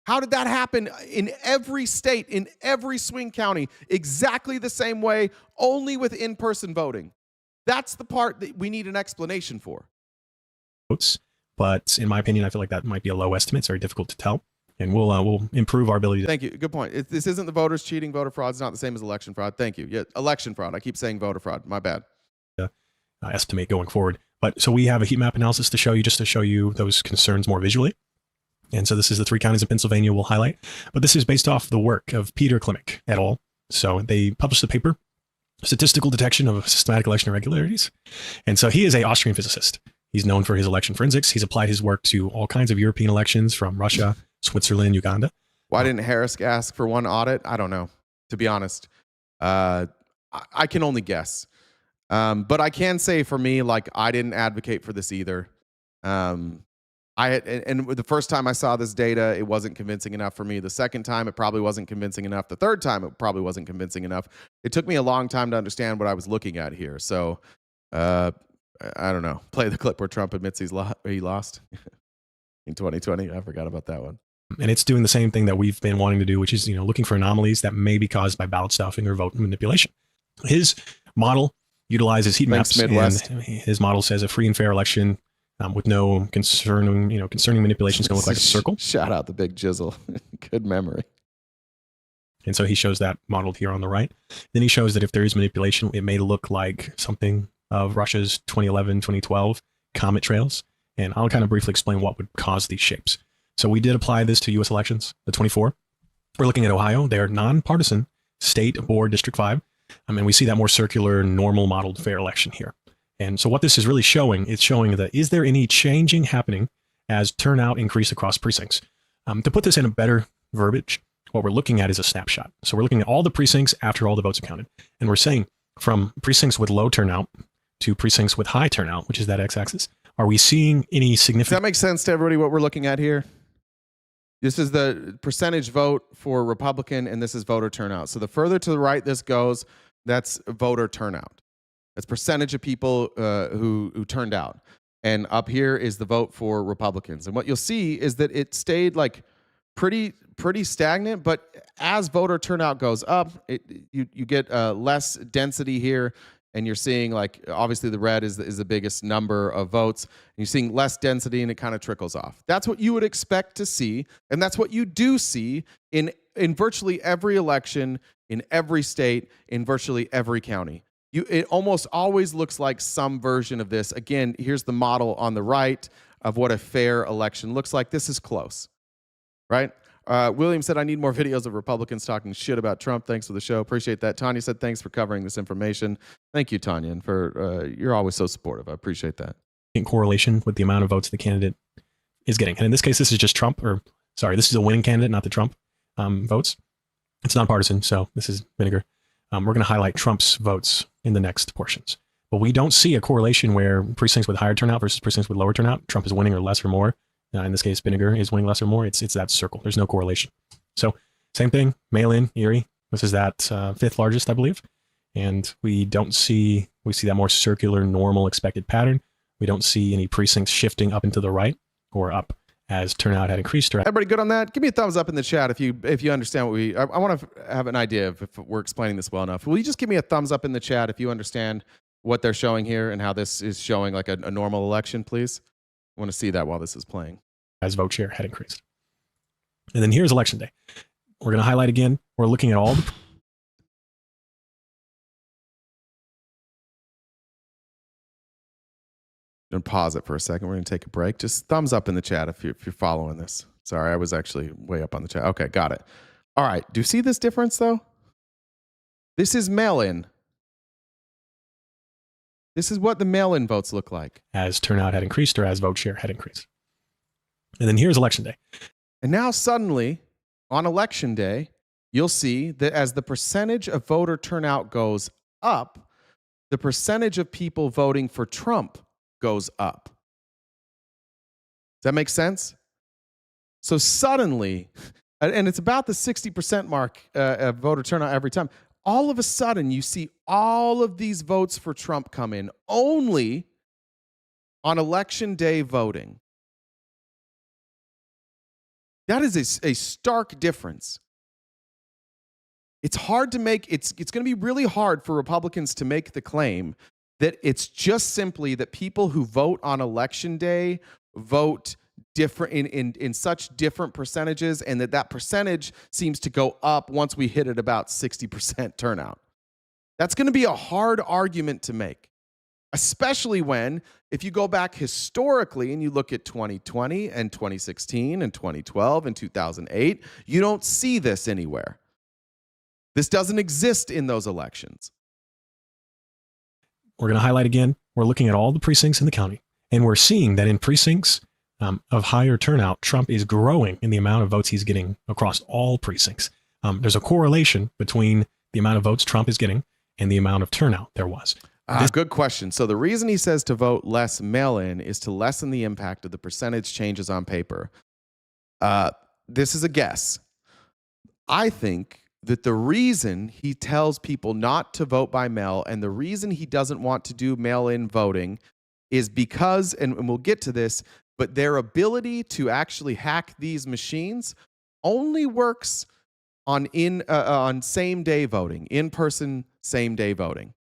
How did that happen in every state, in every swing county, exactly the same way, only with in-person voting? That's the part that we need an explanation for. But in my opinion, I feel like that might be a low estimate. It's very difficult to tell. And we'll improve our ability to... Thank you. Good point. This isn't the voters cheating. Voter fraud is not the same as election fraud. Thank you. Yeah, election fraud. I keep saying voter fraud. My bad. Estimate going forward. But so we have a heat map analysis to show you those concerns more visually. And so this is the 3 counties in Pennsylvania we'll highlight. But this is based off the work of Peter Klimek et al. So they published the paper, Statistical Detection of Systematic Election Irregularities. And so he is an Austrian physicist. He's known for his election forensics. He's applied his work to all kinds of European elections from Russia, Switzerland, Uganda. Why didn't Harris ask for one audit? I don't know, to be honest. I can only guess. But I can say for me, like, I didn't advocate for this either. And the first time I saw this data, it wasn't convincing enough for me. The second time, it probably wasn't convincing enough. The third time, it probably wasn't convincing enough. It took me a long time to understand what I was looking at here. So, I don't know. Play the clip where Trump admits he lost in 2020. I forgot about that one. And it's doing the same thing that we've been wanting to do, which is, looking for anomalies that may be caused by ballot stuffing or vote manipulation. His model utilizes heat maps. Midwest. And his model says a free and fair election with no concerning manipulation is going to look like a circle. Shout out the big jizzle. Good memory. And so he shows that modeled here on the right. Then he shows that if there is manipulation, it may look like something of Russia's 2011, 2012 comet trails. And I'll kind of briefly explain what would cause these shapes. So we did apply this to U.S. elections, the 24. We're looking at Ohio. They're nonpartisan state board District 5. And we see that more circular, normal modeled fair election here. And so what this is really showing, it's showing that is there any changing happening as turnout increase across precincts? To put this in a better verbiage, what we're looking at is a snapshot. So we're looking at all the precincts after all the votes are counted. And we're saying from precincts with low turnout to precincts with high turnout, which is that x-axis, are we seeing any significant... Does that make sense to everybody what we're looking at here? This is the percentage vote for Republican, and this is voter turnout. So the further to the right this goes, that's voter turnout. That's percentage of people who turned out. And up here is the vote for Republicans. And what you'll see is that it stayed like pretty stagnant, but as voter turnout goes up, you get less density here. And you're seeing, like, obviously the red is the biggest number of votes. And you're seeing less density, and it kind of trickles off. That's what you would expect to see, and that's what you do see in virtually every election, in every state, in virtually every county. It almost always looks like some version of this. Again, here's the model on the right of what a fair election looks like. This is close, right? William said, I need more videos of Republicans talking shit about Trump. Thanks for the show. Appreciate that. Tanya said, thanks for covering this information. Thank you, Tanya, and for you're always so supportive. I appreciate that. In correlation with the amount of votes the candidate is getting. And in this case, this is just Trump, this is a winning candidate, not the Trump votes. It's nonpartisan, so this is Vinegar. We're going to highlight Trump's votes in the next portions. But we don't see a correlation where precincts with higher turnout versus precincts with lower turnout, Trump is winning or less or more. In this case, Vinegar is winning less or more. It's that circle. There's no correlation. So same thing, mail-in, Erie. This is that 5th largest, I believe. And we see that more circular, normal, expected pattern We don't see any precincts shifting up into the right or up as turnout had increased. Everybody good on that? Give me a thumbs up in the chat if you understand what I want to have an idea of if we're explaining this well enough. Will you just give me a thumbs up in the chat if you understand what they're showing here and how this is showing like a normal election, please? I want to see that while this is playing. As vote share had increased. And then here's election day. We're going to highlight again. We're looking at all the and pause it for a second. We're going to take a break. Just thumbs up in the chat if you're following this. Sorry, I was actually way up on the chat. Okay, got it. All right. Do you see this difference, though? This is mail-in. This is what the mail-in votes look like. As turnout had increased or as vote share had increased. And then here's election day. And now suddenly, on election day, you'll see that as the percentage of voter turnout goes up, the percentage of people voting for Trump goes up. Does that make sense? So suddenly, and it's about the 60% mark of voter turnout every time, all of a sudden you see all of these votes for Trump come in only on election day voting. That is a stark difference. It's hard to make, it's going to be really hard for Republicans to make the claim that it's just simply that people who vote on election day vote different in such different percentages, and that percentage seems to go up once we hit at about 60% turnout. That's going to be a hard argument to make, especially when, if you go back historically and you look at 2020 and 2016 and 2012 and 2008, you don't see this anywhere. This doesn't exist in those elections. We're going to highlight again. We're looking at all the precincts in the county, and we're seeing that in precincts of higher turnout, Trump is growing in the amount of votes he's getting across all precincts. There's a correlation between the amount of votes Trump is getting and the amount of turnout there was. Good question. So the reason he says to vote less mail-in is to lessen the impact of the percentage changes on paper. This is a guess. I think that the reason he tells people not to vote by mail and the reason he doesn't want to do mail-in voting is because, and we'll get to this, but their ability to actually hack these machines only works on same-day voting, in-person same-day voting.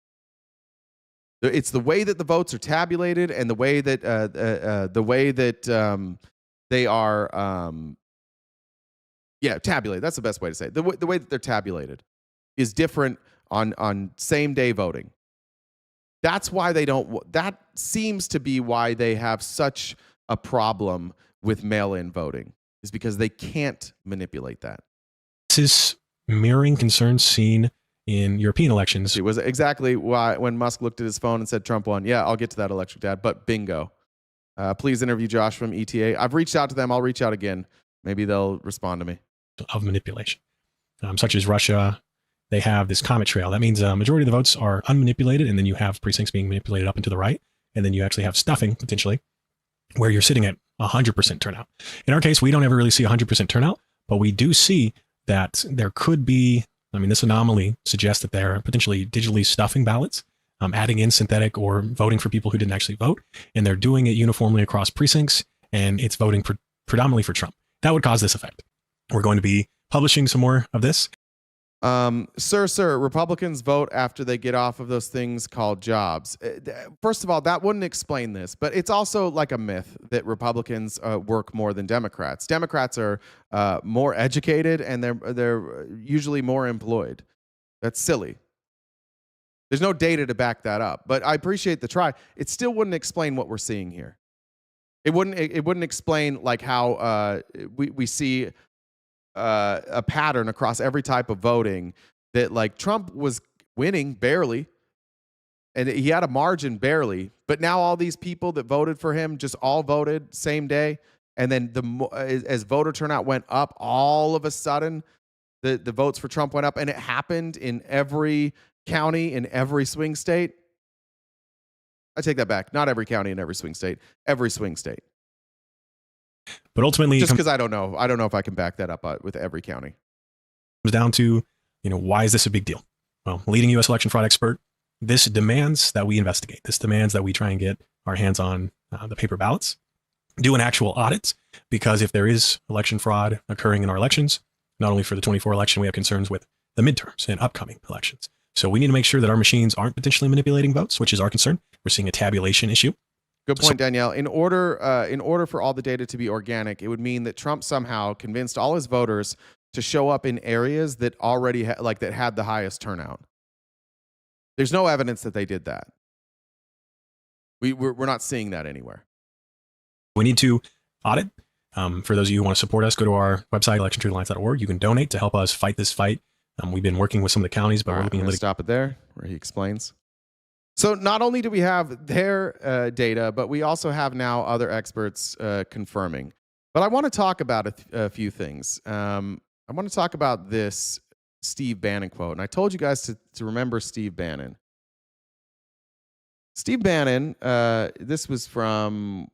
It's the way that the votes are tabulated and the way that they are tabulated. That's the best way to say it. The way that they're tabulated is different on same-day voting. That's why they don't. That seems to be why they have such a problem with mail-in voting, is because they can't manipulate that. This is mirroring concerns seen in European elections. It was exactly why when Musk looked at his phone and said Trump won. Yeah, I'll get to that election, Dad, but bingo. Please interview Josh from ETA. I've reached out to them. I'll reach out again. Maybe they'll respond to me. Of manipulation, such as Russia, they have this comet trail. That means a majority of the votes are unmanipulated, and then you have precincts being manipulated up and to the right, and then you actually have stuffing, potentially, where you're sitting at 100% turnout. In our case, we don't ever really see 100% turnout, but we do see that there could be, this anomaly suggests that they're potentially digitally stuffing ballots, adding in synthetic or voting for people who didn't actually vote, and they're doing it uniformly across precincts, and it's voting predominantly for Trump. That would cause this effect. We're going to be publishing some more of this. Sir, Republicans vote after they get off of those things called jobs. First of all, that wouldn't explain this, but it's also like a myth that Republicans work more than Democrats. Democrats are more educated and they're usually more employed. That's silly. There's no data to back that up, but I appreciate the try. It still wouldn't explain what we're seeing here. It wouldn't explain like how we see a pattern across every type of voting that like Trump was winning barely and he had a margin barely, but now all these people that voted for him just all voted same day, and then as voter turnout went up, all of a sudden the votes for Trump went up, and it happened in every county in every swing state. I take that back. Not every county in every swing state, every swing state. But ultimately, just because I don't know if I can back that up with every county. Comes down to, why is this a big deal? Well, leading U.S. election fraud expert, this demands that we investigate. This demands that we try and get our hands on the paper ballots, do an actual audit, because if there is election fraud occurring in our elections, not only for the 24 election, we have concerns with the midterms and upcoming elections. So we need to make sure that our machines aren't potentially manipulating votes, which is our concern. We're seeing a tabulation issue. Good point, Danielle. In order for all the data to be organic, it would mean that Trump somehow convinced all his voters to show up in areas that already that had the highest turnout. There's no evidence that they did that. We're not seeing that anywhere. We need to audit. For those of you who want to support us, go to our website, electiontruthealliance.org. You can donate to help us fight this fight. We've been working with some of the counties, but we're looking at stop it there where he explains. So not only do we have their data, but we also have now other experts confirming. But I want to talk about a few things. I want to talk about this Steve Bannon quote. And I told you guys to remember Steve Bannon. Steve Bannon, this was from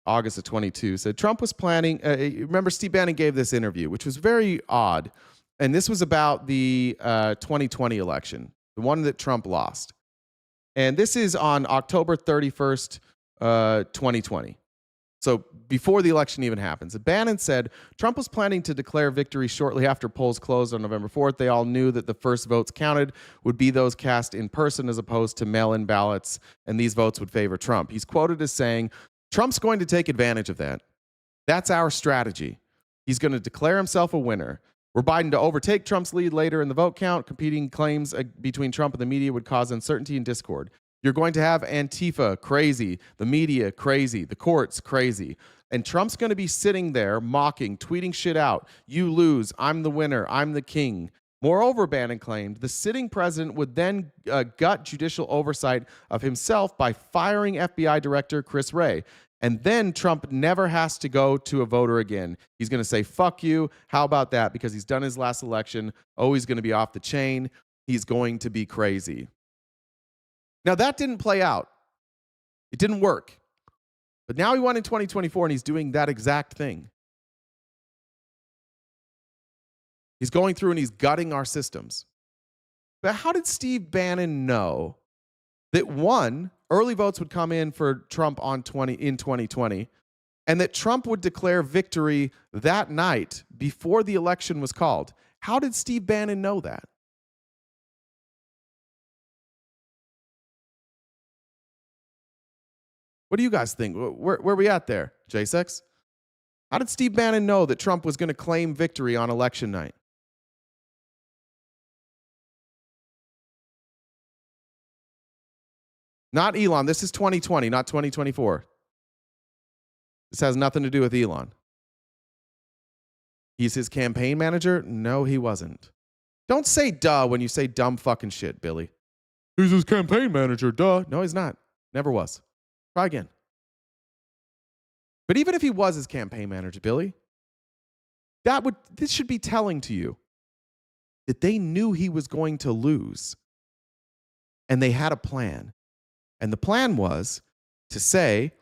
August of 22, said Trump was planning, remember Steve Bannon gave this interview, which was very odd. And this was about the 2020 election, the one that Trump lost. And this is on October 31st, 2020. So before the election even happens. Bannon said Trump was planning to declare victory shortly after polls closed on November 4th. They all knew that the first votes counted would be those cast in person as opposed to mail-in ballots, and these votes would favor Trump. He's quoted as saying, Trump's going to take advantage of that. That's our strategy. He's going to declare himself a winner. Were Biden to overtake Trump's lead later in the vote count, competing claims between Trump and the media would cause uncertainty and discord. You're going to have Antifa crazy, the media crazy, the courts crazy. And Trump's going to be sitting there mocking, tweeting shit out. You lose. I'm the winner. I'm the king. Moreover, Bannon claimed, the sitting president would then gut judicial oversight of himself by firing FBI Director Chris Wray. And then Trump never has to go to a voter again. He's going to say, fuck you. How about that? Because he's done his last election. Oh, he's going to be off the chain. He's going to be crazy. Now, that didn't play out. It didn't work. But now he won in 2024, and he's doing that exact thing. He's going through and he's gutting our systems. But how did Steve Bannon know that, one, early votes would come in for Trump in 2020, and that Trump would declare victory that night before the election was called? How did Steve Bannon know that? What do you guys think? Where are we at there, J6? How did Steve Bannon know that Trump was going to claim victory on election night? Not Elon. This is 2020, not 2024. This has nothing to do with Elon. He's his campaign manager? No, he wasn't. Don't say duh when you say dumb fucking shit, Billy. He's his campaign manager, duh. No, he's not. Never was. Try again. But even if he was his campaign manager, Billy, this should be telling to you that they knew he was going to lose. And they had a plan. And the plan was to say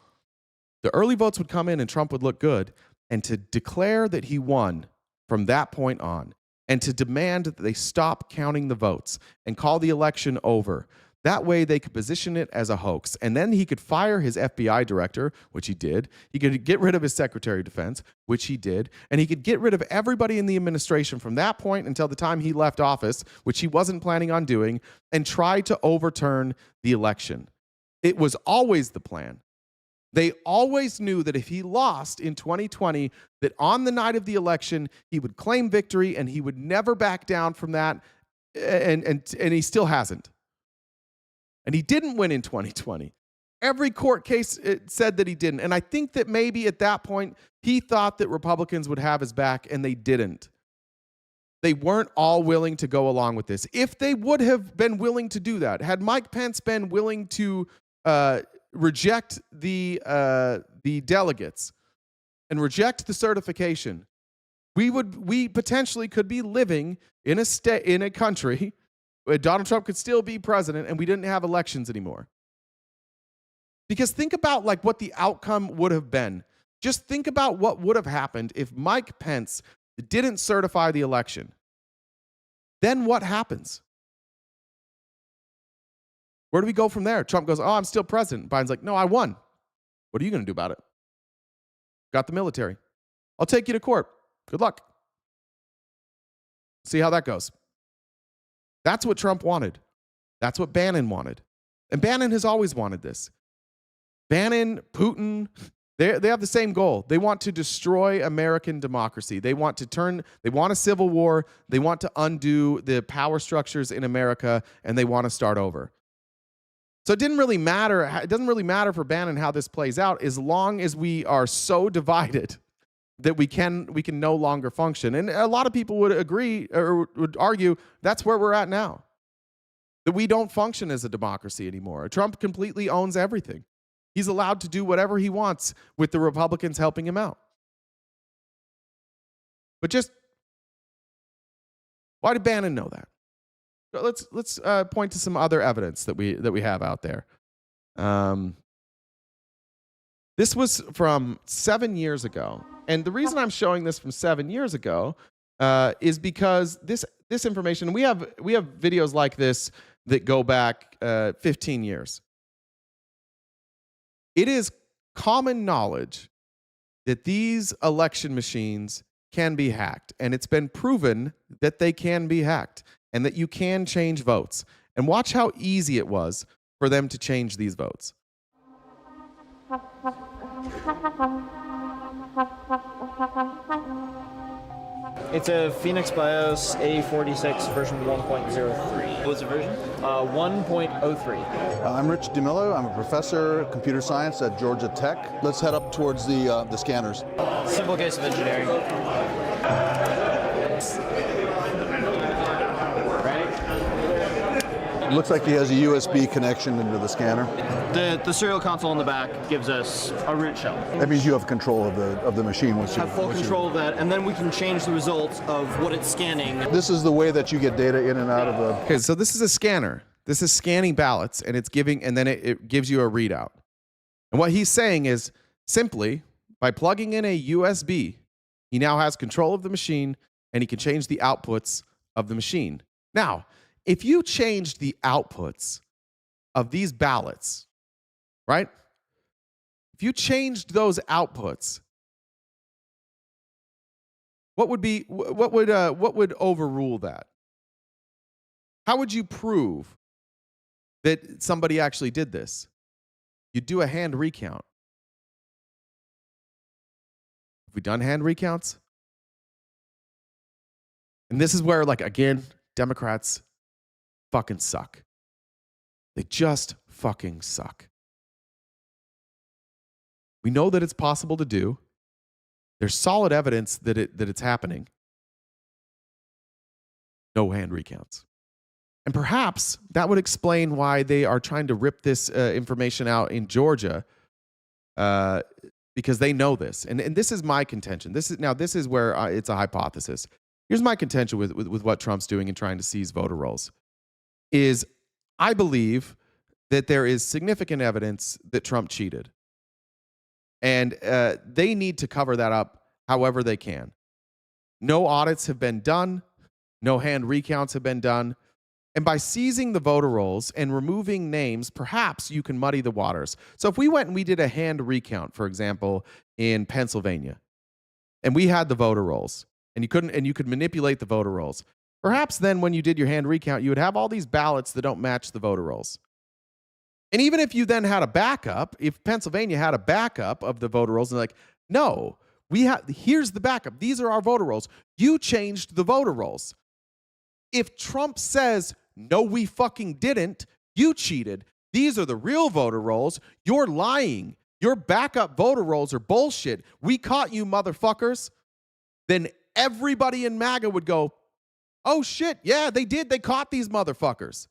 the early votes would come in and Trump would look good, and to declare that he won from that point on, and to demand that they stop counting the votes and call the election over. That way they could position it as a hoax. And then he could fire his FBI director, which he did. He could get rid of his Secretary of Defense, which he did. And he could get rid of everybody in the administration from that point until the time he left office, which he wasn't planning on doing, and try to overturn the election. It was always the plan. They always knew that if he lost in 2020, that on the night of the election, he would claim victory and he would never back down from that. And he still hasn't. And he didn't win in 2020. Every court case said that he didn't. And I think that maybe at that point, he thought that Republicans would have his back, and they didn't. They weren't all willing to go along with this. If they would have been willing to do that, had Mike Pence been willing to reject the delegates and reject the certification, we potentially could be living in a country where Donald Trump could still be president and we didn't have elections anymore. Because think about what the outcome would have been. Just think about what would have happened if Mike Pence didn't certify the election. Then what happens? Where do we go from there? Trump goes, oh, I'm still president. Biden's like, no, I won. What are you going to do about it? Got the military. I'll take you to court. Good luck. See how that goes. That's what Trump wanted. That's what Bannon wanted. And Bannon has always wanted this. Bannon, Putin, they have the same goal. They want to destroy American democracy. They want a civil war. They want to undo the power structures in America, and they want to start over. So it doesn't really matter for Bannon how this plays out, as long as we are so divided that we can no longer function. And a lot of people would agree or would argue that's where we're at now. That we don't function as a democracy anymore. Trump completely owns everything. He's allowed to do whatever he wants with the Republicans helping him out. But just, why did Bannon know that? Let's point to some other evidence that we have out there. This was from 7 years ago, and the reason I'm showing this from 7 years ago is because this information, we have videos like this that go back 15 years. It is common knowledge that these election machines can be hacked, and it's been proven that they can be hacked and that you can change votes. And watch how easy it was for them to change these votes. It's a Phoenix BIOS A46 version 1.03. What's the version? 1.03. I'm Rich DeMillo. I'm a professor of computer science at Georgia Tech. Let's head up towards the scanners. Simple case of engineering. It looks like he has a USB connection into the scanner. The serial console on the back gives us a root shell. That means you have control of the machine. Have full control of that, and then we can change the results of what it's scanning. This is the way that you get data in and out of the... Okay, so this is a scanner. This is scanning ballots, and it's giving, and then it gives you a readout. And what he's saying is, simply, by plugging in a USB, he now has control of the machine, and he can change the outputs of the machine. Now, if you changed the outputs of these ballots, right? If you changed those outputs, what would overrule that? How would you prove that somebody actually did this? You'd do a hand recount. Have we done hand recounts? And this is where, like, again, Democrats fucking suck. They just fucking suck. We know that it's possible to do. There's solid evidence that it's happening. No hand recounts. And perhaps that would explain why they are trying to rip this information out in Georgia, because they know this. And this is my contention. This is where it's a hypothesis. Here's my contention with what Trump's doing and trying to seize voter rolls. Is I believe that there is significant evidence that Trump cheated. And they need to cover that up however they can. No audits have been done. No hand recounts have been done. And by seizing the voter rolls and removing names, perhaps you can muddy the waters. So if we went and we did a hand recount, for example, in Pennsylvania, and we had the voter rolls, and you could manipulate the voter rolls, perhaps then when you did your hand recount, you would have all these ballots that don't match the voter rolls. And even if you then had a backup, if Pennsylvania had a backup of the voter rolls, and like, no, here's the backup. These are our voter rolls. You changed the voter rolls. If Trump says, no, we fucking didn't, you cheated, these are the real voter rolls, you're lying, your backup voter rolls are bullshit, we caught you motherfuckers, then everybody in MAGA would go, oh shit, yeah, they did. They caught these motherfuckers.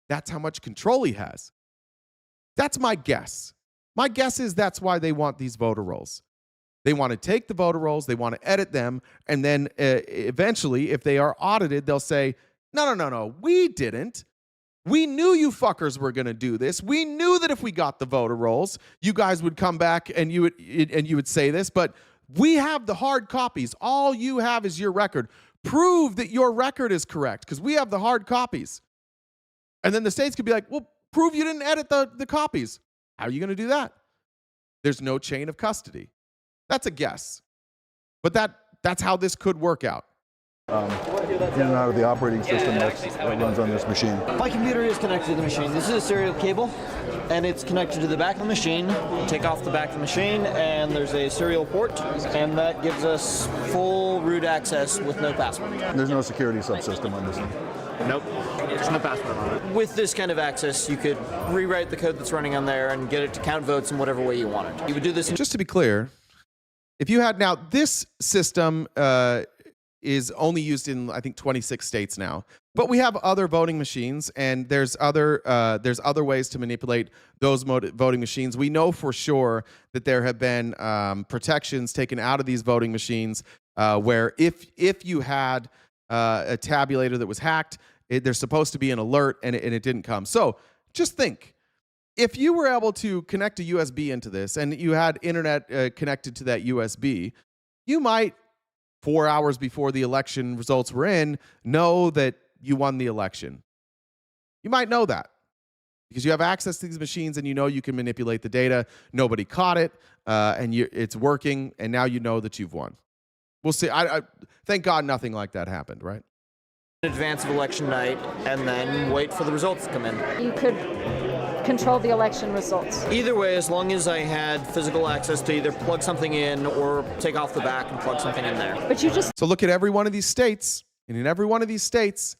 That's how much control he has. That's my guess. My guess is that's why they want these voter rolls. They want to take the voter rolls, they want to edit them, and then eventually, if they are audited, they'll say, no, we didn't. We knew you fuckers were going to do this. We knew that if we got the voter rolls, you guys would come back and you would say this, but we have the hard copies. All you have is your record. Prove that your record is correct because we have the hard copies. And then the states could be like, well, prove you didn't edit the copies. How are you going to do that? There's no chain of custody. That's a guess. But that's how this could work out. In and out of the operating system that runs on this machine. My computer is connected to the machine. This is a serial cable, and it's connected to the back of the machine. You take off the back of the machine, and there's a serial port, and that gives us full root access with no password. There's no security subsystem on this thing. Nope. There's no password on it. With this kind of access, you could rewrite the code that's running on there and get it to count votes in whatever way you wanted. You would do this. Just to be clear, if you had now this system is only used in, I think, 26 states now. But we have other voting machines, and there's other ways to manipulate those voting machines. We know for sure that there have been protections taken out of these voting machines where if you had a tabulator that was hacked, there's supposed to be an alert, and it didn't come. So just think, if you were able to connect a USB into this, and you had internet connected to that USB, you might, 4 hours before the election results were in, know that you won the election. You might know that because you have access to these machines and you know you can manipulate the data. Nobody caught it, and it's working, and now you know that you've won. We'll see. I thank God nothing like that happened, right? In advance of election night, and then wait for the results to come in. You could control the election results. Either way, as long as I had physical access to either plug something in or take off the back and plug something in there. But you just so look at every one of these states, and in every one of these states,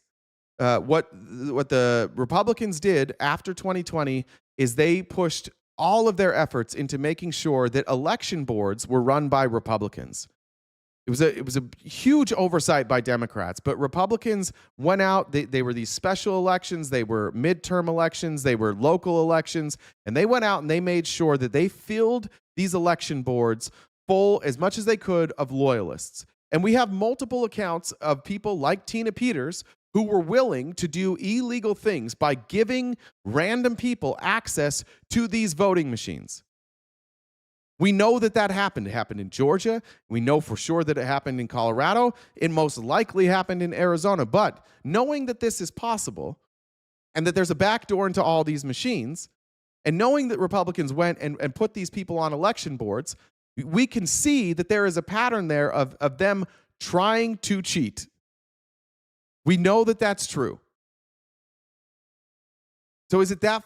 what the Republicans did after 2020 is they pushed all of their efforts into making sure that election boards were run by Republicans. It was a huge oversight by Democrats, but Republicans went out. They were these special elections, they were midterm elections, they were local elections, and they went out and they made sure that they filled these election boards full as much as they could of loyalists. And we have multiple accounts of people like Tina Peters who were willing to do illegal things by giving random people access to these voting machines. We know that happened. It happened in Georgia. We know for sure that it happened in Colorado. It most likely happened in Arizona. But knowing that this is possible and that there's a backdoor into all these machines, and knowing that Republicans went and put these people on election boards, we can see that there is a pattern there of them trying to cheat. We know that that's true. So is it that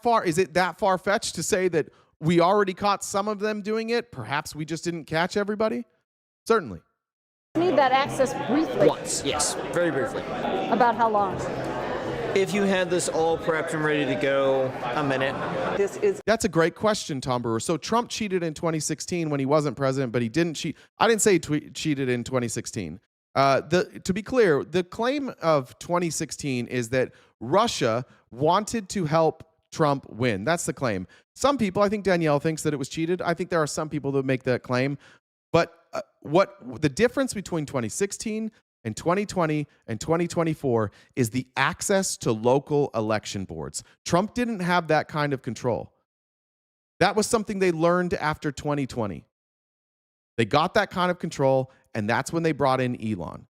far-fetched to say that we already caught some of them doing it? Perhaps we just didn't catch everybody? Certainly. You need that access briefly. Once, yes, very briefly. About how long? If you had this all prepped and ready to go, a minute. That's a great question, Tom Brewer. So Trump cheated in 2016 when he wasn't president, but he didn't cheat. I didn't say he cheated in 2016. To be clear, the claim of 2016 is that Russia wanted to help Trump win. That's the claim. Some people, I think Danielle thinks that it was cheated. I think there are some people that make that claim. But what the difference between 2016 and 2020 and 2024 is the access to local election boards. Trump didn't have that kind of control. That was something they learned after 2020. They got that kind of control, and that's when they brought in Elon.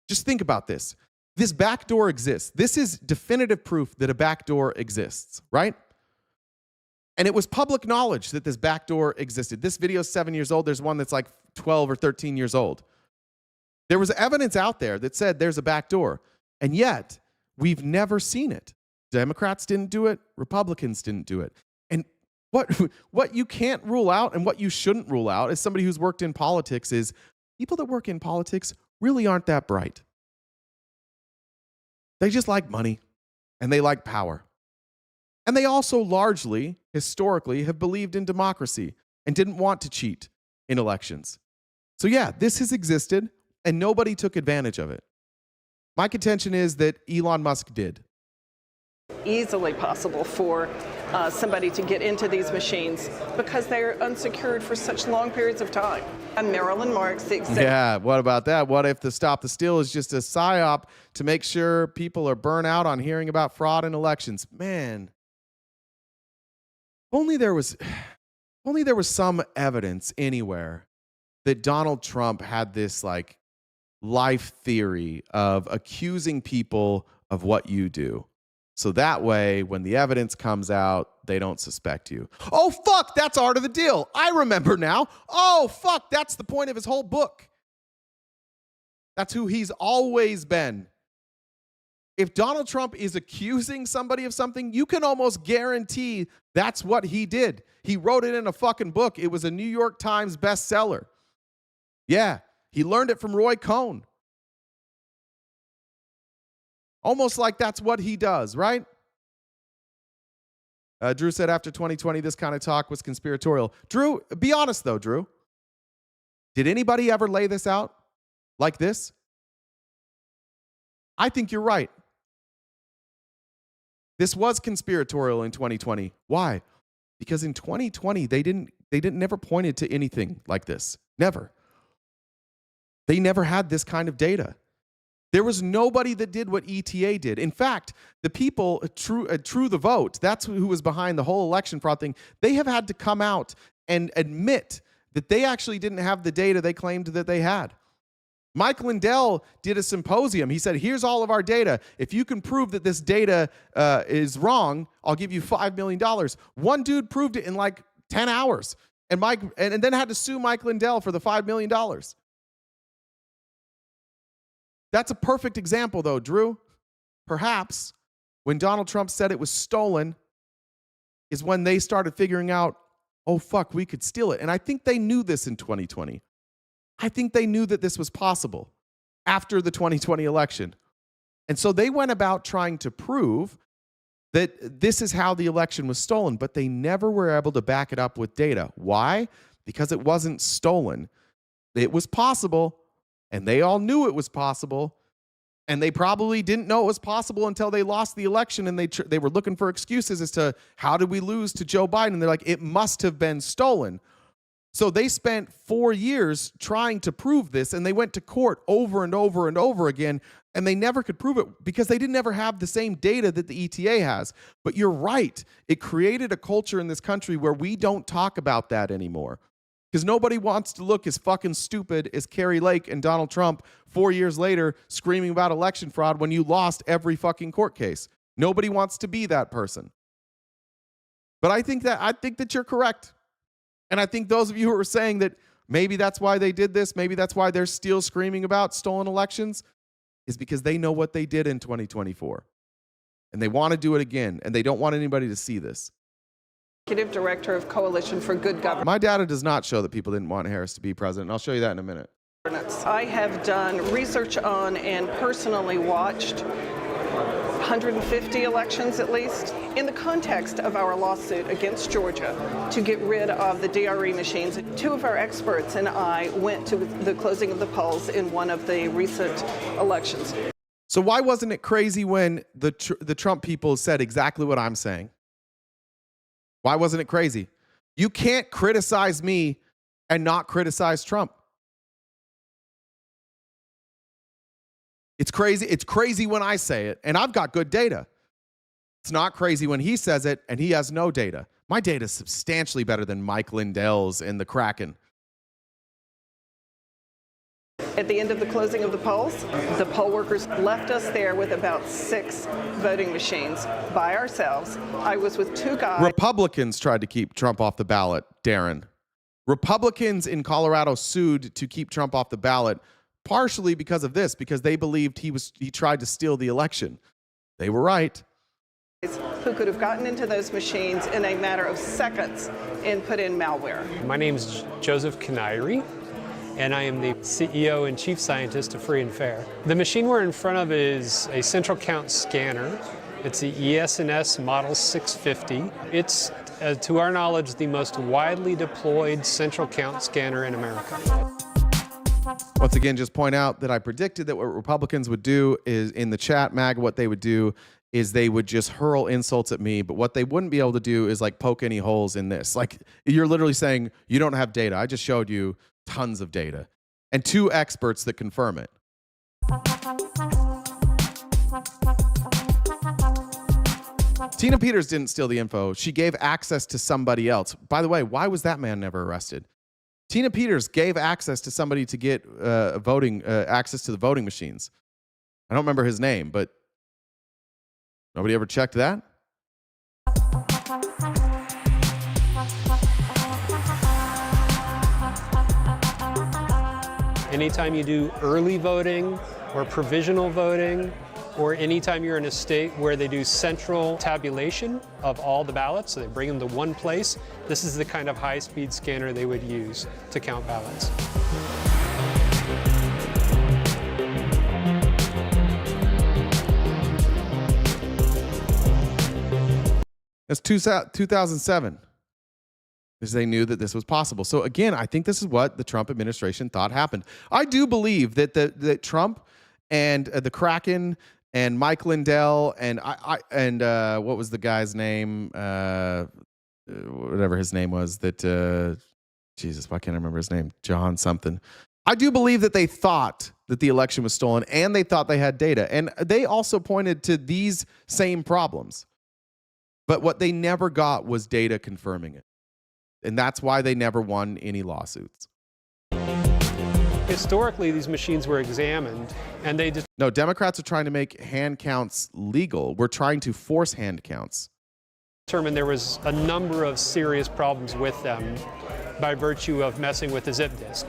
Just think about this. This backdoor exists. This is definitive proof that a backdoor exists, right? And it was public knowledge that this backdoor existed. This video is 7 years old. There's one that's like 12 or 13 years old. There was evidence out there that said there's a backdoor, and yet we've never seen it. Democrats didn't do it. Republicans didn't do it. And what you can't rule out and what you shouldn't rule out as somebody who's worked in politics is people that work in politics really aren't that bright. They just like money, and they like power. And they also largely, historically, have believed in democracy and didn't want to cheat in elections. So yeah, this has existed, and nobody took advantage of it. My contention is that Elon Musk did. Easily possible for somebody to get into these machines because they're unsecured for such long periods of time. And Marilyn Marks, the executive. Yeah, what about that? What if the Stop the Steal is just a psyop to make sure people are burnt out on hearing about fraud in elections? Man, only there was some evidence anywhere that Donald Trump had this like life theory of accusing people of what you do. So that way, when the evidence comes out, they don't suspect you. Oh, fuck, that's Art of the Deal. I remember now. Oh, fuck, that's the point of his whole book. That's who he's always been. If Donald Trump is accusing somebody of something, you can almost guarantee that's what he did. He wrote it in a fucking book. It was a New York Times bestseller. Yeah, he learned it from Roy Cohn. Almost like that's what he does, right? Drew said after 2020, this kind of talk was conspiratorial. Drew, be honest though, Drew. Did anybody ever lay this out like this? I think you're right. This was conspiratorial in 2020. Why? Because in 2020, they never pointed to anything like this. Never. They never had this kind of data. There was nobody that did what ETA did. In fact, the people, True the Vote, that's who was behind the whole election fraud thing, they have had to come out and admit that they actually didn't have the data they claimed that they had. Mike Lindell did a symposium. He said, here's all of our data. If you can prove that this data is wrong, I'll give you $5 million. One dude proved it in like 10 hours and then had to sue Mike Lindell for the $5 million. That's a perfect example, though, Drew. Perhaps when Donald Trump said it was stolen is when they started figuring out, oh, fuck, we could steal it. And I think they knew this in 2020. I think they knew that this was possible after the 2020 election. And so they went about trying to prove that this is how the election was stolen, but they never were able to back it up with data. Why? Because it wasn't stolen. It was possible. And they all knew it was possible, and they probably didn't know it was possible until they lost the election, and they were looking for excuses as to how did we lose to Joe Biden. And they're like, it must have been stolen. So they spent 4 years trying to prove this, and they went to court over and over and over again, and they never could prove it because they didn't ever have the same data that the ETA has. But you're right. It created a culture in this country where we don't talk about that anymore. Because nobody wants to look as fucking stupid as Carrie Lake and Donald Trump 4 years later screaming about election fraud when you lost every fucking court case. Nobody wants to be that person. But I think that you're correct. And I think those of you who are saying that maybe that's why they did this, maybe that's why they're still screaming about stolen elections, is because they know what they did in 2024. And they want to do it again, and they don't want anybody to see this. Executive Director of Coalition for Good Government. My data does not show that people didn't want Harris to be president. I'll show you that in a minute. I have done research on and personally watched 150 elections at least in the context of our lawsuit against Georgia to get rid of the DRE machines. Two of our experts and I went to the closing of the polls in one of the recent elections. So why wasn't it crazy when the Trump people said exactly what I'm saying? Why wasn't it crazy? You can't criticize me and not criticize Trump. It's crazy. It's crazy when I say it, and I've got good data. It's not crazy when he says it, and he has no data. My data is substantially better than Mike Lindell's and the Kraken. At the end of the closing of the polls, the poll workers left us there with about 6 voting machines by ourselves. I was with 2 guys. Republicans tried to keep Trump off the ballot, Darren. Republicans in Colorado sued to keep Trump off the ballot, partially because of this, because they believed he tried to steal the election. They were right. Who could have gotten into those machines in a matter of seconds and put in malware. My name is Joseph Kanairi, and I am the CEO and Chief Scientist of Free and Fair. The machine we're in front of is a central count scanner. It's the ES&S Model 650. It's, to our knowledge, the most widely deployed central count scanner in America. Once again, just point out that I predicted that what Republicans would do is, in the chat, MAGA, what they would do is they would just hurl insults at me, but what they wouldn't be able to do is like poke any holes in this. Like, you're literally saying, you don't have data. I just showed you tons of data and 2 experts that confirm it. Tina Peters didn't steal the info. She gave access to somebody else. By the way, why was that man never arrested? Tina Peters gave access to somebody to get access to the voting machines. I don't remember his name, but Nobody ever checked that? Anytime you do early voting or provisional voting, or anytime you're in a state where they do central tabulation of all the ballots, so they bring them to one place, this is the kind of high-speed scanner they would use to count ballots. That's 2007. Because they knew that this was possible. So again, I think this is what the Trump administration thought happened. I do believe that that Trump and the Kraken and Mike Lindell and what was the guy's name? Whatever his name was. Jesus, why can't I remember his name? John something. I do believe that they thought that the election was stolen, and they thought they had data, and they also pointed to these same problems. But what they never got was data confirming it. And that's why they never won any lawsuits. Historically, these machines were examined, and they just... No, Democrats are trying to make hand counts legal. We're trying to force hand counts. Determined there was a number of serious problems with them by virtue of messing with the zip disk.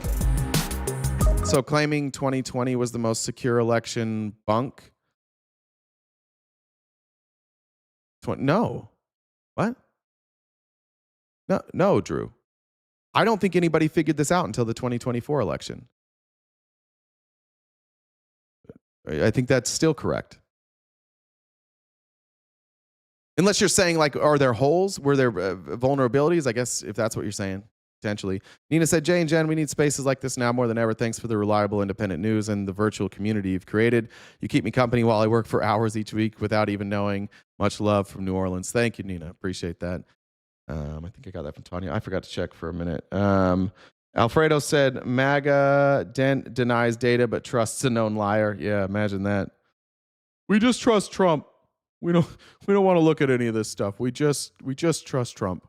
So claiming 2020 was the most secure election bunk? No. What? No, Drew. I don't think anybody figured this out until the 2024 election. I think that's still correct. Unless you're saying, like, are there holes? Were there vulnerabilities? I guess if that's what you're saying, potentially. Nina said, Jay and Jen, we need spaces like this now more than ever. Thanks for the reliable, independent news and the virtual community you've created. You keep me company while I work for hours each week without even knowing. Much love from New Orleans. Thank you, Nina. Appreciate that. I think I got that from Tanya. I forgot to check for a minute. Alfredo said, MAGA denies data but trusts a known liar. Yeah, imagine that. We just trust Trump. We don't want to look at any of this stuff. We just trust Trump.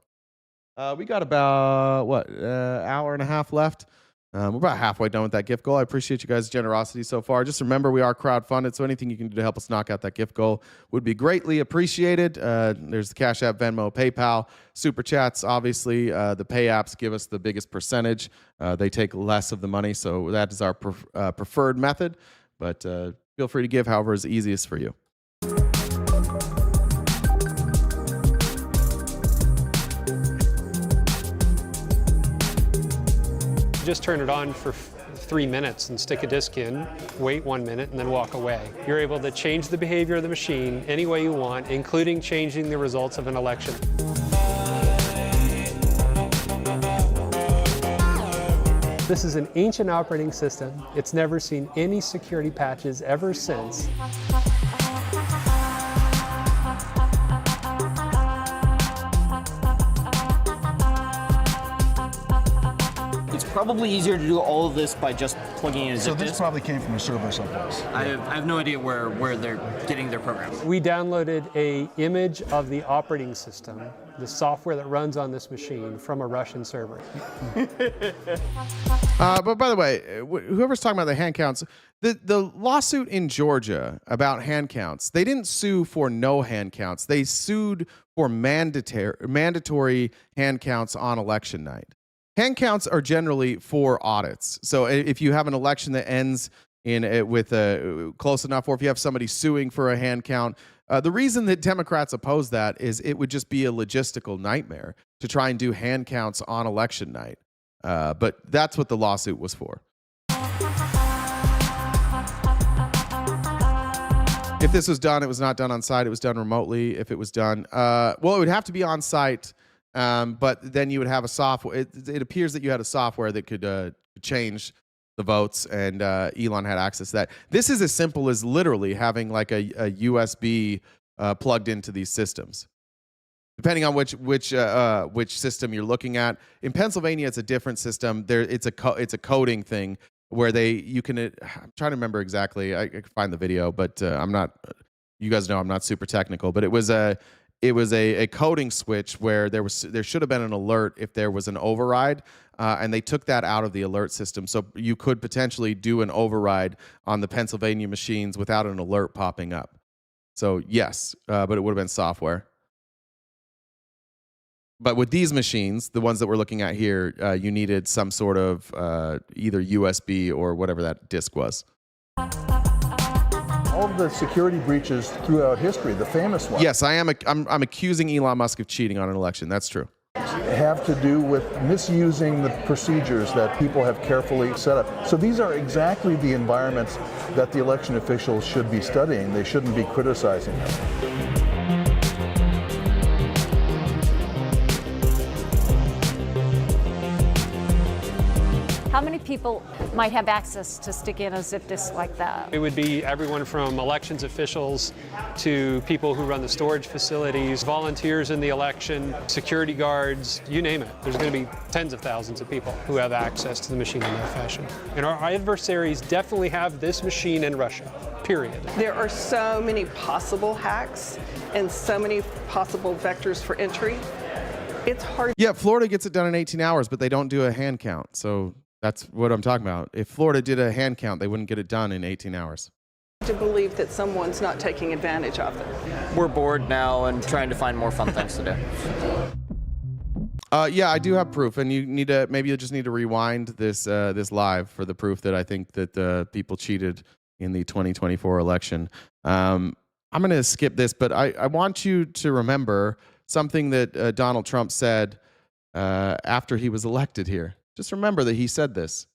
We got about hour and a half left. We're about halfway done with that gift goal. I appreciate you guys' generosity so far. Just remember, we are crowdfunded, so anything you can do to help us knock out that gift goal would be greatly appreciated. There's the Cash App, Venmo, PayPal, Super Chats. Obviously, the pay apps give us the biggest percentage. They take less of the money, so that is our preferred method. But feel free to give however is easiest for you. Just turn it on for 3 minutes and stick a disk in, wait 1 minute, and then walk away. You're able to change the behavior of the machine any way you want, including changing the results of an election. This is an ancient operating system. It's never seen any security patches ever since. Probably easier to do all of this by just plugging in a zip disk. So this probably came from a server someplace. I have no idea where they're getting their programs. We downloaded an image of the operating system, the software that runs on this machine, from a Russian server. But by the way, whoever's talking about the hand counts, the lawsuit in Georgia about hand counts, they didn't sue for no hand counts. They sued for mandatory hand counts on election night. Hand counts are generally for audits. So if you have an election that ends with close enough, or if you have somebody suing for a hand count, the reason that Democrats oppose that is it would just be a logistical nightmare to try and do hand counts on election night. But that's what the lawsuit was for. If this was done, it was not done on site. It was done remotely. If it was done, it would have to be on site. But then you would have a software. It appears that you had a software that could change the votes, and Elon had access to that. This is as simple as literally having like a USB plugged into these systems. Depending on which system you're looking at. In Pennsylvania, it's a different system. It's a coding thing where you can. I'm trying to remember exactly. I can find the video, but I'm not. You guys know I'm not super technical, but it was a coding switch where there should have been an alert if there was an override, and they took that out of the alert system. So you could potentially do an override on the Pennsylvania machines without an alert popping up. So yes, but it would have been software. But with these machines, the ones that we're looking at here, you needed some sort of either USB or whatever that disk was. All of the security breaches throughout history, the famous ones. Yes, I'm accusing Elon Musk of cheating on an election. That's true. Have to do with misusing the procedures that people have carefully set up. So these are exactly the environments that the election officials should be studying. They shouldn't be criticizing them. How many people might have access to stick in a zip disk like that? It would be everyone from elections officials to people who run the storage facilities, volunteers in the election, security guards, you name it. There's going to be tens of thousands of people who have access to the machine in that fashion. And our adversaries definitely have this machine in Russia, period. There are so many possible hacks and so many possible vectors for entry. It's hard. Yeah, Florida gets it done in 18 hours, but they don't do a hand count. So that's what I'm talking about. If Florida did a hand count, they wouldn't get it done in 18 hours. To believe that someone's not taking advantage of them. We're bored now and trying to find more fun things to do. Yeah, I do have proof, and maybe you just need to rewind this live for the proof that I think that people cheated in the 2024 election. I'm going to skip this, but I want you to remember something that Donald Trump said after he was elected here. Just remember that he said this.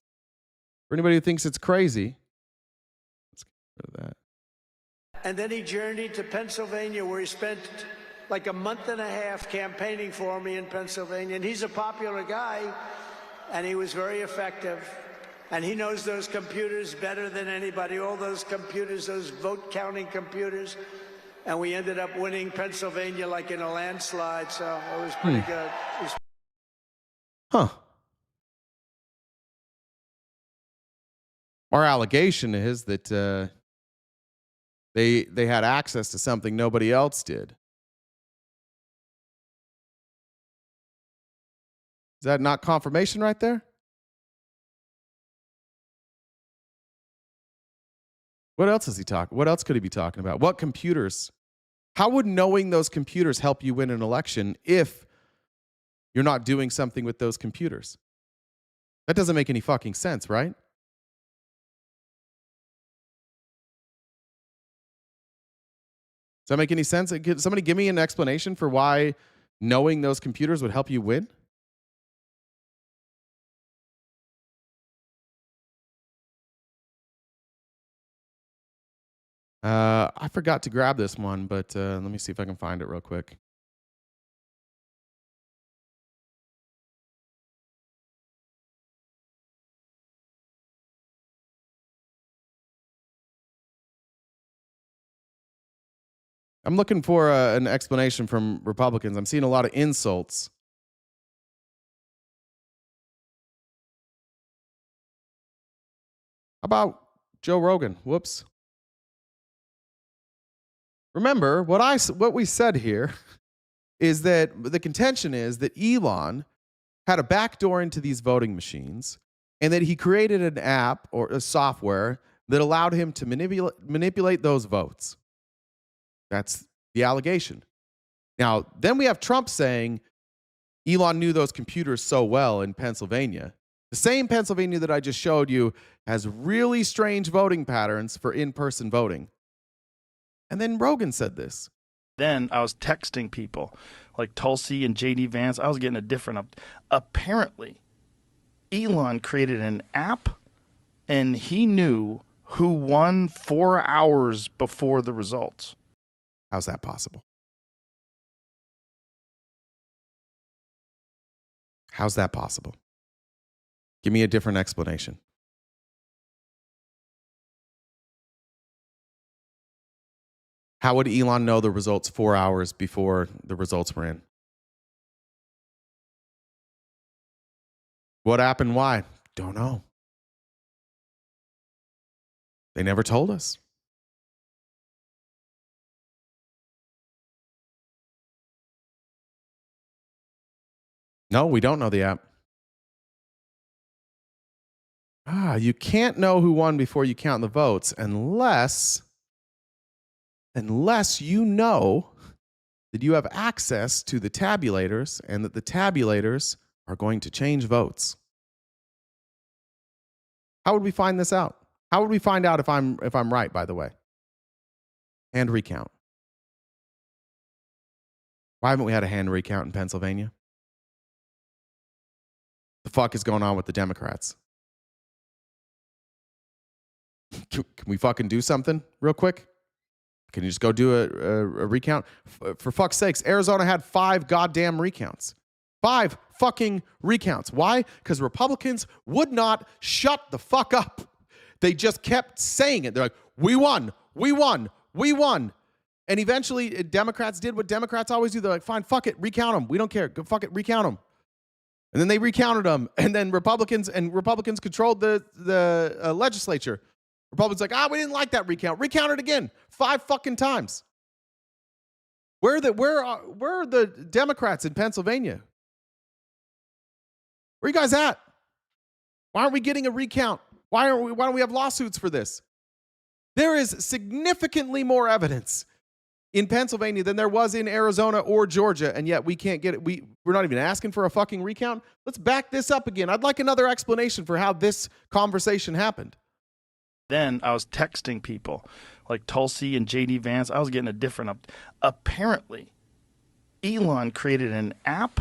For anybody who thinks it's crazy, let's get rid of that. And then he journeyed to Pennsylvania, where he spent like a month and a half campaigning for me in Pennsylvania. And he's a popular guy, and he was very effective. And he knows those computers better than anybody, all those computers, those vote counting computers. And we ended up winning Pennsylvania like in a landslide, so it was pretty good. Huh. Our allegation is that they had access to something nobody else did. Is that not confirmation right there? What else is he talking? What else could he be talking about? What computers? How would knowing those computers help you win an election if you're not doing something with those computers? That doesn't make any fucking sense, right? Does that make any sense? Could somebody give me an explanation for why knowing those computers would help you win? I forgot to grab this one, but let me see if I can find it real quick. I'm looking for an explanation from Republicans. I'm seeing a lot of insults. How about Joe Rogan? Whoops. Remember, what we said here is that the contention is that Elon had a backdoor into these voting machines and that he created an app or a software that allowed him to manipulate those votes. That's the allegation. Now, then we have Trump saying Elon knew those computers so well in Pennsylvania. The same Pennsylvania that I just showed you has really strange voting patterns for in-person voting. And then Rogan said this. Then I was texting people like Tulsi and J.D. Vance. I was getting a different. Apparently, Elon created an app and he knew who won 4 hours before the results. How's that possible? How's that possible? Give me a different explanation. How would Elon know the results 4 hours before the results were in? What happened? Why? Don't know. They never told us. No, we don't know the app. You can't know who won before you count the votes unless unless you know that you have access to the tabulators and that the tabulators are going to change votes. How would we find this out? How would we find out if I'm right, by the way? Hand recount. Why haven't we had a hand recount in Pennsylvania? The fuck is going on with the Democrats? Can we fucking do something real quick? Can you just go do a recount? For fuck's sakes, Arizona had 5 goddamn recounts. 5 fucking recounts. Why? Because Republicans would not shut the fuck up. They just kept saying it. They're like, we won, we won, we won. And eventually Democrats did what Democrats always do. They're like, fine, fuck it, recount them. We don't care. Go fuck it, recount them. And then they recounted them. And then Republicans controlled the legislature. Republicans like, we didn't like that recount. Recount it again 5 fucking times. Where are the Democrats in Pennsylvania? Where are you guys at? Why aren't we getting a recount? Why don't we have lawsuits for this? There is significantly more evidence in Pennsylvania than there was in Arizona or Georgia, and yet we can't get it. We're not even asking for a fucking recount. Let's back this up again. I'd like another explanation for how this conversation happened. Then I was texting people like Tulsi and JD Vance. I was getting a different apparently Elon created an app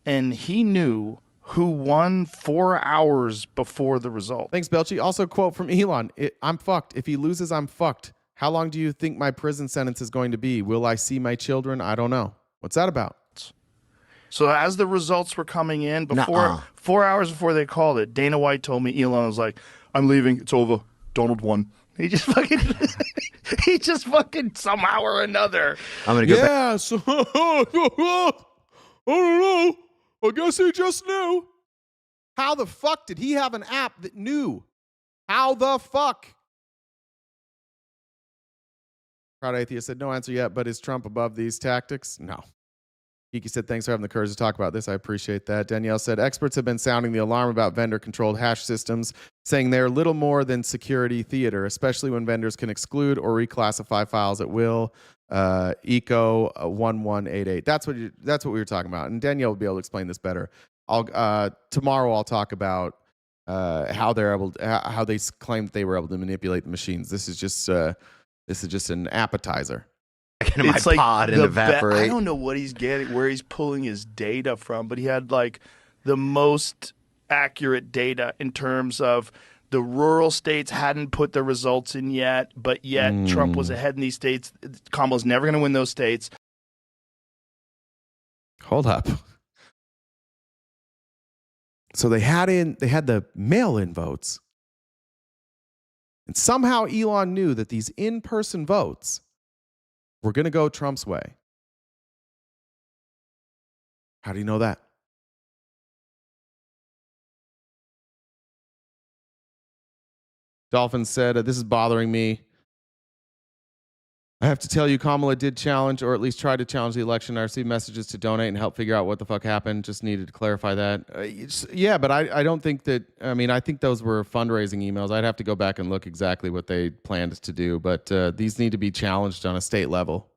and he knew who won 4 hours before the result. Thanks, Belchi. Also, quote from Elon, I'm fucked. If he loses, I'm fucked. How long do you think my prison sentence is going to be? Will I see my children? I don't know. What's that about? So as the results were coming in, 4 hours before they called it, Dana White told me, Elon was like, I'm leaving. It's over. Donald won. He just fucking somehow or another. I'm going to go back. Yeah, so, I don't know. I guess he just knew. How the fuck did he have an app that knew? How the fuck? Proud Atheist said, no answer yet, but is Trump above these tactics? No. Kiki said, thanks for having the courage to talk about this. I appreciate that. Danielle said, experts have been sounding the alarm about vendor-controlled hash systems, saying they're little more than security theater, especially when vendors can exclude or reclassify files at will. Eco 1188. That's what we were talking about. And Danielle will be able to explain this better. Tomorrow I'll talk about how they claim that they were able to manipulate the machines. This is just an appetizer. It's like pod and evaporate. I don't know what he's getting, where he's pulling his data from, but he had like the most accurate data in terms of the rural states hadn't put the results in yet, but yet Trump was ahead in these states. Kamala's never going to win those states. Hold up. So they had the mail-in votes. And somehow Elon knew that these in-person votes were going to go Trump's way. How do you know that? Dolphin said, this is bothering me. I have to tell you, Kamala did challenge, or at least try to challenge the election. I received messages to donate and help figure out what the fuck happened. Just needed to clarify that. Yeah, but I don't think that, I think those were fundraising emails. I'd have to go back and look exactly what they planned to do, but these need to be challenged on a state level.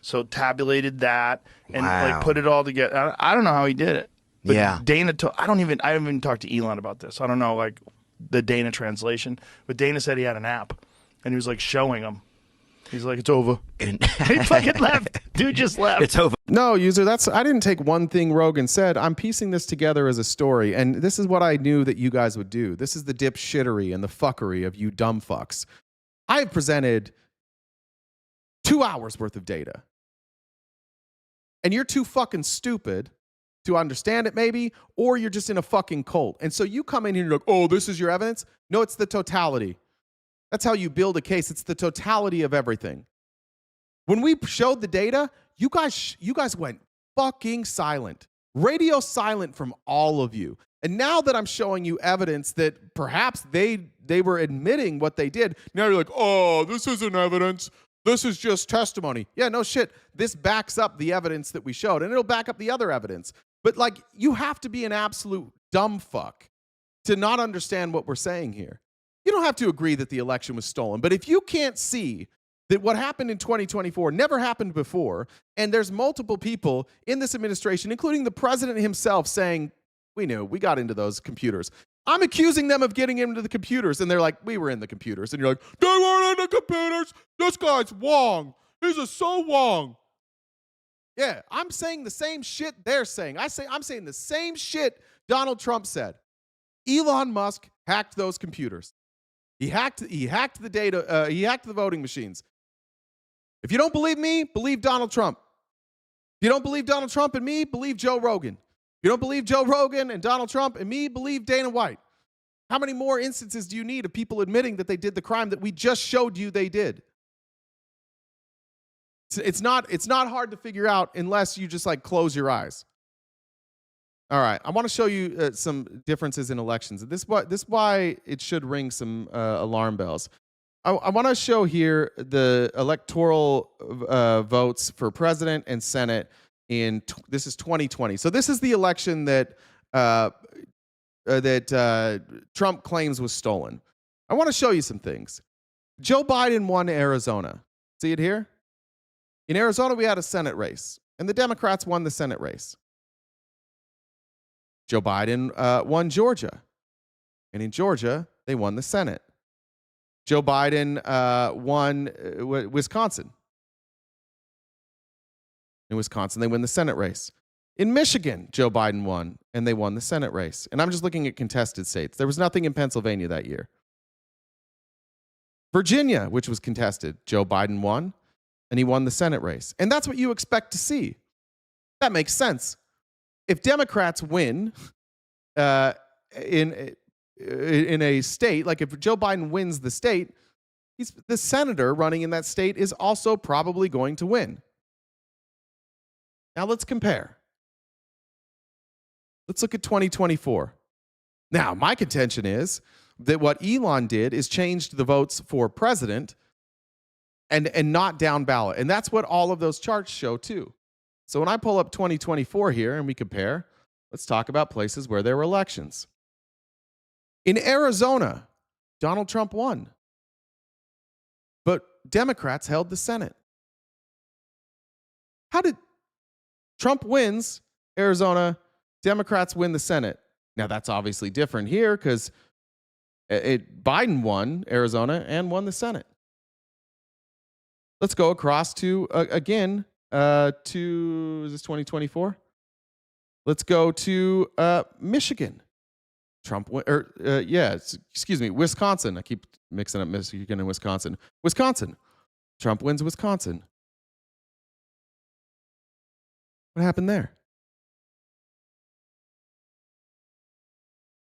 So tabulated that and like put it all together. I don't know how he did it. But yeah. Dana, I haven't even talked to Elon about this. I don't know like the Dana translation, but Dana said he had an app and he was like showing them. He's like, it's over. And he fucking left. Dude just left. It's over. No, user, I didn't take one thing Rogan said. I'm piecing this together as a story. And this is what I knew that you guys would do. This is the dipshittery and the fuckery of you dumb fucks. I have presented 2 hours worth of data. And you're too fucking stupid to understand it maybe, or you're just in a fucking cult. And so you come in here and you're like, oh, this is your evidence? No, it's the totality. That's how you build a case. It's the totality of everything. When we showed the data, you guys went fucking silent. Radio silent from all of you. And now that I'm showing you evidence that perhaps they were admitting what they did, now you're like, oh, this isn't evidence. This is just testimony. Yeah, no shit. This backs up the evidence that we showed, and it'll back up the other evidence. But like, you have to be an absolute dumb fuck to not understand what we're saying here. You don't have to agree that the election was stolen, but if you can't see that what happened in 2024 never happened before. And there's multiple people in this administration, including the president himself, saying, we knew, we got into those computers. I'm accusing them of getting into the computers. And they're like, we were in the computers. And you're like, they weren't in the computers. This guy's Wong. He's so Wong. Yeah, I'm saying the same shit they're saying. I'm saying the same shit Donald Trump said. Elon Musk hacked those computers. He hacked the data. He hacked the voting machines. If you don't believe me, believe Donald Trump. If you don't believe Donald Trump and me, believe Joe Rogan. If you don't believe Joe Rogan and Donald Trump and me, believe Dana White. How many more instances do you need of people admitting that they did the crime that we just showed you they did? It's not hard to figure out unless you just like close your eyes. All right, I want to show you some differences in elections. This is why it should ring some alarm bells. I want to show here the electoral votes for president and Senate this is 2020. So this is the election that Trump claims was stolen. I want to show you some things. Joe Biden won Arizona. See it here? In Arizona, we had a Senate race, and the Democrats won the Senate race. Joe Biden won Georgia, and in Georgia, they won the Senate. Joe Biden won Wisconsin. In Wisconsin, they win the Senate race. In Michigan, Joe Biden won, and they won the Senate race. And I'm just looking at contested states. There was nothing in Pennsylvania that year. Virginia, which was contested, Joe Biden won, and he won the Senate race. And that's what you expect to see. That makes sense. If Democrats win in a state, like if Joe Biden wins the state, the senator running in that state is also probably going to win. Now let's compare. Let's look at 2024. Now, my contention is that what Elon did is changed the votes for president and not down ballot. And that's what all of those charts show too. So when I pull up 2024 here and we compare, let's talk about places where there were elections. In Arizona, Donald Trump won, but Democrats held the Senate. How did Trump wins Arizona, Democrats win the Senate? Now that's obviously different here because Biden won Arizona and won the Senate. Let's go across to again is this 2024? Let's go to Michigan. Wisconsin. I keep mixing up Michigan and Wisconsin. Wisconsin. Trump wins Wisconsin. What happened there?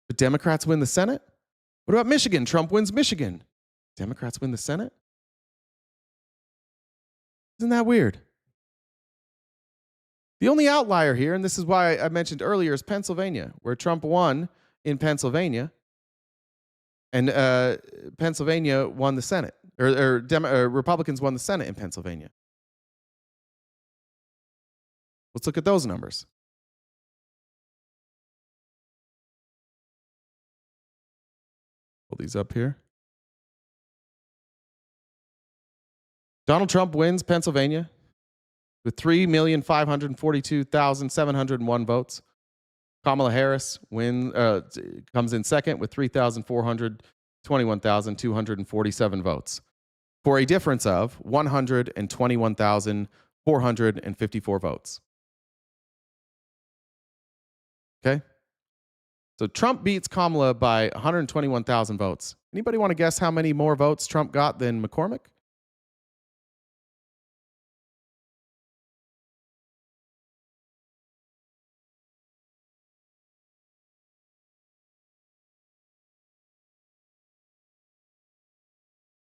The Democrats win the Senate? What about Michigan? Trump wins Michigan. Democrats win the Senate? Isn't that weird? The only outlier here, and this is why I mentioned earlier, is Pennsylvania, where Trump won in Pennsylvania, and Pennsylvania won the Senate, or Republicans won the Senate in Pennsylvania. Let's look at those numbers. Pull these up here. Donald Trump wins Pennsylvania with 3,542,701 votes. Kamala Harris comes in second with 3,421,247 votes for a difference of 121,454 votes. Okay? So Trump beats Kamala by 121,000 votes. Anybody want to guess how many more votes Trump got than McCormick?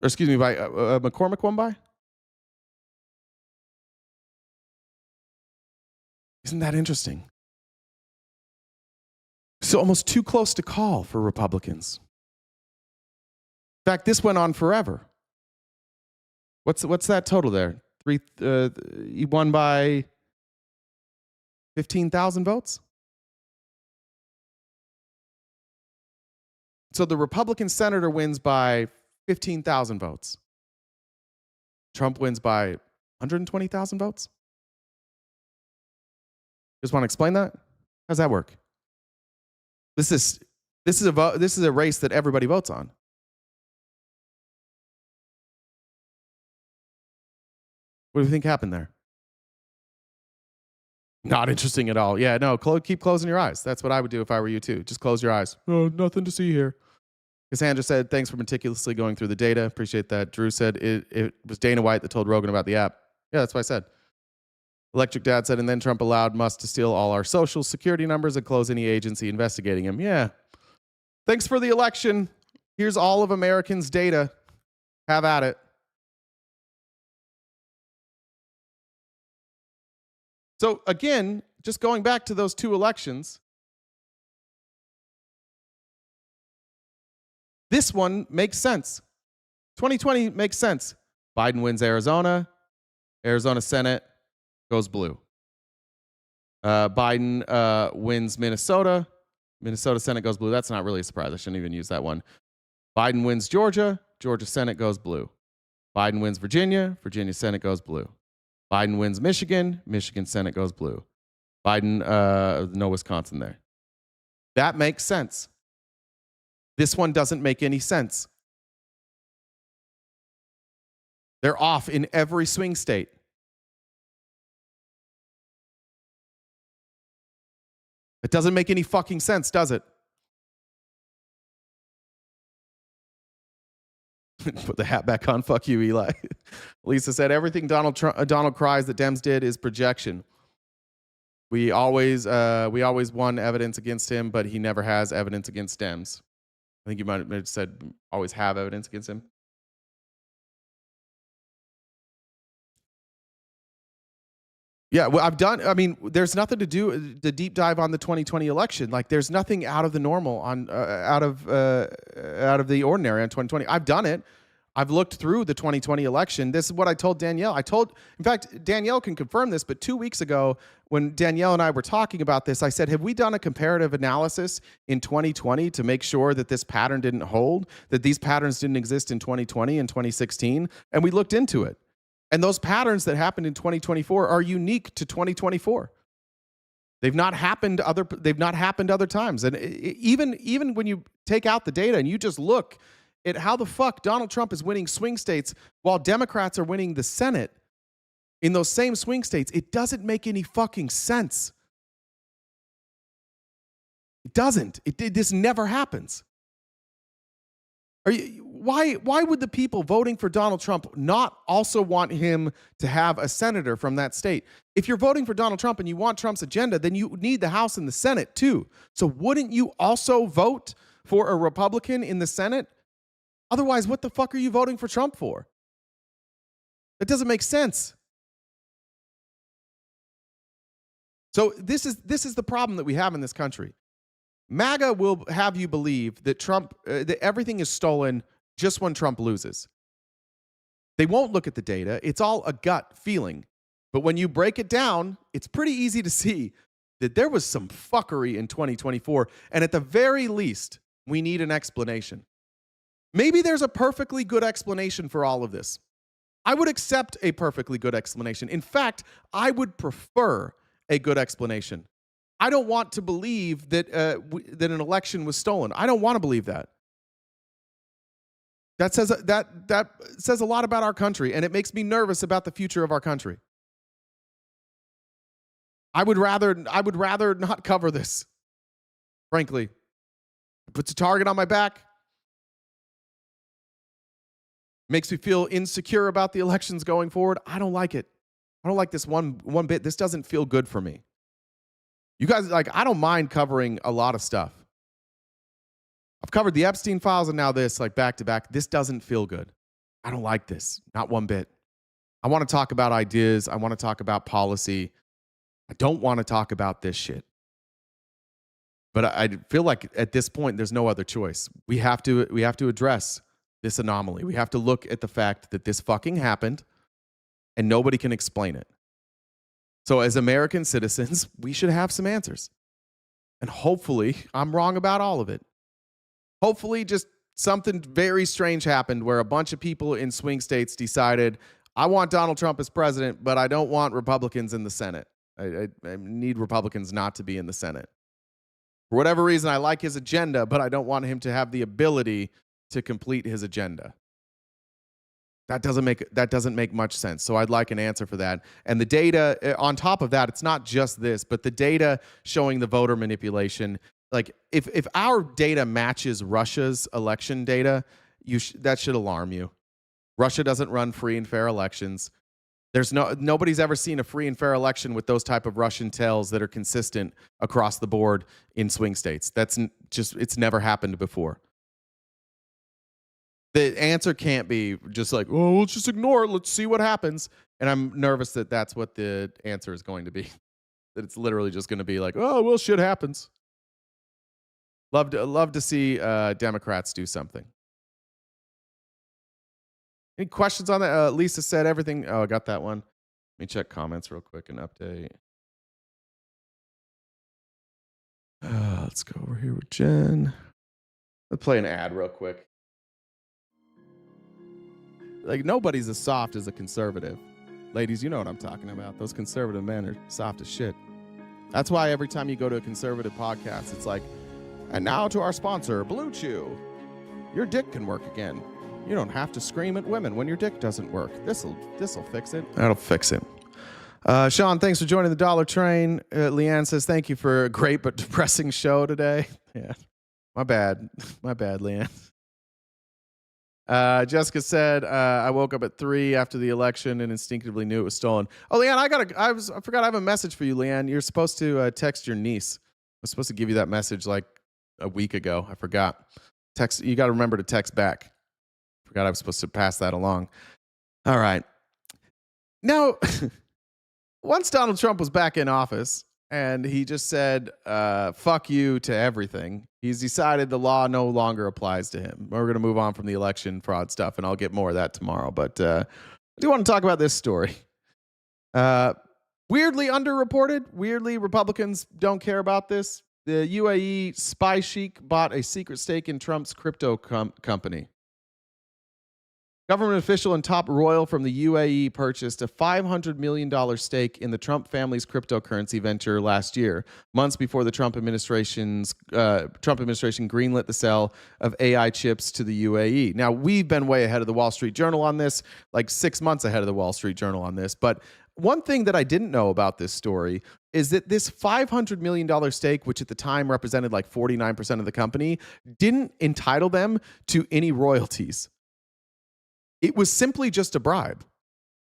Or excuse me, by McCormick won by? Isn't that interesting? So almost too close to call for Republicans. In fact, this went on forever. What's that total there? He won by 15,000 votes? So the Republican senator wins by 15,000 votes. Trump wins by 120,000 votes. Just want to explain that? How's that work? This is a race that everybody votes on. What do you think happened there? Not interesting at all. Yeah, no, keep closing your eyes. That's what I would do if I were you too. Just close your eyes. Oh, nothing to see here. Cassandra said, thanks for meticulously going through the data. Appreciate that. Drew said, it was Dana White that told Rogan about the app. Yeah, that's what I said. Electric Dad said, and then Trump allowed Musk to steal all our social security numbers and close any agency investigating him. Yeah. Thanks for the election. Here's all of Americans' data. Have at it. So again, just going back to those two elections, this one makes sense. 2020 makes sense. Biden wins Arizona. Arizona Senate goes blue. Biden wins Minnesota. Minnesota Senate goes blue. That's not really a surprise. I shouldn't even use that one. Biden wins Georgia. Georgia Senate goes blue. Biden wins Virginia. Virginia Senate goes blue. Biden wins Michigan. Michigan Senate goes blue. Biden, no Wisconsin there. That makes sense. This one doesn't make any sense. They're off in every swing state. It doesn't make any fucking sense, does it? Put the hat back on. Fuck you, Eli. Lisa said, everything Donald cries that Dems did is projection. We always won evidence against him, but he never has evidence against Dems. I think you might have said always have evidence against him. Yeah, well, there's nothing to do the deep dive on the 2020 election. Like, there's nothing out of the normal on out of the ordinary on 2020. I've done it. I've looked through the 2020 election. This is what I told Danielle. In fact, Danielle can confirm this, but 2 weeks ago, when Danielle and I were talking about this, I said, have we done a comparative analysis in 2020 to make sure that this pattern didn't hold, that these patterns didn't exist in 2020 and 2016? And we looked into it. And those patterns that happened in 2024 are unique to 2024. They've not happened other times. And even when you take out the data and you just look at how the fuck Donald Trump is winning swing states while Democrats are winning the Senate in those same swing states, it doesn't make any fucking sense. It doesn't. This never happens. Why would the people voting for Donald Trump not also want him to have a senator from that state? If you're voting for Donald Trump and you want Trump's agenda, then you need the House and the Senate too. So wouldn't you also vote for a Republican in the Senate? Otherwise, what the fuck are you voting for Trump for? It doesn't make sense. So this is the problem that we have in this country. MAGA will have you believe that that everything is stolen just when Trump loses. They won't look at the data. It's all a gut feeling. But when you break it down, it's pretty easy to see that there was some fuckery in 2024. And at the very least, we need an explanation. Maybe there's a perfectly good explanation for all of this. I would accept a perfectly good explanation. In fact, I would prefer a good explanation. I don't want to believe that that an election was stolen. I don't want to believe that. That says a lot about our country, and it makes me nervous about the future of our country. I would rather not cover this. Frankly, it puts a target on my back. Makes me feel insecure about the elections going forward. I don't like it. I don't like this one bit. This doesn't feel good for me. You guys, I don't mind covering a lot of stuff. I've covered the Epstein Files and now this, back to back. This doesn't feel good. I don't like this. Not one bit. I want to talk about ideas. I want to talk about policy. I don't want to talk about this shit. But I feel like at this point, there's no other choice. We have to address this anomaly. We have to look at the fact that this fucking happened and nobody can explain it. So as American citizens, we should have some answers. And hopefully, I'm wrong about all of it. Hopefully, just something very strange happened where a bunch of people in swing states decided, I want Donald Trump as president, but I don't want Republicans in the Senate. I need Republicans not to be in the Senate. For whatever reason, I like his agenda, but I don't want him to have the ability to complete his agenda. That doesn't make much sense. So I'd like an answer for that. And the data on top of that, it's not just this, but the data showing the voter manipulation. Like if our data matches Russia's election data, that should alarm you. Russia doesn't run free and fair elections. Nobody's ever seen a free and fair election with those type of Russian tells that are consistent across the board in swing states. It's never happened before. The answer can't be just like, oh, we'll just ignore it. Let's see what happens. And I'm nervous that that's what the answer is going to be. That it's literally just going to be like, oh, well, shit happens. Love to see Democrats do something. Any questions on that? Lisa said everything. Oh, I got that one. Let me check comments real quick and update. Let's go over here with Jen. Let's play an ad real quick. Like, nobody's as soft as a conservative. Ladies, you know what I'm talking about. Those conservative men are soft as shit. That's why every time you go to a conservative podcast, it's like, and now to our sponsor, Blue Chew. Your dick can work again. You don't have to scream at women when your dick doesn't work. This'll fix it. That'll fix it. Sean, thanks for joining the Dollar Train. Leanne says, thank you for a great but depressing show today. Yeah, my bad, Leanne. Jessica said, I woke up at 3 after the election and instinctively knew it was stolen. Oh, Leanne, I forgot I have a message for you, Leanne. You're supposed to text your niece. I was supposed to give you that message like a week ago. I forgot. You got to remember to text back. Forgot I was supposed to pass that along. All right. Now, once Donald Trump was back in office and he just said, fuck you to everything, he's decided the law no longer applies to him. We're going to move on from the election fraud stuff, and I'll get more of that tomorrow. But I do want to talk about this story. Weirdly underreported. Weirdly, Republicans don't care about this. The UAE spy sheik bought a secret stake in Trump's crypto company. Government official and top royal from the UAE purchased a $500 million stake in the Trump family's cryptocurrency venture last year, months before the Trump administration greenlit the sale of AI chips to the UAE. Now, we've been way ahead of the Wall Street Journal on this, like 6 months ahead of the Wall Street Journal on this. But one thing that I didn't know about this story is that this $500 million stake, which at the time represented like 49% of the company, didn't entitle them to any royalties. It was simply just a bribe.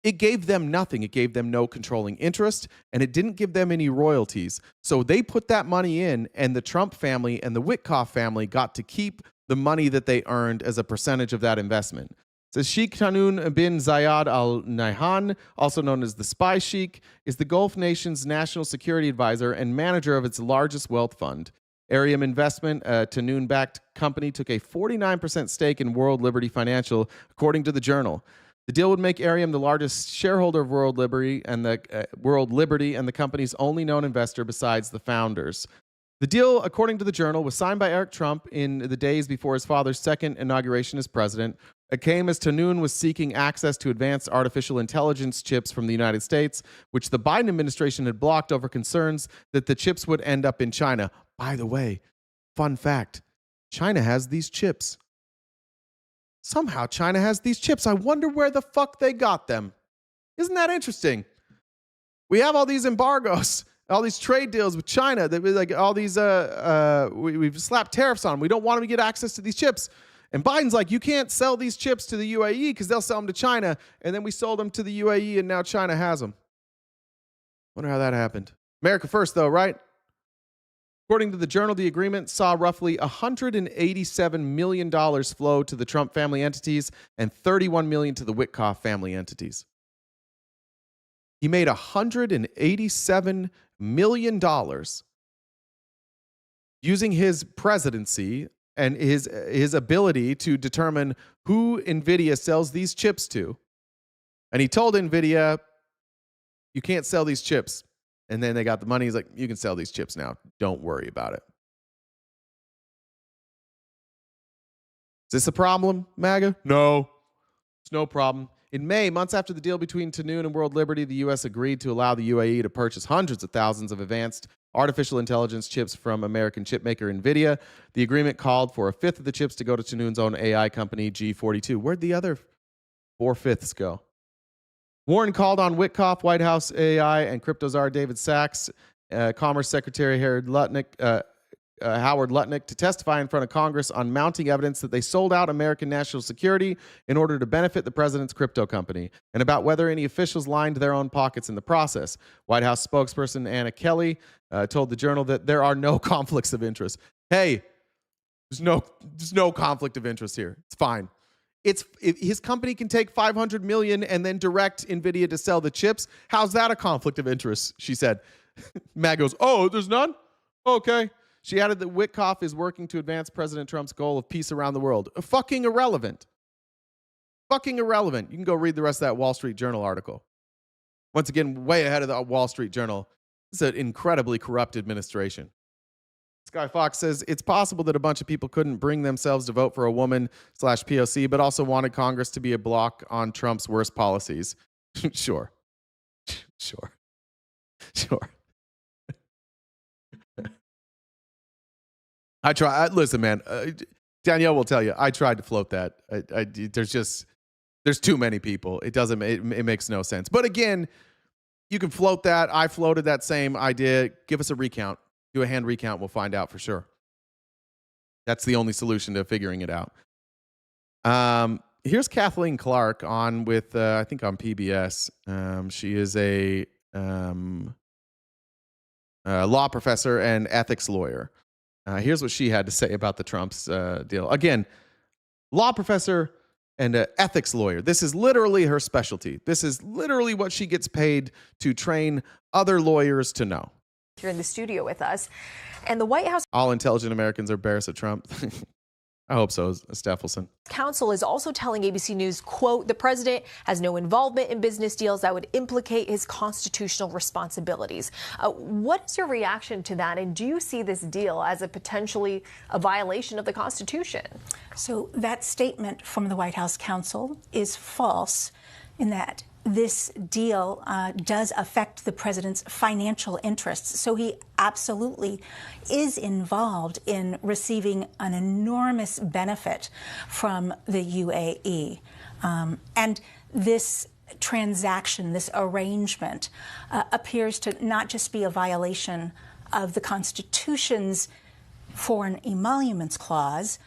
It gave them nothing. It gave them no controlling interest, and it didn't give them any royalties. So they put that money in, and the Trump family and the Witkoff family got to keep the money that they earned as a percentage of that investment. It says Sheikh Tahnoun bin Zayed Al Nahyan, also known as the Spy Sheikh, is the Gulf nation's national security advisor and manager of its largest wealth fund. Arium Investment, a Tahnoun-backed company, took a 49% stake in World Liberty Financial, according to the Journal. The deal would make Arium the largest shareholder of World Liberty and the company's only known investor besides the founders. The deal, according to the Journal, was signed by Eric Trump in the days before his father's second inauguration as president. It came as Tahnoun was seeking access to advanced artificial intelligence chips from the United States, which the Biden administration had blocked over concerns that the chips would end up in China. By the way, fun fact, China has these chips. Somehow China has these chips. I wonder where the fuck they got them. Isn't that interesting? We have all these embargoes, all these trade deals with China that like all these we've slapped tariffs on them. We don't want them to get access to these chips. And Biden's like, you can't sell these chips to the UAE because they'll sell them to China. And then we sold them to the UAE and now China has them. Wonder how that happened. America first though, right? According to the Journal, the agreement saw roughly $187 million flow to the Trump family entities and $31 million to the Witkoff family entities. He made $187 million using his presidency and his ability to determine who NVIDIA sells these chips to. And he told NVIDIA, you can't sell these chips. And then they got the money. He's like, you can sell these chips now. Don't worry about it. Is this a problem, MAGA? No. It's no problem. In May, months after the deal between Noem and World Liberty, the U.S. agreed to allow the UAE to purchase hundreds of thousands of advanced artificial intelligence chips from American chipmaker NVIDIA. The agreement called for a fifth of the chips to go to Noem's own AI company, G42. Where'd the other 4/5 go? Warren called on Witkoff, White House AI, and crypto czar David Sachs, Commerce Secretary Howard Lutnick to testify in front of Congress on mounting evidence that they sold out American national security in order to benefit the president's crypto company, and about whether any officials lined their own pockets in the process. White House spokesperson Anna Kelly told the Journal that there are no conflicts of interest. Hey, there's no conflict of interest here. It's fine. His company can take $500 million and then direct NVIDIA to sell the chips. How's that a conflict of interest? She said. Mag goes, oh, there's none? Okay. She added that Witkoff is working to advance President Trump's goal of peace around the world. Fucking irrelevant. Fucking irrelevant. You can go read the rest of that Wall Street Journal article. Once again, way ahead of the Wall Street Journal. It's an incredibly corrupt administration. Sky Fox says it's possible that a bunch of people couldn't bring themselves to vote for a woman/POC, but also wanted Congress to be a block on Trump's worst policies. Sure. Listen, man, Danielle will tell you, I tried to float that. There's too many people. It makes no sense. But again, you can float that. I floated that same idea. Give us a recount. Do a hand recount. We'll find out for sure. That's the only solution to figuring it out. Here's Kathleen Clark on with, I think on PBS. She is a law professor and ethics lawyer. Here's what she had to say about the Trump's deal. Again, law professor and an ethics lawyer. This is literally her specialty. This is literally what she gets paid to train other lawyers to know. Here in the studio with us. And the White House All intelligent Americans are bears of Trump. I hope so, Stephelson. counsel is also telling ABC News, quote, the president has no involvement in business deals that would implicate his constitutional responsibilities. What is your reaction to that? And do you see this deal as a potentially a violation of the Constitution? So that statement from the White House counsel is false in that this deal does affect the president's financial interests. So he absolutely is involved in receiving an enormous benefit from the UAE. And this transaction, this arrangement, appears to not just be a violation of the Constitution's Foreign Emoluments Clause,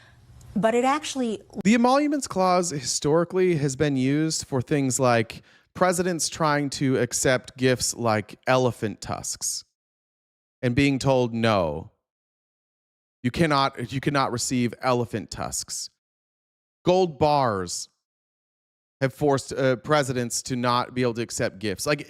but it actually... The Emoluments Clause historically has been used for things like presidents trying to accept gifts like elephant tusks and being told, no, you cannot receive elephant tusks. Gold bars have forced presidents to not be able to accept gifts, like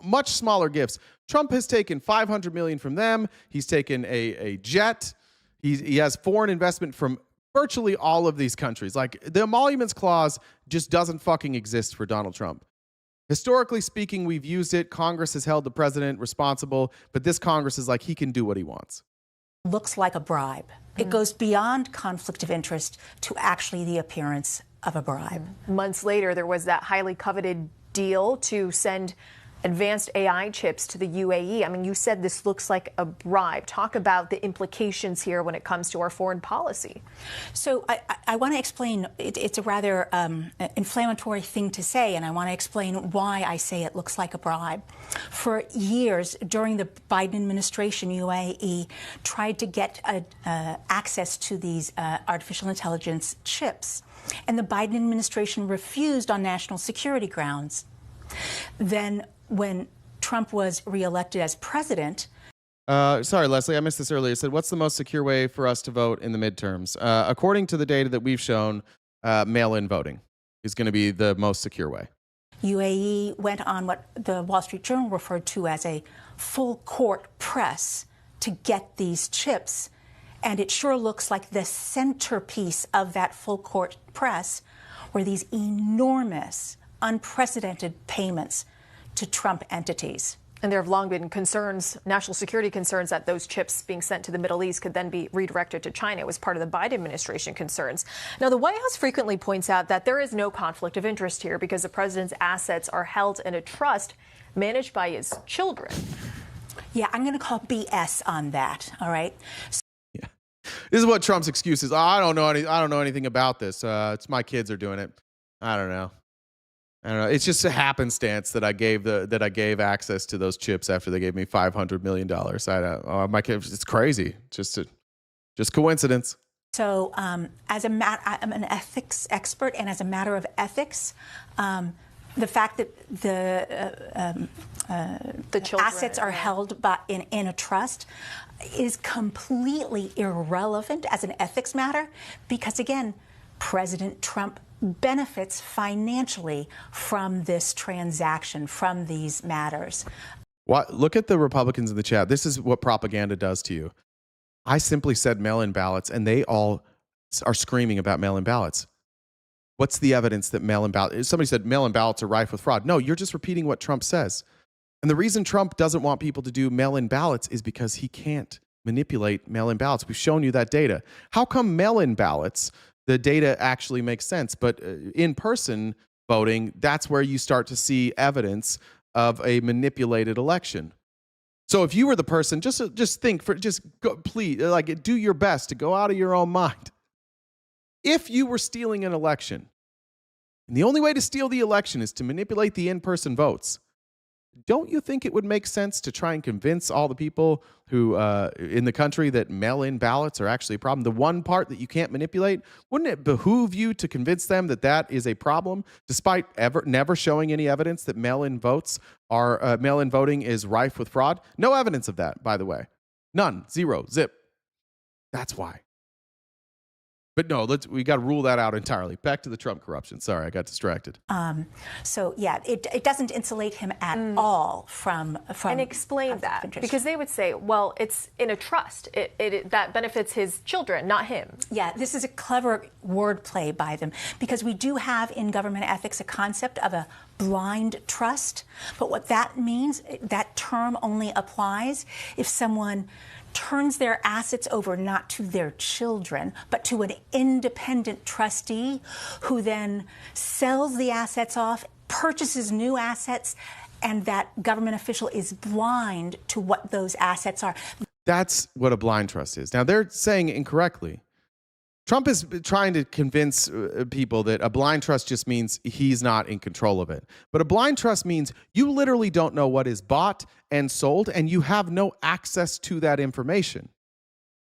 much smaller gifts. Trump has taken $500 million from them. He's taken a jet. He has foreign investment from virtually all of these countries. Like, the Emoluments Clause just doesn't fucking exist for Donald Trump. Historically speaking, we've used it. Congress has held the president responsible, but this Congress is like, he can do what he wants. Looks like a bribe. It goes beyond conflict of interest to actually the appearance of a bribe. Months later, there was that highly coveted deal to send advanced AI chips to the UAE. I mean, you said this looks like a bribe. Talk about the implications here when it comes to our foreign policy. So I want to explain, it's a rather inflammatory thing to say, and I want to explain why I say it looks like a bribe. For years, during the Biden administration, UAE tried to get access to these artificial intelligence chips, and the Biden administration refused on national security grounds. Then when Trump was reelected as president. Sorry, Leslie, I missed this earlier. It said, what's the most secure way for us to vote in the midterms? According to the data that we've shown, mail-in voting is going to be the most secure way. UAE went on what the Wall Street Journal referred to as a full court press to get these chips. And it sure looks like the centerpiece of that full court press were these enormous, unprecedented payments to Trump entities. And there have long been concerns, national security concerns, that those chips being sent to the Middle East could then be redirected to China. It was part of the Biden administration concerns. Now, the White House frequently points out that there is no conflict of interest here because the president's assets are held in a trust managed by his children. Yeah, I'm going to call BS on that. All right. Yeah, this is what Trump's excuse is. Oh, I don't know anything about this. It's my kids are doing it. I don't know. It's just a happenstance that I gave access to those chips after they gave me $500 million. My kids, it's crazy. Just coincidence. So, I'm an ethics expert, and as a matter of ethics, the fact that the assets are held in a trust is completely irrelevant as an ethics matter, because again, President Trump benefits financially from this transaction, from these matters. Look at the Republicans in the chat. This is what propaganda does to you. I simply said mail-in ballots, and they all are screaming about mail-in ballots. What's the evidence that mail-in ballots? Somebody said mail-in ballots are rife with fraud. No, you're just repeating what Trump says. And the reason Trump doesn't want people to do mail-in ballots is because he can't manipulate mail-in ballots. We've shown you that data. How come mail-in ballots, the data actually makes sense, but in-person voting, that's where you start to see evidence of a manipulated election. So if you were the person, just think please, like, do your best to go out of your own mind. If you were stealing an election, and the only way to steal the election is to manipulate the in-person votes, don't you think it would make sense to try and convince all the people who in the country that mail-in ballots are actually a problem? The one part that you can't manipulate, wouldn't it behoove you to convince them that that is a problem, despite never showing any evidence that mail-in voting is rife with fraud? No evidence of that, by the way. None. Zero. Zip. That's why. But no, we got to rule that out entirely. Back to the Trump corruption. Sorry, I got distracted. So yeah, it doesn't insulate him at all from. And explain that, because they would say, well, it's in a trust. That benefits his children, not him. Yeah, this is a clever wordplay by them, because we do have in government ethics a concept of a blind trust. But what that means, that term only applies if someone turns their assets over not to their children, but to an independent trustee who then sells the assets off, purchases new assets, and that government official is blind to what those assets are. That's what a blind trust is. Now, they're saying incorrectly. Trump is trying to convince people that a blind trust just means he's not in control of it. But a blind trust means you literally don't know what is bought and sold, and you have no access to that information.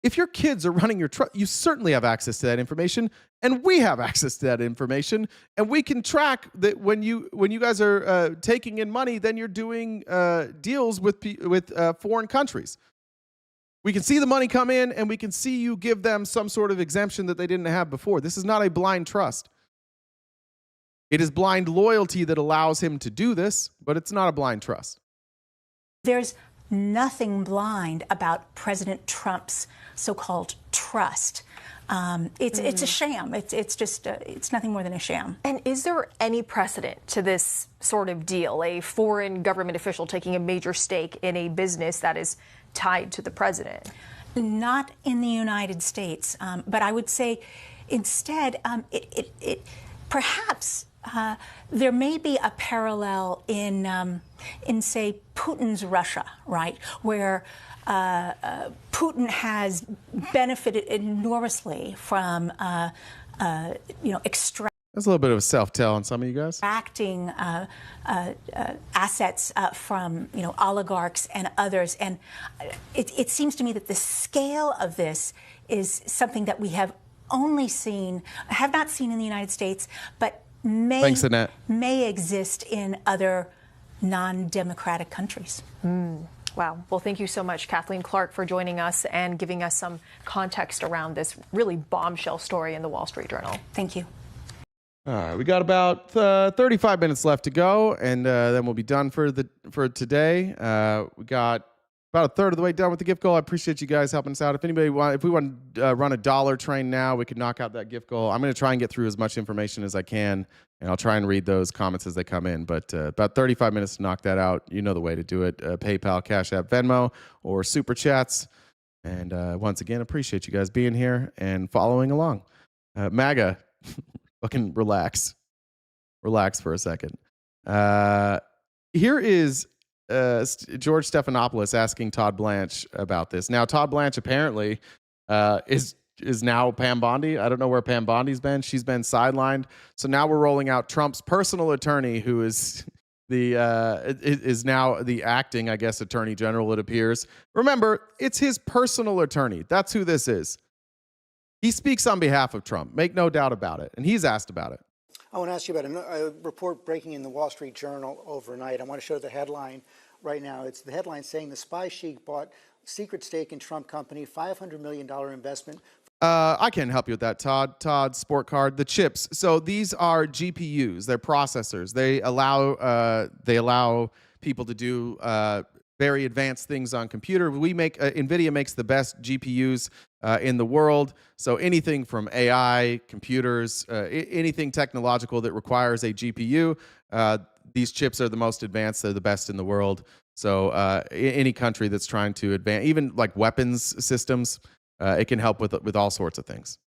If your kids are running your trust, you certainly have access to that information, and we have access to that information, and we can track that when you guys are taking in money, then you're doing deals with foreign countries. We can see the money come in, and we can see you give them some sort of exemption that they didn't have before. This is not a blind trust. It is blind loyalty that allows him to do this, but it's not a blind trust. There's nothing blind about President Trump's so-called trust. It's a sham. It's nothing more than a sham. And is there any precedent to this sort of deal? A foreign government official taking a major stake in a business that is tied to the president? Not in the United States, but I would say instead, perhaps there may be a parallel in say Putin's Russia, right, where Putin has benefited enormously from That's a little bit of a self-tell on some of you guys. Extracting assets from oligarchs and others, and it seems to me that the scale of this is something that we have not seen in the United States, but may exist in other non-democratic countries. Wow. Well, thank you so much, Kathleen Clark, for joining us and giving us some context around this really bombshell story in the Wall Street Journal. Thank you. All right, we got about 35 minutes left to go, and then we'll be done for today. We got about a third of the way done with the gift goal. I appreciate you guys helping us out. If we want to run a dollar train now, we could knock out that gift goal. I'm going to try and get through as much information as I can, and I'll try and read those comments as they come in. But about 35 minutes to knock that out. You know the way to do it. PayPal, Cash App, Venmo, or Super Chats. And once again, appreciate you guys being here and following along. MAGA, fucking relax. Relax for a second. Here is George Stephanopoulos asking Todd Blanche about this. Now, Todd Blanche apparently is now Pam Bondi. I don't know where Pam Bondi's been. She's been sidelined. So now we're rolling out Trump's personal attorney, who is is now the acting, I guess, attorney general, it appears. Remember, it's his personal attorney. That's who this is. He speaks on behalf of Trump. Make no doubt about it. And he's asked about it. I want to ask you about a report breaking in the Wall Street Journal overnight. I want to show the headline right now. It's the headline saying the spy sheik bought secret stake in Trump company, $500 million investment. I can help you with that, Todd Sport Card. The chips. So these are GPUs. They're processors. They allow people to do very advanced things on computer. NVIDIA makes the best GPUs in the world. So anything from AI, computers, anything technological that requires a GPU, these chips are the most advanced. They're the best in the world. So any country that's trying to advance, even like weapons systems, it can help with all sorts of things.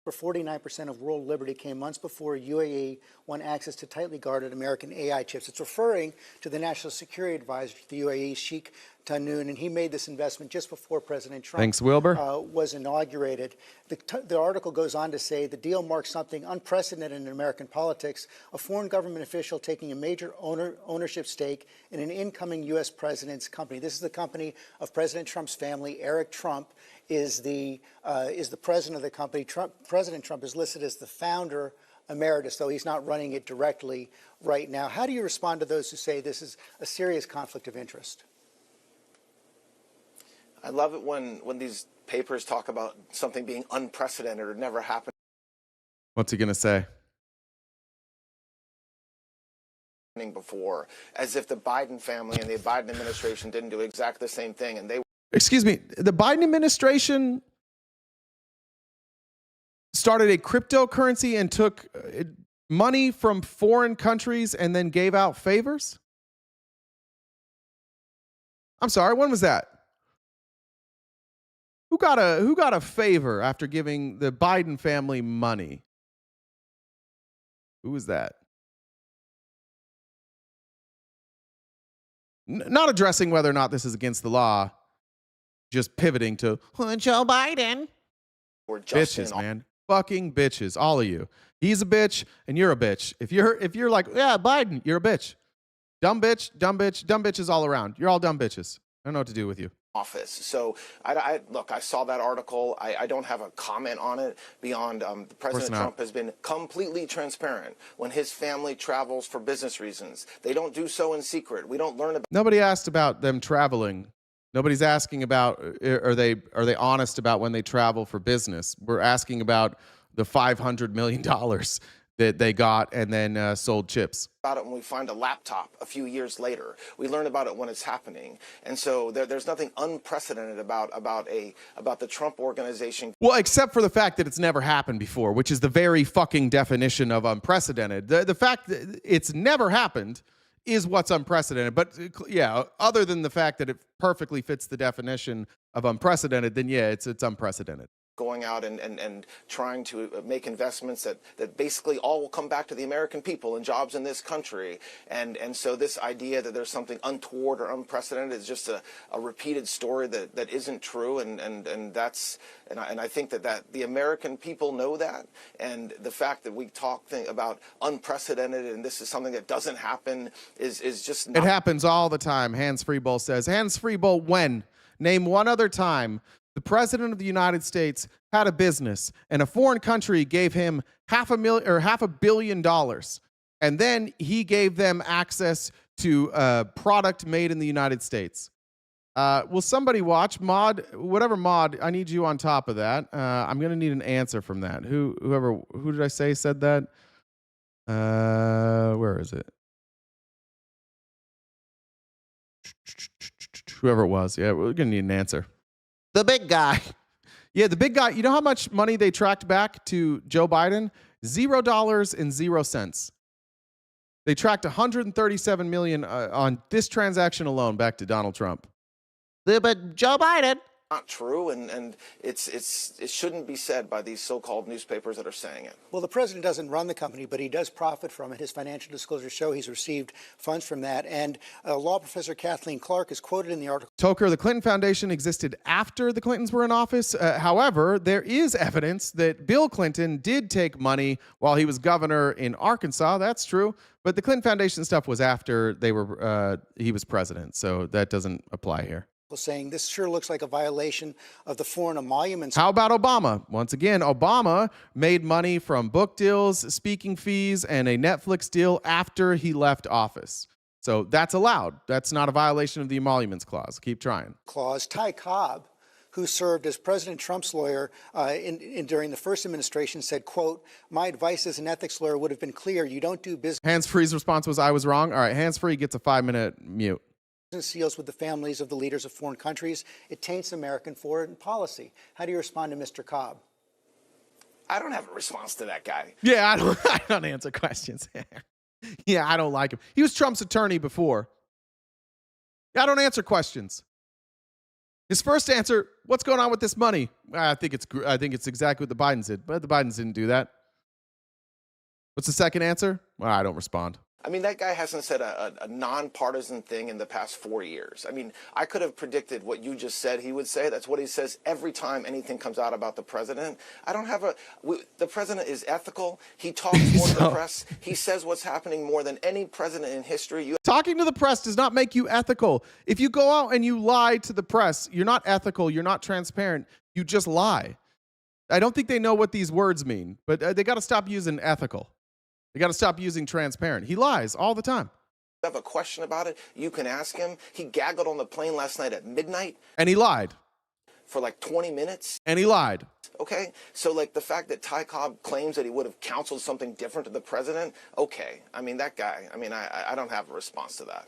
For 49% of world liberty came months before UAE won access to tightly guarded American AI chips. It's referring to the National Security Advisor to the UAE, Sheikh Tahnoon, and he made this investment just before President Trump Thanks, Wilbur. Was inaugurated. The article goes on to say the deal marks something unprecedented in American politics, a foreign government official taking a major ownership stake in an incoming U.S. president's company. This is the company of President Trump's family. Eric Trump is the president of the company. President Trump is listed as the founder emeritus, though he's not running it directly right now. How do you respond to those who say this is a serious conflict of interest? I love it when these papers talk about something being unprecedented or never happened. What's he going to say? Before, as if the Biden family and the Biden administration didn't do exactly the same thing, and they. Excuse me, the Biden administration started a cryptocurrency and took money from foreign countries and then gave out favors? I'm sorry, when was that? Who got a favor after giving the Biden family money? Who was that? Not addressing whether or not this is against the law, just pivoting to Joe Biden. Bitches, man. Fucking bitches, all of you. He's a bitch and you're a bitch. If you're like, yeah, Biden, you're a bitch. Dumb bitch, dumb bitch, dumb bitches all around. You're all dumb bitches. I don't know what to do with you. Office. So look, I saw that article. I don't have a comment on it beyond President Trump has been completely transparent when his family travels for business reasons. They don't do so in secret. We don't learn about. Nobody asked about them traveling. Nobody's asking about are they honest about when they travel for business. We're asking about the $500 million that they got and then sold chips. About it when we find a laptop a few years later. We learn about it when it's happening, and so there's nothing unprecedented about the Trump organization. Well, except for the fact that it's never happened before, which is the very fucking definition of unprecedented. The fact that it's never happened is what's unprecedented. But yeah, other than the fact that it perfectly fits the definition of unprecedented, then yeah, it's unprecedented. Going out and trying to make investments that basically all will come back to the American people and jobs in this country. And so this idea that there's something untoward or unprecedented is just a repeated story that isn't true. And I think that the American people know that. And the fact that we talk about unprecedented and this is something that doesn't happen is just not. It happens all the time. Hands Free Bull says. Hands Free Bull when? Name one other time the president of the United States had a business and a foreign country gave him $500 million, and then he gave them access to a product made in the United States. Will somebody watch Mod? Whatever Mod, I need you on top of that. I'm gonna need an answer from that. Who did I say said that? Where is it? whoever it was. Yeah, we're going to need an answer. The big guy. Yeah, the big guy. You know how much money they tracked back to Joe Biden? $0.00. They tracked 137 million on this transaction alone back to Donald Trump. But Joe Biden. Not true, and it shouldn't be said by these so-called newspapers that are saying it. Well, the president doesn't run the company, but he does profit from it. His financial disclosures show he's received funds from that. And law professor Kathleen Clark is quoted in the article. Toker, the Clinton Foundation existed after the Clintons were in office. However, there is evidence that Bill Clinton did take money while he was governor in Arkansas. That's true. But the Clinton Foundation stuff was after he was president, so that doesn't apply here. Saying this sure looks like a violation of the foreign emoluments. How about Obama? Once again, Obama made money from book deals, speaking fees, and a Netflix deal after he left office. So that's allowed. That's not a violation of the emoluments clause. Keep trying. Clause. Ty Cobb, who served as President Trump's lawyer during the first administration, said, quote, "My advice as an ethics lawyer would have been clear. You don't do business." Hands-free's response was, I was wrong. All right, hands-free gets a 5-minute mute. Deals with the families of the leaders of foreign countries. It taints American foreign policy. How do you respond to Mr. Cobb? I don't have a response to that guy. Yeah, I don't answer questions. Yeah, I don't like him. He was Trump's attorney before. I don't answer questions. His first answer, what's going on with this money? I think it's exactly what the Bidens did, but the Bidens didn't do that. What's the second answer? Well, I don't respond. I mean, that guy hasn't said a nonpartisan thing in the past 4 years. I mean, I could have predicted what you just said he would say. That's what he says every time anything comes out about the president. The president is ethical. He talks more to the press. He says what's happening more than any president in history. Talking to the press does not make you ethical. If you go out and you lie to the press, you're not ethical. You're not transparent. You just lie. I don't think they know what these words mean, but they got to stop using ethical. They got to stop using transparent. He lies all the time. If you have a question about it, you can ask him. He gaggled on the plane last night at midnight. And he lied. For like 20 minutes. And he lied. Okay, so like the fact that Ty Cobb claims that he would have counseled something different to the president, okay. I mean, that guy, I don't have a response to that.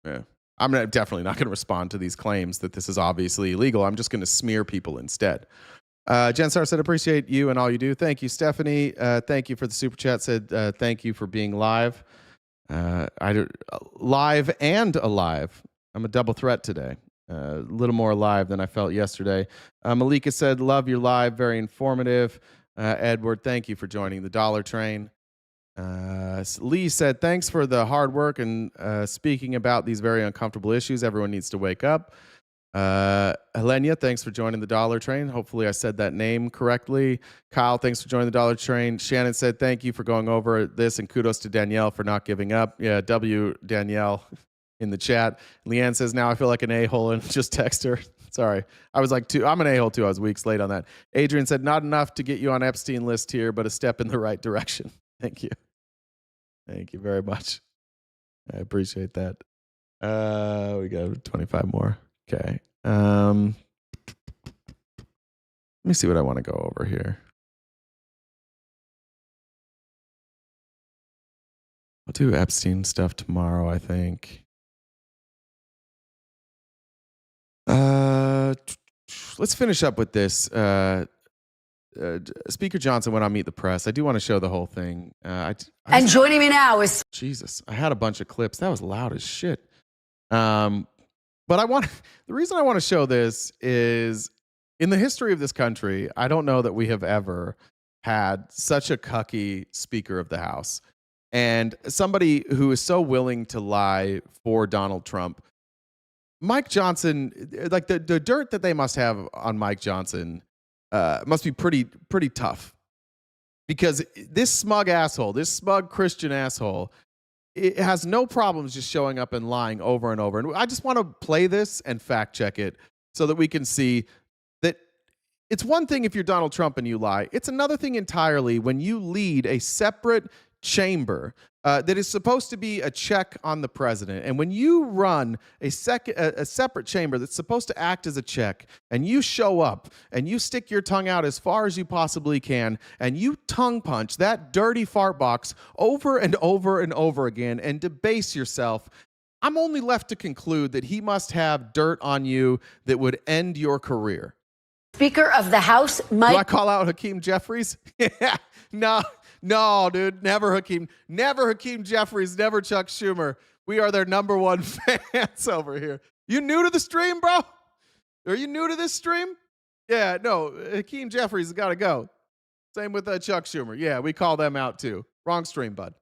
Yeah. I'm definitely not going to respond to these claims that this is obviously illegal. I'm just going to smear people instead. Jen Star said, appreciate you and all you do. Thank you, Stephanie. Thank you for the super chat. Said, thank you for being live. Live and alive. I'm a double threat today. A little more alive than I felt yesterday. Malika said, love your live. Very informative. Edward, thank you for joining the Dollar Train. Lee said, thanks for the hard work and speaking about these very uncomfortable issues. Everyone needs to wake up. Helenia, thanks for joining the Dollar Train. Hopefully I said that name correctly. Kyle, thanks for joining the Dollar Train. Shannon said, thank you for going over this, and kudos to Danielle for not giving up. Yeah, Danielle in the chat. Leanne says, now I feel like an a-hole, and just text her. Sorry. I was like, I'm an a-hole too. I was weeks late on that. Adrian said, not enough to get you on Epstein list here, but a step in the right direction. Thank you. Thank you very much. I appreciate that. We got 25 more. Okay. Let me see what I want to go over here. I'll do Epstein stuff tomorrow, I think. Let's finish up with this. Speaker Johnson went on Meet the Press. I do want to show the whole thing. And joining me now is... Jesus, I had a bunch of clips. That was loud as shit. But the reason I want to show this is, in the history of this country, I don't know that we have ever had such a cucky Speaker of the House and somebody who is so willing to lie for Donald Trump. Mike Johnson, like the dirt that they must have on Mike Johnson must be pretty tough, because this smug Christian asshole, it has no problems just showing up and lying over and over. And I just want to play this and fact check it so that we can see that it's one thing if you're Donald Trump and you lie. It's another thing entirely when you lead a separate chamber that is supposed to be a check on the president. And when you run a separate chamber that's supposed to act as a check, and you show up and you stick your tongue out as far as you possibly can, and you tongue punch that dirty fart box over and over and over again and debase yourself, I'm only left to conclude that he must have dirt on you that would end your career. Speaker of the House, Mike. Do I call out Hakeem Jeffries? Yeah. No, dude. Never Hakeem. Never Hakeem Jeffries. Never Chuck Schumer. We are their number one fans over here. You new to the stream, bro? Are you new to this stream? Yeah, no. Hakeem Jeffries has got to go. Same with Chuck Schumer. Yeah, we call them out too. Wrong stream, bud.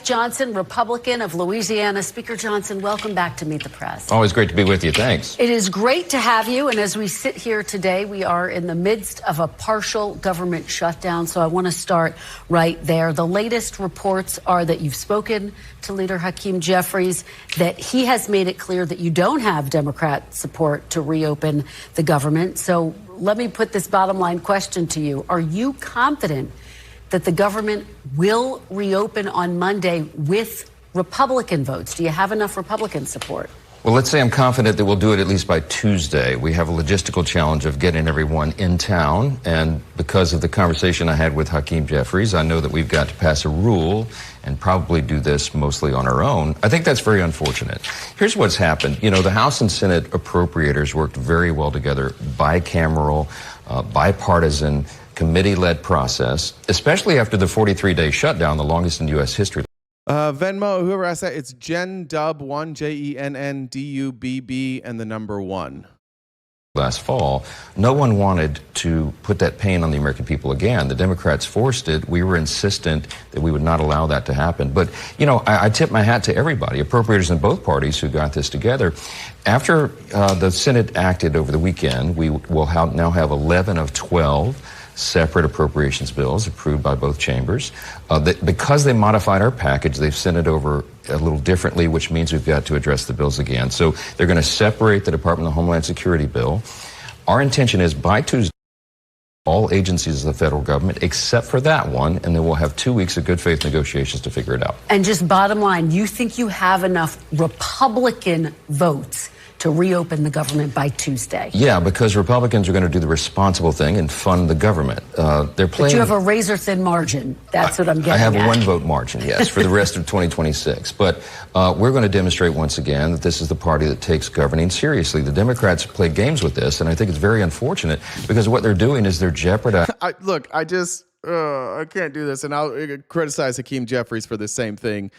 Johnson, Republican of Louisiana. Speaker Johnson, welcome back to Meet the Press. Always great to be with you. Thanks. It is great to have you. And as we sit here today, we are in the midst of a partial government shutdown. So I want to start right there. The latest reports are that you've spoken to Leader Hakeem Jeffries, that he has made it clear that you don't have Democrat support to reopen the government. So let me put this bottom line question to you. Are you confident that the government will reopen on Monday with Republican votes? Do you have enough Republican support? Well, let's say I'm confident that we'll do it at least by Tuesday. We have a logistical challenge of getting everyone in town. And because of the conversation I had with Hakeem Jeffries, I know that we've got to pass a rule and probably do this mostly on our own. I think that's very unfortunate. Here's what's happened. You know, the House and Senate appropriators worked very well together, bicameral, bipartisan, committee-led process, especially after the 43-day shutdown, the longest in U.S. history. Venmo, whoever asked that, it's JenDub1, JENNDUBB, and the number 1. Last fall, no one wanted to put that pain on the American people again. The Democrats forced it. We were insistent that we would not allow that to happen. But, you know, I tip my hat to everybody, appropriators in both parties who got this together. After the Senate acted over the weekend, we will now have 11 of 12 separate appropriations bills approved by both chambers. Because they modified our package, they've sent it over a little differently, which means we've got to address the bills again. So they're going to separate the Department of Homeland Security bill. Our intention is by Tuesday, all agencies of the federal government, except for that one, and then we'll have 2 weeks of good faith negotiations to figure it out. And just bottom line, you think you have enough Republican votes to reopen the government by Tuesday? Yeah, because Republicans are going to do the responsible thing and fund the government. They're playing. But you have a razor-thin margin. That's what I'm getting I have at. a one-vote margin, yes, for the rest of 2026. But we're going to demonstrate once again that this is the party that takes governing seriously. The Democrats play games with this, and I think it's very unfortunate because what they're doing is they're jeopardizing. I can't do this, and I'll criticize Hakeem Jeffries for the same thing.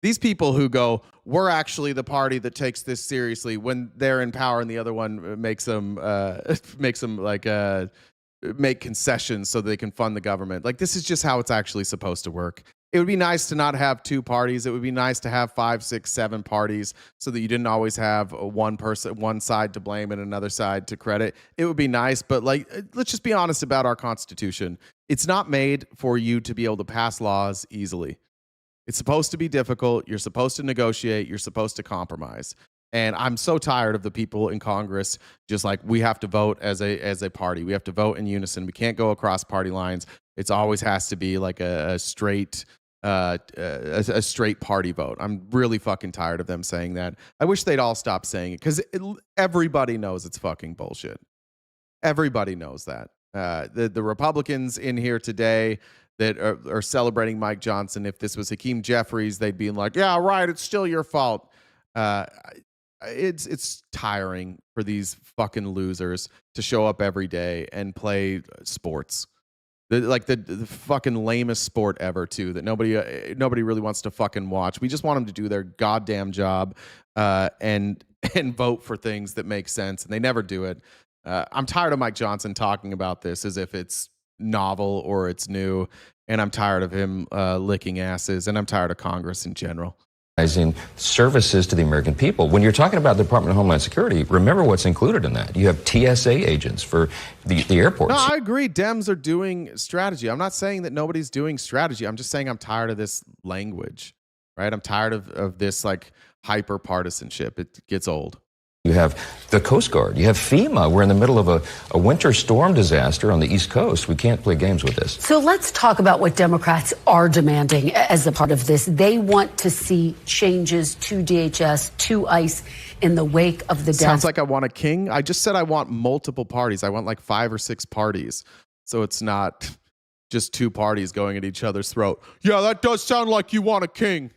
These people who go, we're actually the party that takes this seriously when they're in power, and the other one makes them make concessions so they can fund the government. Like, this is just how it's actually supposed to work. It would be nice to not have two parties. It would be nice to have 5, 6, 7 parties so that you didn't always have one side to blame and another side to credit. It would be nice, but like, let's just be honest about our Constitution. It's not made for you to be able to pass laws easily. It's supposed to be difficult. You're supposed to negotiate. You're supposed to compromise. And I'm so tired of the people in Congress just like, we have to vote as a party. We have to vote in unison. We can't go across party lines. It's always has to be like a straight party vote. I'm really fucking tired of them saying that. I wish they'd all stop saying it because everybody knows it's fucking bullshit. Everybody knows that. The Republicans in here today that are celebrating Mike Johnson. If this was Hakeem Jeffries, they'd be like, yeah, right, it's still your fault. It's tiring for these fucking losers to show up every day and play sports. The fucking lamest sport ever, too, that nobody really wants to fucking watch. We just want them to do their goddamn job and vote for things that make sense, and they never do it. I'm tired of Mike Johnson talking about this as if it's novel or it's new, and I'm tired of him licking asses, and I'm tired of Congress in general. Services to the American people. When you're talking about the Department of Homeland Security, remember what's included in that. You have TSA agents for the airports. No, I agree. Dems are doing strategy. I'm not saying that nobody's doing strategy. I'm just saying I'm tired of this language, right? I'm tired of this like hyper partisanship. It gets old. You have the Coast Guard. You have FEMA. We're in the middle of a winter storm disaster on the East Coast. We can't play games with this. So let's talk about what Democrats are demanding as a part of this. They want to see changes to DHS, to ICE in the wake of the death. Sounds like I want a king. I just said I want multiple parties. I want like 5 or 6 parties. So it's not just 2 parties going at each other's throat. Yeah, that does sound like you want a king.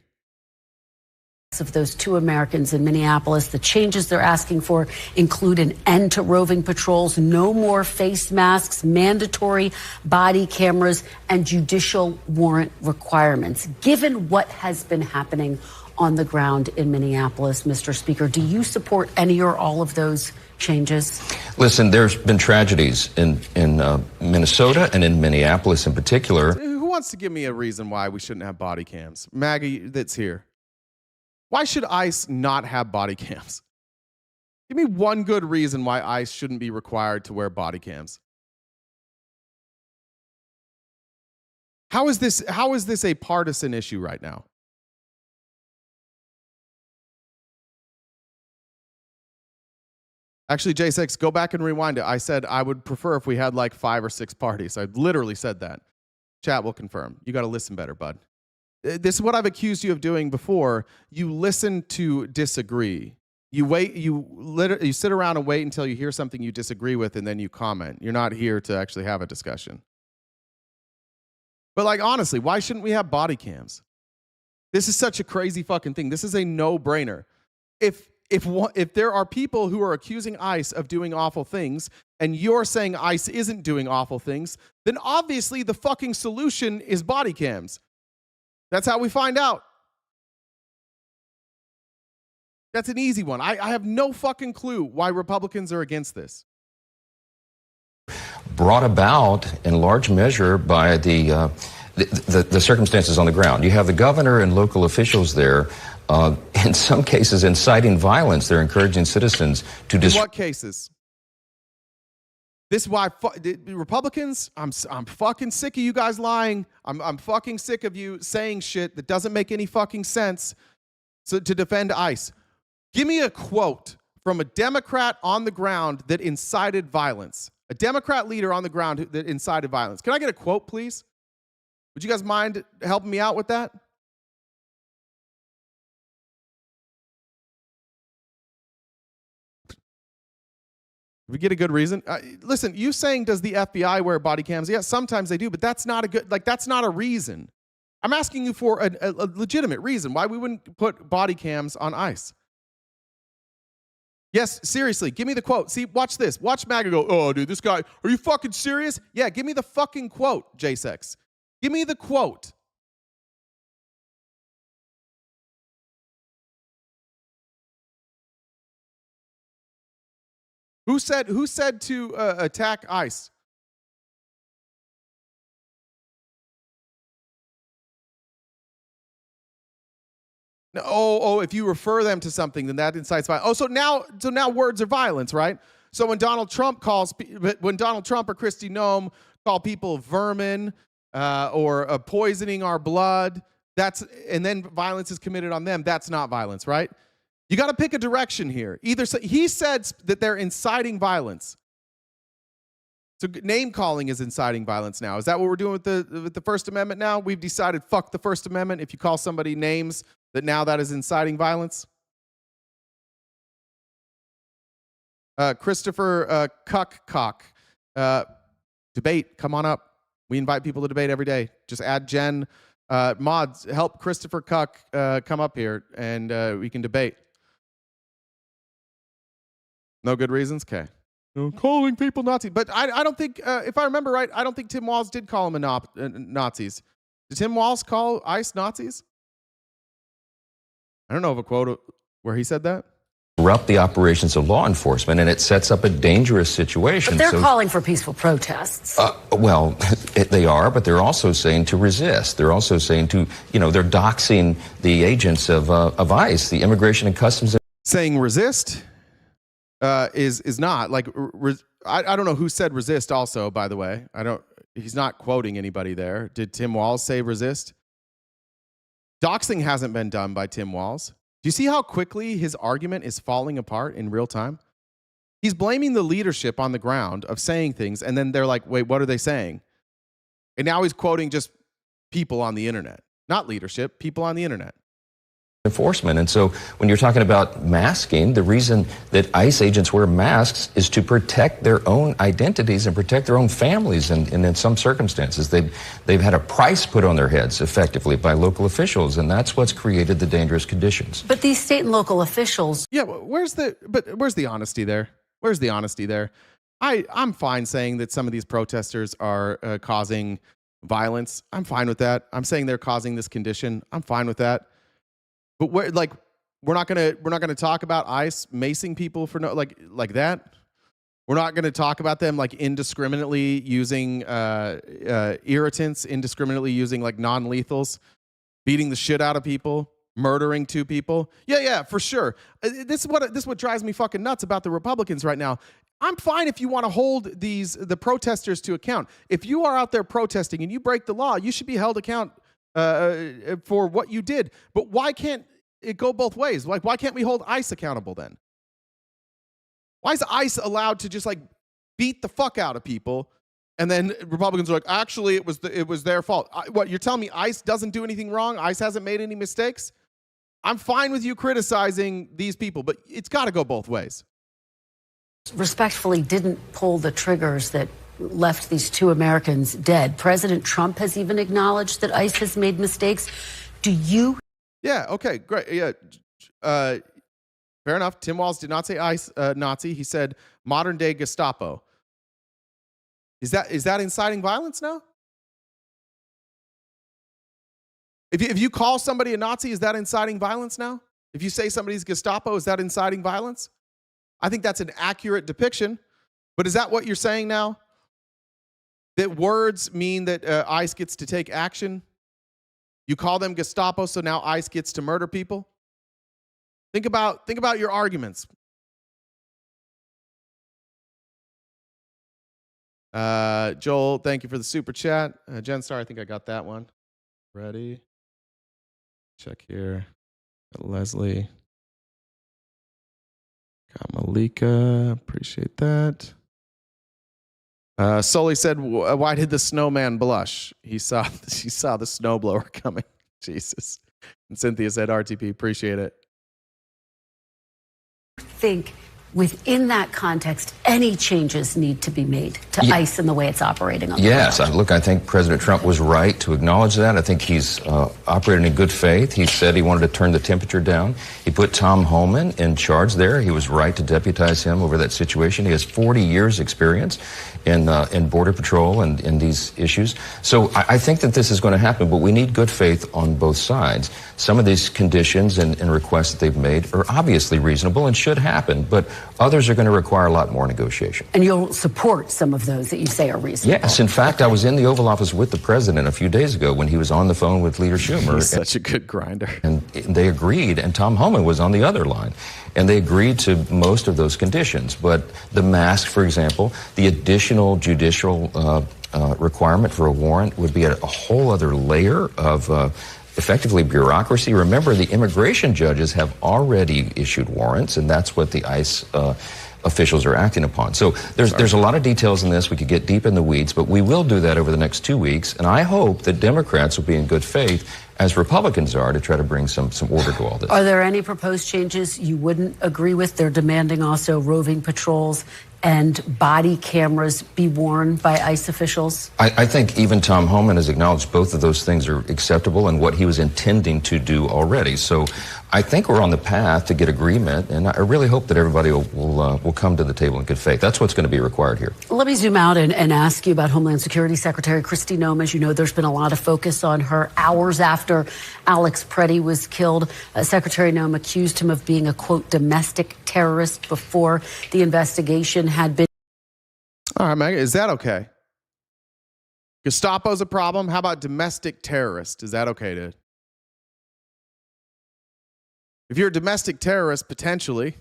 of those 2 Americans in Minneapolis. The changes they're asking for include an end to roving patrols, no more face masks, mandatory body cameras, and judicial warrant requirements. Given what has been happening on the ground in Minneapolis, Mr. Speaker, do you support any or all of those changes? Listen, there's been tragedies in Minnesota and in Minneapolis in particular. Who wants to give me a reason why we shouldn't have body cams? Maggie, that's here. Why should ICE not have body cams? Give me one good reason why ICE shouldn't be required to wear body cams. How is this a partisan issue right now? Actually, J6, go back and rewind it. I said I would prefer if we had like 5 or 6 parties. I literally said that. Chat will confirm. You got to listen better, bud. This is what I've accused you of doing before. You listen to disagree. You wait. You sit around and wait until you hear something you disagree with, and then you comment. You're not here to actually have a discussion. But like honestly, why shouldn't we have body cams? This is such a crazy fucking thing. This is a no-brainer. If there are people who are accusing ICE of doing awful things, and you're saying ICE isn't doing awful things, then obviously the fucking solution is body cams. That's how we find out. That's an easy one. I have no fucking clue why Republicans are against this. Brought about in large measure by the circumstances on the ground. You have the governor and local officials there, in some cases inciting violence. They're encouraging citizens to In what cases? This is why Republicans, I'm fucking sick of you guys lying. I'm fucking sick of you saying shit that doesn't make any fucking sense to defend ICE. Give me a quote from a Democrat on the ground that incited violence. A Democrat leader on the ground that incited violence. Can I get a quote, please? Would you guys mind helping me out with that? We get a good reason. Listen, you saying does the FBI wear body cams? Yes, sometimes they do, but that's not a reason. I'm asking you for a legitimate reason why we wouldn't put body cams on ICE. Yes, seriously, give me the quote. See, watch this. Watch MAGA go, oh, dude, this guy, are you fucking serious? Yeah, give me the fucking quote, J-Sex. Give me the quote. Who said to attack ICE? Oh, if you refer them to something, then that incites violence. Oh, so now words are violence, right? So when Donald Trump or Kristi Noem call people vermin or poisoning our blood, and then violence is committed on them, that's not violence, right? You got to pick a direction here. Either he said that they're inciting violence. So name calling is inciting violence now. Is that what we're doing with the First Amendment now? We've decided fuck the First Amendment. If you call somebody names, that is inciting violence. Christopher Cuck. Debate. Come on up. We invite people to debate every day. Just add Jen. Mods, help Christopher Cuck come up here and we can debate. No good reasons? Okay. Calling people Nazis. But I don't think, if I remember right, I don't think Tim Walz did call them Nazis. Did Tim Walz call ICE Nazis? I don't know of a quote where he said that. Disrupt the operations of law enforcement, and it sets up a dangerous situation. But they're calling for peaceful protests. Well, they are, but they're also saying to resist. They're also saying to, they're doxing the agents of ICE, the Immigration and Customs. Saying resist is not like I don't know who said resist. Also, by the way, he's not quoting anybody there. Did Tim Walz say resist? Doxing hasn't been done by Tim Walz. Do you see how quickly his argument is falling apart in real time? He's blaming the leadership on the ground of saying things, and then they're like, wait, what are they saying? And now he's quoting just people on the internet. Not leadership, people on the internet. enforcement. And so when you're talking about masking, the reason that ICE agents wear masks is to protect their own identities and protect their own families. And in some circumstances, they've had a price put on their heads effectively by local officials. And that's what's created the dangerous conditions. But these state and local officials. Yeah, where's the honesty there? Where's the honesty there? I'm fine saying that some of these protesters are causing violence. I'm fine with that. I'm saying they're causing this condition. I'm fine with that. But we're not gonna talk about ICE macing people for like that. We're not gonna talk about them like indiscriminately using irritants, indiscriminately using like non-lethals, beating the shit out of people, murdering 2 people. Yeah, for sure. This is what drives me fucking nuts about the Republicans right now. I'm fine if you want to hold the protesters to account. If you are out there protesting and you break the law, you should be held account for what you did. But why can't it go both ways? Like, why can't we hold ICE accountable then? Why is ICE allowed to just like beat the fuck out of people, and then Republicans are like, actually, it was their fault? What, you're telling me ICE doesn't do anything wrong? ICE hasn't made any mistakes? I'm fine with you criticizing these people, but it's got to go both ways. Respectfully didn't pull the triggers that left these 2 Americans dead. President Trump has even acknowledged that ICE has made mistakes. Do you? Yeah, okay, great. Yeah, fair enough. Tim Walz did not say ICE Nazi. He said modern day Gestapo. Is that inciting violence now? If you call somebody a Nazi, is that inciting violence now? If you say somebody's Gestapo, is that inciting violence? I think that's an accurate depiction. But is that what you're saying now? That words mean that ICE gets to take action? You call them Gestapo, so now ICE gets to murder people? Think about your arguments. Joel, thank you for the super chat. Jen Star, I think I got that one. Ready? Check here. Got Leslie. Got Malika. Appreciate that. Sully said, why did the snowman blush? He saw the snowblower coming. Jesus. And Cynthia said, RTP, appreciate it. Think within that context, any changes need to be made to ICE and the way it's operating on the ground? Look, I think President Trump was right to acknowledge that. I think he's operating in good faith. He said he wanted to turn the temperature down. He put Tom Homan in charge there. He was right to deputize him over that situation. He has 40 years experience in Border Patrol and in these issues. So I think that this is going to happen, but we need good faith on both sides. Some of these conditions and requests that they've made are obviously reasonable and should happen, but others are going to require a lot more negotiation. And you'll support some of those that you say are reasonable? Yes. In fact, I was in the Oval Office with the president a few days ago when he was on the phone with Leader Schumer. He's such a good grinder. And they agreed, and Tom Homan was on the other line. And they agreed to most of those conditions. But the mask, for example, the additional judicial requirement for a warrant would be a whole other layer of effectively bureaucracy. Remember, the immigration judges have already issued warrants, and that's what the ICE officials are acting upon. So there's a lot of details in this. We could get deep in the weeds, but we will do that over the next 2 weeks. And I hope that Democrats will be in good faith, as Republicans are, to try to bring some order to all this. Are there any proposed changes you wouldn't agree with? They're demanding also roving patrols and body cameras be worn by ICE officials? I think even Tom Homan has acknowledged both of those things are acceptable and what he was intending to do already. So I think we're on the path to get agreement, and I really hope that everybody will come to the table in good faith. That's what's going to be required here. Let me zoom out and ask you about Homeland Security Secretary Kristi Noem. As you know, there's been a lot of focus on her hours after Alex Preddy was killed. Secretary Noem accused him of being a, quote, domestic terrorist before the investigation had been. All right, Meg, is that okay? Gestapo's a problem. How about domestic terrorist? Is that okay to? If you're a domestic terrorist, potentially,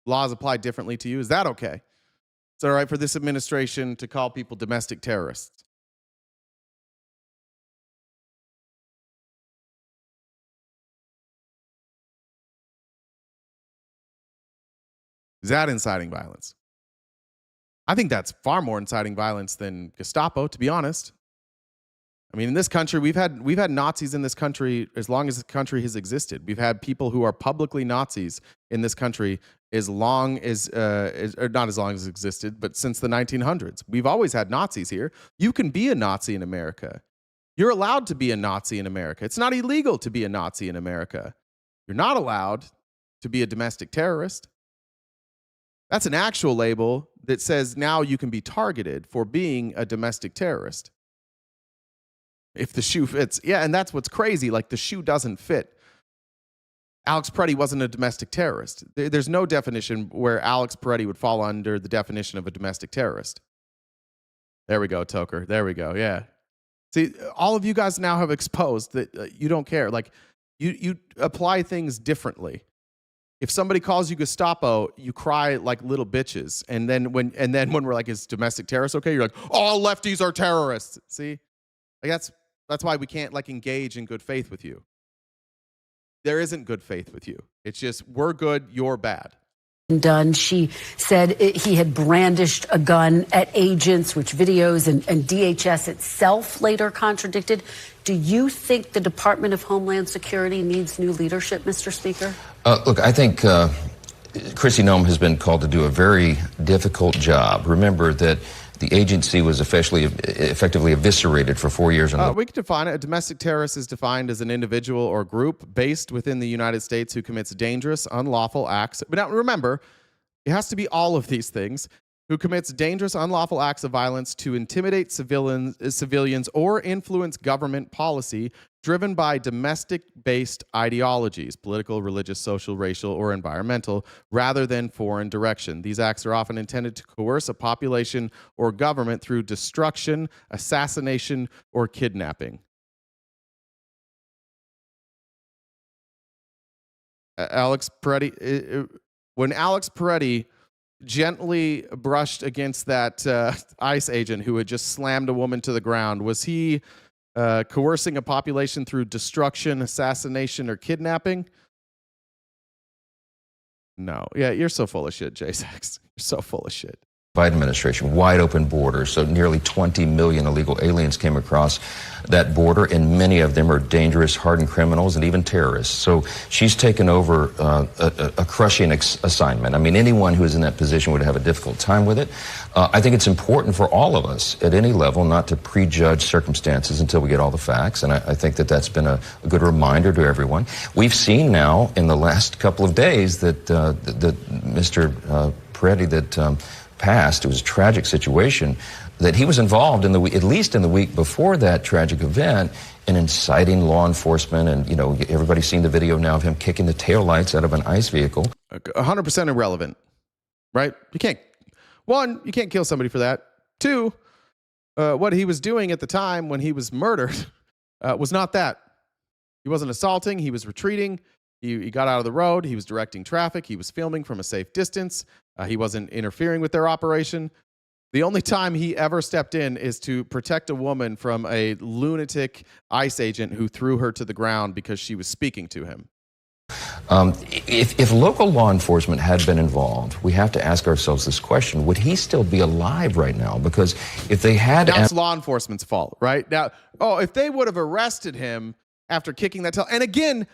laws apply differently to you. Is that okay? Is it all right for this administration to call people domestic terrorists? Is that inciting violence? I think that's far more inciting violence than Gestapo, to be honest. I mean, in this country, we've had Nazis in this country as long as the country has existed. We've had people who are publicly Nazis in this country as long as, or not as long as existed, but since the 1900s. We've always had Nazis here. You can be a Nazi in America. You're allowed to be a Nazi in America. It's not illegal to be a Nazi in America. You're not allowed to be a domestic terrorist. That's an actual label that says now you can be targeted for being a domestic terrorist. If the shoe fits. Yeah, and that's what's crazy. Like, the shoe doesn't fit. Alex Peretti wasn't a domestic terrorist. There's no definition where Alex Peretti would fall under the definition of a domestic terrorist. There we go, Toker. There we go. Yeah. See, all of you guys now have exposed that you don't care. Like, you apply things differently. If somebody calls you Gestapo, you cry like little bitches. And then when we're like, is domestic terrorist okay? You're like, all lefties are terrorists. See? Like, that's why we can't like engage in good faith with you. There isn't good faith with you. It's just, we're good, you're bad. Done. She said he had brandished a gun at agents, which videos and DHS itself later contradicted. Do you think the Department of Homeland Security needs new leadership, Mr. Speaker? Look, I think Kristi Noem has been called to do a very difficult job. Remember that the agency was effectively eviscerated for 4 years. We can define it. A domestic terrorist is defined as an individual or group based within the United States who commits dangerous, unlawful acts. But now remember, it has to be all of these things. Who commits dangerous, unlawful acts of violence to intimidate civilians or influence government policy driven by domestic-based ideologies, political, religious, social, racial, or environmental, rather than foreign direction. These acts are often intended to coerce a population or government through destruction, assassination, or kidnapping. Alex Peretti, when Alex Peretti gently brushed against that ICE agent who had just slammed a woman to the ground, was he coercing a population through destruction, assassination, or kidnapping? No. Yeah, you're so full of shit, J-Sex. You're so full of shit. Biden administration, wide open borders. So nearly 20 million illegal aliens came across that border, and many of them are dangerous, hardened criminals and even terrorists. So she's taken over a crushing assignment. I mean, anyone who is in that position would have a difficult time with it. I think it's important for all of us at any level not to prejudge circumstances until we get all the facts. And I think that that's been a good reminder to everyone. We've seen now in the last couple of days that Mr. Peretti, that passed. It was a tragic situation, that he was involved in at least in the week before that tragic event in inciting law enforcement. And, you know, everybody's seen the video now of him kicking the taillights out of an ICE vehicle. 100% irrelevant, right? You can't kill somebody for that. Two, what he was doing at the time when he was murdered was not that. He wasn't assaulting. He was retreating. He got out of the road. He was directing traffic. He was filming from a safe distance. He wasn't interfering with their operation. The only time he ever stepped in is to protect a woman from a lunatic ICE agent who threw her to the ground because she was speaking to him. If local law enforcement had been involved, we have to ask ourselves this question: would he still be alive right now? Because if they had, that's law enforcement's fault, right? Now, if they would have arrested him after kicking that tail, and again,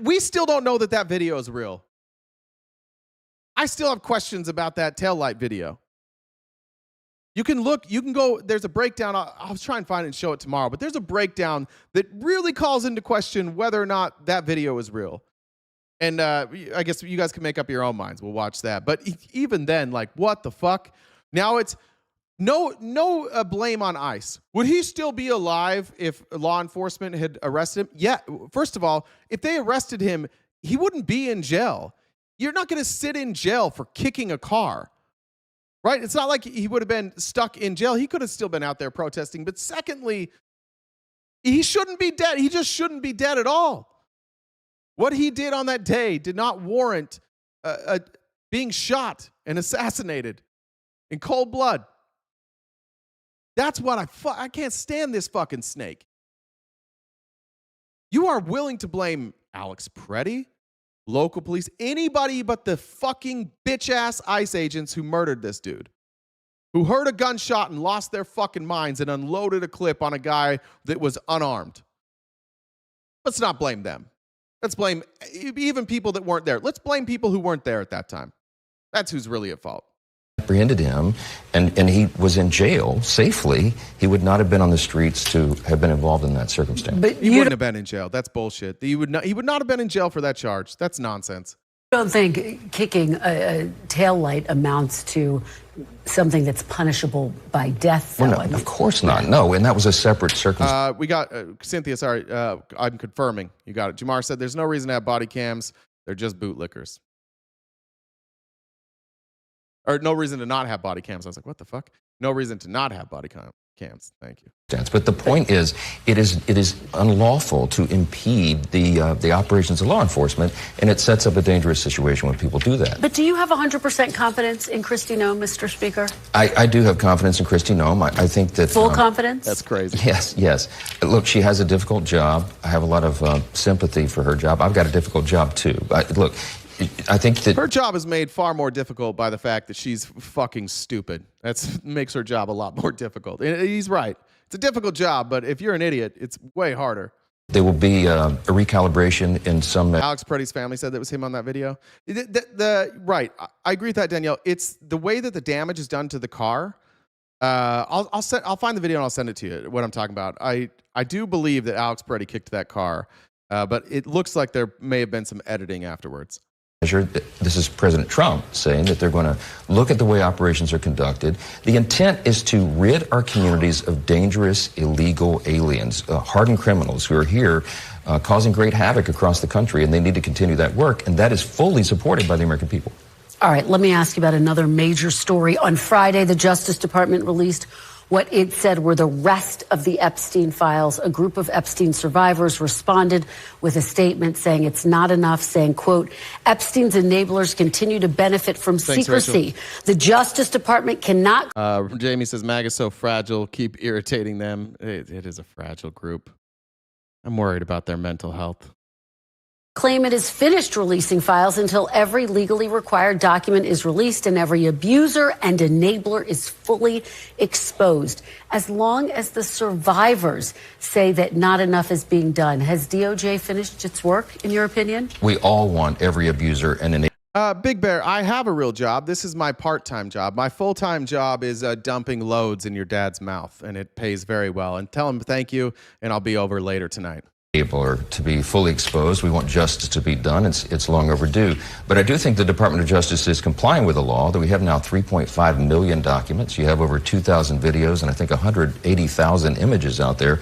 we still don't know that video is real. I still have questions about that taillight video. You can go, there's a breakdown. I'll try and find it and show it tomorrow, but there's a breakdown that really calls into question whether or not that video is real. And I guess you guys can make up your own minds. We'll watch that. But even then, like, what the fuck? Now it's no blame on ICE. Would he still be alive if law enforcement had arrested him? Yeah. First of all, if they arrested him, he wouldn't be in jail. You're not going to sit in jail for kicking a car, right? It's not like he would have been stuck in jail. He could have still been out there protesting. But secondly, he shouldn't be dead. He just shouldn't be dead at all. What he did on that day did not warrant being shot and assassinated in cold blood. That's what I can't stand this fucking snake. You are willing to blame Alex Peretti, local police, anybody but the fucking bitch-ass ICE agents who murdered this dude. who heard a gunshot and lost their fucking minds and unloaded a clip on a guy that was unarmed. Let's not blame them. Let's blame even people that weren't there. Let's blame people who weren't there at that time. That's who's really at fault. Apprehended him, and he was in jail safely, he would not have been on the streets to have been involved in that circumstance. But he wouldn't have been in jail. That's bullshit. He would not have been in jail for that charge. That's nonsense. I don't think kicking a taillight amounts to something that's punishable by death. Well, no, of course not. No, and that was a separate circumstance. We got Cynthia. Sorry, I'm confirming. You got it. Jamar said there's no reason to have body cams. They're just bootlickers. Or no reason to not have body cams. I was like, what the fuck? No reason to not have body cams. Thank you. But the point is, it is unlawful to impede the operations of law enforcement, and it sets up a dangerous situation when people do that. But do you have 100% confidence in Kristi Noem, Mr. Speaker? I do have confidence in Kristi Noem. I think that... Full confidence? That's crazy. Yes. Look, she has a difficult job. I have a lot of sympathy for her job. I've got a difficult job, too. Look, I think that her job is made far more difficult by the fact that she's fucking stupid. That makes her job a lot more difficult. He's right. It's a difficult job, but if you're an idiot, it's way harder. There will be a recalibration in some... Alex Preddy's family said that was him on that video. Right. I agree with that, Danielle. It's the way that the damage is done to the car. I'll find the video and I'll send it to you, what I'm talking about. I do believe that Alex Preddy kicked that car, but it looks like there may have been some editing afterwards. This is President Trump saying that they're going to look at the way operations are conducted. The intent is to rid our communities of dangerous, illegal aliens, hardened criminals who are here causing great havoc across the country, and they need to continue that work, and that is fully supported by the American people. All right, let me ask you about another major story. On Friday, the Justice Department released what it said were the rest of the Epstein Files. A group of Epstein survivors responded with a statement saying it's not enough, saying, quote, Epstein's enablers continue to benefit from secrecy. Rachel. The Justice Department cannot... Jamie says, MAGA's so fragile. Keep irritating them. It is a fragile group. I'm worried about their mental health. claim it is finished releasing files until every legally required document is released and every abuser and enabler is fully exposed. As long as the survivors say that not enough is being done, has DOJ finished its work, in your opinion? We all want every abuser and enabler. Big Bear, I have a real job. This is my part-time job. My full-time job is dumping loads in your dad's mouth, and it pays very well. And tell him thank you, and I'll be over later tonight. Able to be fully exposed. We want justice to be done. It's long overdue. But I do think the Department of Justice is complying with the law, that we have now 3.5 million documents. You have over 2,000 videos and I think 180,000 images out there.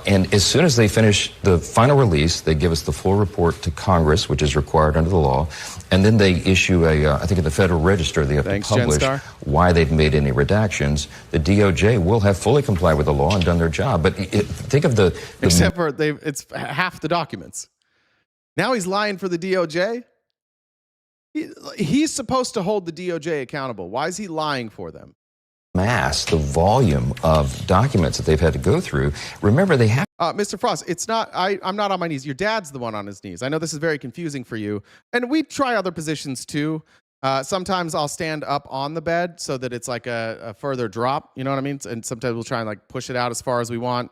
And as soon as they finish the final release, they give us the full report to Congress, which is required under the law. And then they issue I think in the Federal Register, they have to publish why they've made any redactions. The DOJ will have fully complied with the law and done their job. But think of the except for it's half the documents. Now he's lying for the DOJ. He's supposed to hold the DOJ accountable. Why is he lying for them? Mass, the volume of documents that they've had to go through. Remember, they have... Mr. Frost, it's not, I'm not on my knees. Your dad's the one on his knees. I know this is very confusing for you. And we try other positions too. Sometimes I'll stand up on the bed so that it's like a further drop. You know what I mean? And sometimes we'll try and like push it out as far as we want.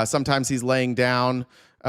Sometimes he's laying down.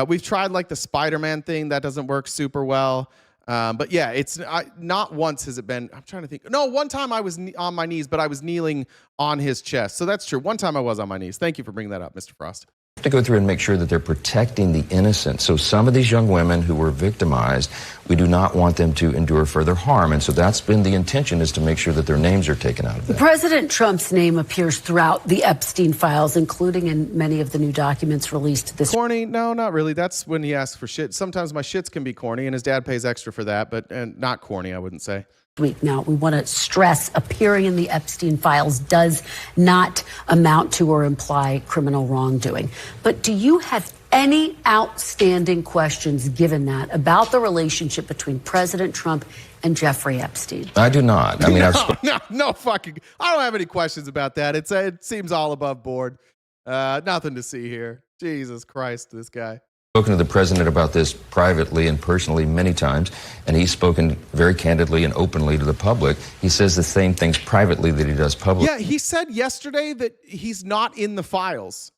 We've tried like the Spider-Man thing. That doesn't work super well. But yeah, it's not once has it been. I'm trying to think. No, one time I was on my knees, but I was kneeling on his chest. So that's true. One time I was on my knees. Thank you for bringing that up, Mr. Frost. To go through and make sure that they're protecting the innocent. So some of these young women who were victimized, we do not want them to endure further harm. And so that's been the intention, is to make sure that their names are taken out of that. President Trump's name appears throughout the Epstein files, including in many of the new documents released this week. Corny? No, not really. That's when he asks for shit. Sometimes my shits can be corny, and his dad pays extra for that, but not corny, I wouldn't say. Week. Now, we want to stress appearing in the Epstein files does not amount to or imply criminal wrongdoing. But do you have any outstanding questions, given that, about the relationship between President Trump and Jeffrey Epstein? I do not. I mean, no fucking. I don't have any questions about that. It seems all above board. Nothing to see here. Jesus Christ, this guy. Spoken to the president about this privately and personally many times, and he's spoken very candidly and openly to the public. He says the same things privately that he does publicly. Yeah, he said yesterday that he's not in the files.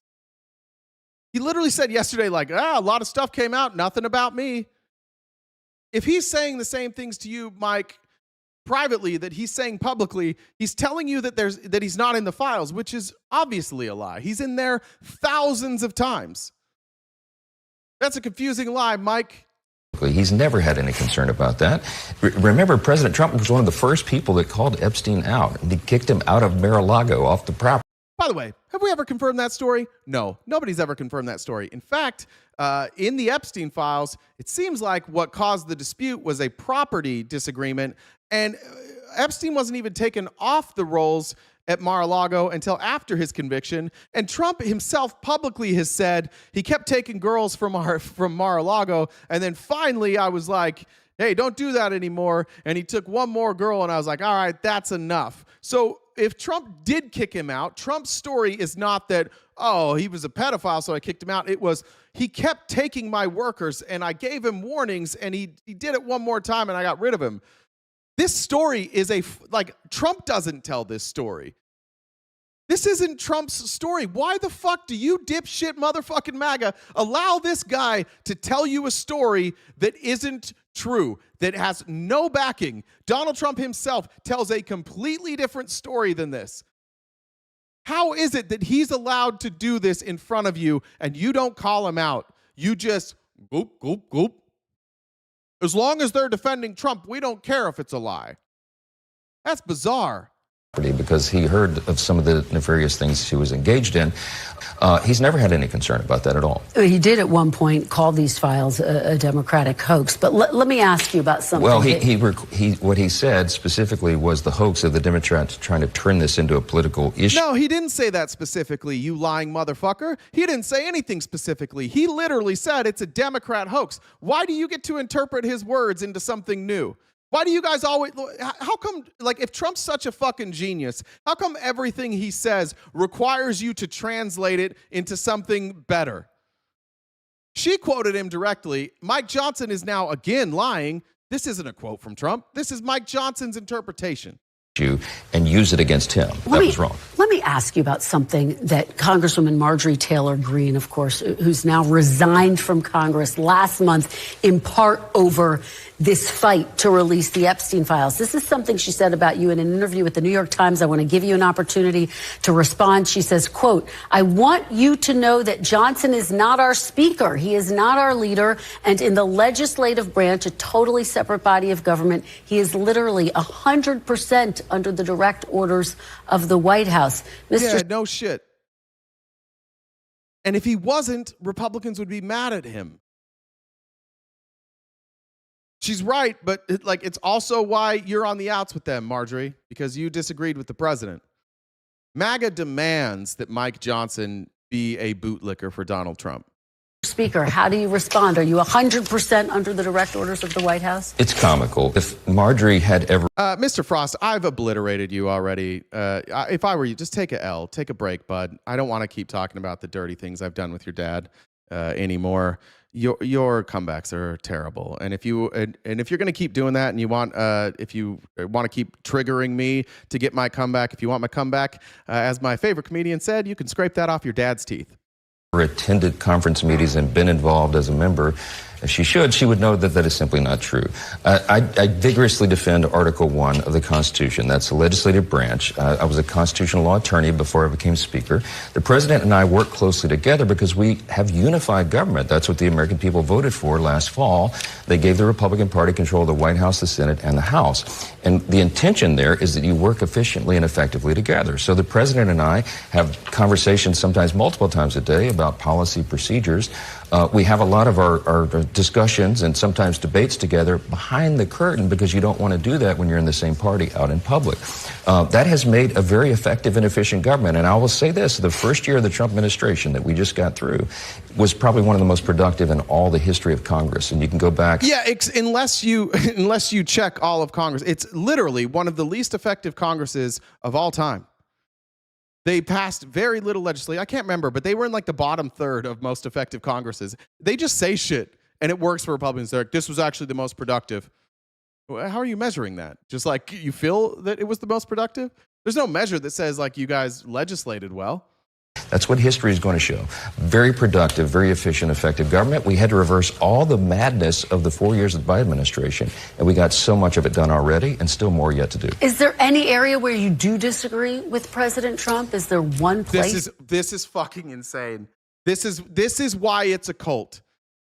He literally said yesterday, like, a lot of stuff came out, nothing about me. If he's saying the same things to you, Mike, privately that he's saying publicly, he's telling you that he's not in the files, which is obviously a lie. He's in there thousands of times. That's a confusing lie, Mike. He's never had any concern about that. Remember, President Trump was one of the first people that called Epstein out, and he kicked him out of Mar-a-Lago off the property. By the way, have we ever confirmed that story? No, nobody's ever confirmed that story. In fact, in the Epstein Files, it seems like what caused the dispute was a property disagreement, and Epstein wasn't even taken off the rolls at Mar-a-Lago until after his conviction. And Trump himself publicly has said he kept taking girls from Mar-a-Lago, and then finally I was like, hey, don't do that anymore. And he took one more girl, and I was like, all right, that's enough. So if Trump did kick him out, Trump's story is not that, oh, he was a pedophile, so I kicked him out. It was, he kept taking my workers, and I gave him warnings, and he did it one more time, and I got rid of him. This story is Trump doesn't tell this story. This isn't Trump's story. Why the fuck do you dipshit motherfucking MAGA allow this guy to tell you a story that isn't true, that has no backing? Donald Trump himself tells a completely different story than this. How is it that he's allowed to do this in front of you and you don't call him out? You just goop, goop, goop. As long as they're defending Trump, we don't care if it's a lie. That's bizarre. Because he heard of some of the nefarious things he was engaged in. He's never had any concern about that at all. He did at one point call these files a Democratic hoax. But let me ask you about something. Well, what he said specifically was the hoax of the Democrats trying to turn this into a political issue. No, he didn't say that specifically, you lying motherfucker. He didn't say anything specifically. He literally said it's a Democrat hoax. Why do you get to interpret his words into something new? Why do you guys always, how come, if Trump's such a fucking genius, how come everything he says requires you to translate it into something better? She quoted him directly. Mike Johnson is now again lying. This isn't a quote from Trump. This is Mike Johnson's interpretation. And use it against him. That was wrong. Let me ask you about something that Congresswoman Marjorie Taylor Greene, of course, who's now resigned from Congress last month, in part over this fight to release the Epstein Files. This is something she said about you in an interview with the New York Times. I want to give you an opportunity to respond. She says, quote, I want you to know that Johnson is not our speaker. He is not our leader. And in the legislative branch, a totally separate body of government, he is literally 100% under the direct orders of the White House. Yeah, no shit. And if he wasn't, Republicans would be mad at him. She's right, but it's also why you're on the outs with them, Marjorie, because you disagreed with the president. MAGA demands that Mike Johnson be a bootlicker for Donald Trump. Speaker, how do you respond? Are you 100% under the direct orders of the White House? It's comical. If Marjorie had ever... Mr. Frost, I've obliterated you already. If I were you, just take a L. Take a break, bud. I don't want to keep talking about the dirty things I've done with your dad anymore. Your comebacks are terrible, and if you're going to keep doing that, and you want if you want to keep triggering me to get my comeback, if you want my comeback, as my favorite comedian said, you can scrape that off your dad's teeth. Attended conference meetings and been involved as a member, as she should, she would know that that is simply not true. I vigorously defend Article 1 of the Constitution. That's the legislative branch. I was a constitutional law attorney before I became Speaker. The President and I work closely together because we have unified government. That's what the American people voted for last fall. They gave the Republican Party control of the White House, the Senate, and the House. And the intention there is that you work efficiently and effectively together. So the President and I have conversations sometimes multiple times a day about policy procedures. We have a lot of our discussions and sometimes debates together behind the curtain because you don't want to do that when you're in the same party out in public. That has made a very effective and efficient government. And I will say this, the first year of the Trump administration that we just got through was probably one of the most productive in all the history of Congress. And you can go back. Yeah, unless you check all of Congress, it's literally one of the least effective Congresses of all time. They passed very little legislation. I can't remember, but they were in like the bottom third of most effective Congresses. They just say shit, and it works for Republicans. They're like, this was actually the most productive. How are you measuring that? Just like you feel that it was the most productive? There's no measure that says like you guys legislated well. That's what history is going to show. Very productive, very efficient, effective government. We had to reverse all the madness of the 4 years of the Biden administration, and we got so much of it done already, and still more yet to do. Is there any area where you do disagree with President Trump? Is there one place? This is fucking insane. This is why it's a cult.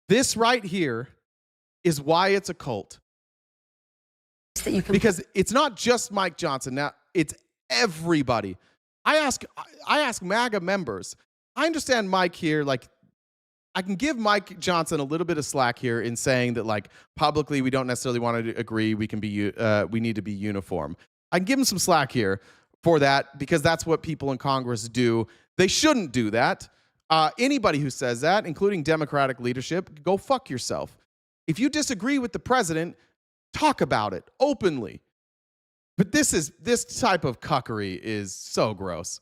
This right here is why it's a cult. That you can... Because it's not just Mike Johnson. Now, it's everybody. I ask MAGA members. I understand Mike here. Like, I can give Mike Johnson a little bit of slack here in saying that, like, publicly we don't necessarily want to agree. We need to be uniform. I can give him some slack here for that because that's what people in Congress do. They shouldn't do that. Anybody who says that, including Democratic leadership, go fuck yourself. If you disagree with the president, talk about it openly. But this type of cuckery is so gross.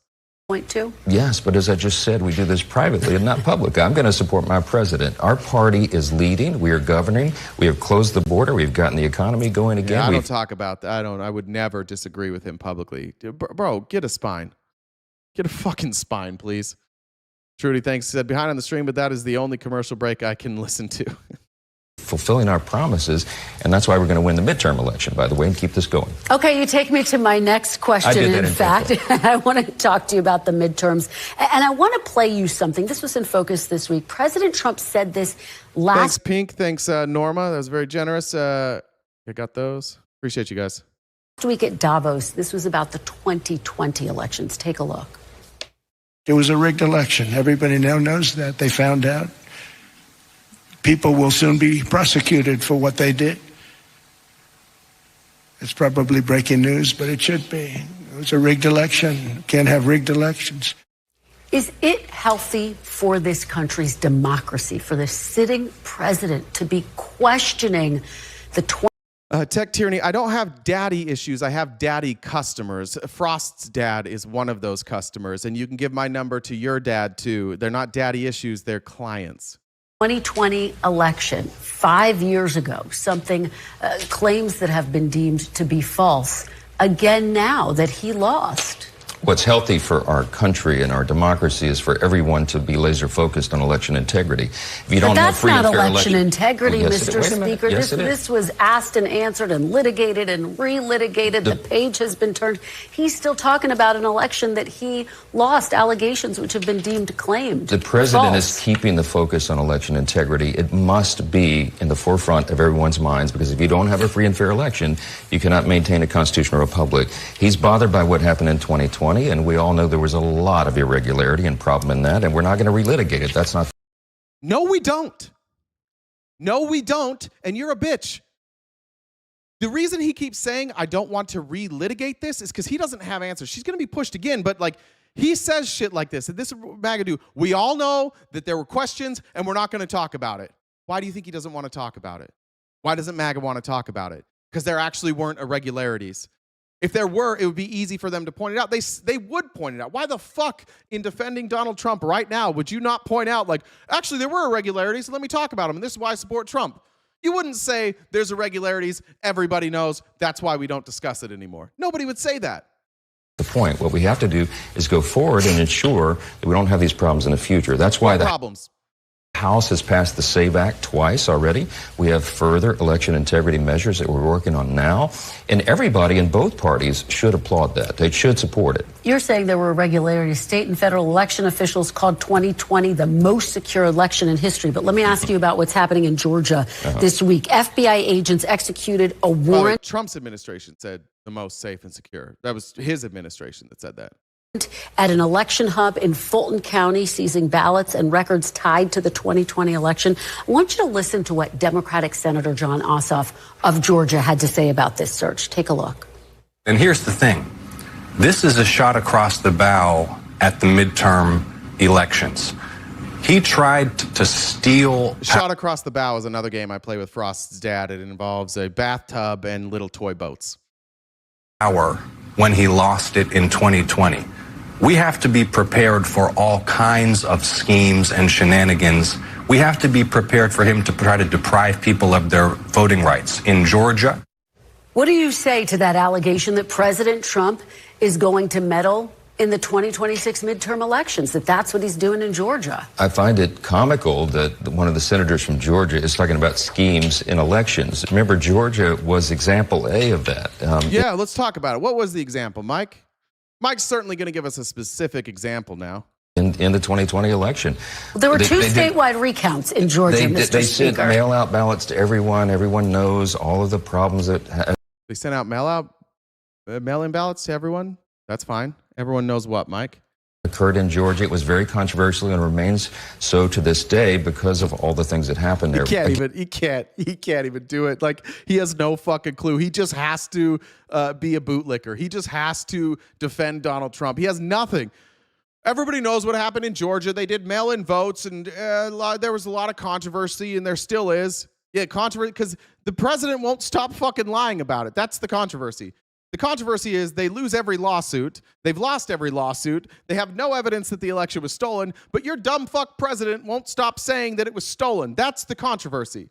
Point two? Yes, but as I just said, we do this privately and not publicly. I'm going to support my president. Our party is leading. We are governing. We have closed the border. We've gotten the economy going again. Yeah, I don't talk about that. I would never disagree with him publicly. Bro, get a spine. Get a fucking spine, please. Trudy, thanks. Said behind on the stream, but that is the only commercial break I can listen to. Fulfilling our promises, and that's why we're going to win the midterm election, by the way, and keep this going. Okay, you take me to my next question, in fact. I want to talk to you about the midterms, and I want to play you something. This was in focus this week. President Trump said this last... Thanks, Pink. Thanks, Norma. That was very generous. I got those. Appreciate you guys. Last week at Davos, this was about the 2020 elections. Take a look. It was a rigged election. Everybody now knows that. They found out. People will soon be prosecuted for what they did. It's probably breaking news, but it should be. It was a rigged election. Can't have rigged elections. Is it healthy for this country's democracy, for the sitting president to be questioning the Tech Tyranny, I don't have daddy issues. I have daddy customers. Frost's dad is one of those customers, and you can give my number to your dad, too. They're not daddy issues. They're clients. 2020 election 5 years ago, something claims that have been deemed to be false again now that he lost. What's healthy for our country and our democracy is for everyone to be laser focused on election integrity. If you don't have free and fair election integrity, yes, Mr. Speaker. This was asked and answered and litigated and relitigated. The page has been turned. He's still talking about an election that he lost, allegations which have been deemed claimed. The president false. is keeping the focus on election integrity. It must be in the forefront of everyone's minds, because if you don't have a free and fair election, you cannot maintain a constitutional republic. He's bothered by what happened in 2020. And we all know there was a lot of irregularity and problem in that, and we're not going to relitigate it. That's not. No, we don't. No, we don't. And you're a bitch. The reason he keeps saying, I don't want to relitigate this, is because he doesn't have answers. She's going to be pushed again, but like, he says shit like this. And this is MAGA do. We all know that there were questions, and we're not going to talk about it. Why do you think he doesn't want to talk about it? Why doesn't MAGA want to talk about it? Because there actually weren't irregularities. If there were, it would be easy for them to point it out. They would point it out. Why the fuck, in defending Donald Trump right now, would you not point out, like, actually, there were irregularities, let me talk about them, and this is why I support Trump? You wouldn't say there's irregularities, everybody knows, that's why we don't discuss it anymore. Nobody would say that. The point. What we have to do is go forward and ensure that we don't have these problems in the future. That's why the House has passed the SAVE Act twice already. We have further election integrity measures that we're working on now. And everybody in both parties should applaud that. They should support it. You're saying there were irregularities. State and federal election officials called 2020 the most secure election in history. But let me ask you about what's happening in Georgia this week. FBI agents executed a warrant. Trump's administration said the most safe and secure. That was his administration that said that. At an election hub in Fulton County, seizing ballots and records tied to the 2020 election. I want you to listen to what Democratic Senator Jon Ossoff of Georgia had to say about this search. Take a look. And here's the thing. This is a shot across the bow at the midterm elections. He tried to steal... Shot across the bow is another game I play with Frost's dad. It involves a bathtub and little toy boats. ...power when he lost it in 2020. We have to be prepared for all kinds of schemes and shenanigans. We have to be prepared for him to try to deprive people of their voting rights in Georgia. What do you say to that allegation that President Trump is going to meddle in the 2026 midterm elections, that that's what he's doing in Georgia? I find it comical that one of the senators from Georgia is talking about schemes in elections. Remember, Georgia was example A of that. Yeah, let's talk about it. What was the example, Mike? Mike's certainly going to give us a specific example now. In the 2020 election. There were two statewide recounts in Georgia, Mr. They sent Speaker. mail-out ballots to everyone. Everyone knows all of the problems that... They sent out mail-in ballots to everyone? That's fine. Everyone knows what, Mike? Occurred in Georgia. It was very controversial and remains so to this day because of all the things that happened there. He can't even do it. Like, he has no fucking clue. He just has to be a bootlicker. He just has to defend Donald Trump. He has nothing. Everybody knows what happened in Georgia. They did mail-in votes, and there was a lot of controversy, and there still is. Yeah, controversy, because the president won't stop fucking lying about it. That's the controversy. The controversy is they lose every lawsuit. They've lost every lawsuit. They have no evidence that the election was stolen, but your dumb fuck president won't stop saying that it was stolen. That's the controversy.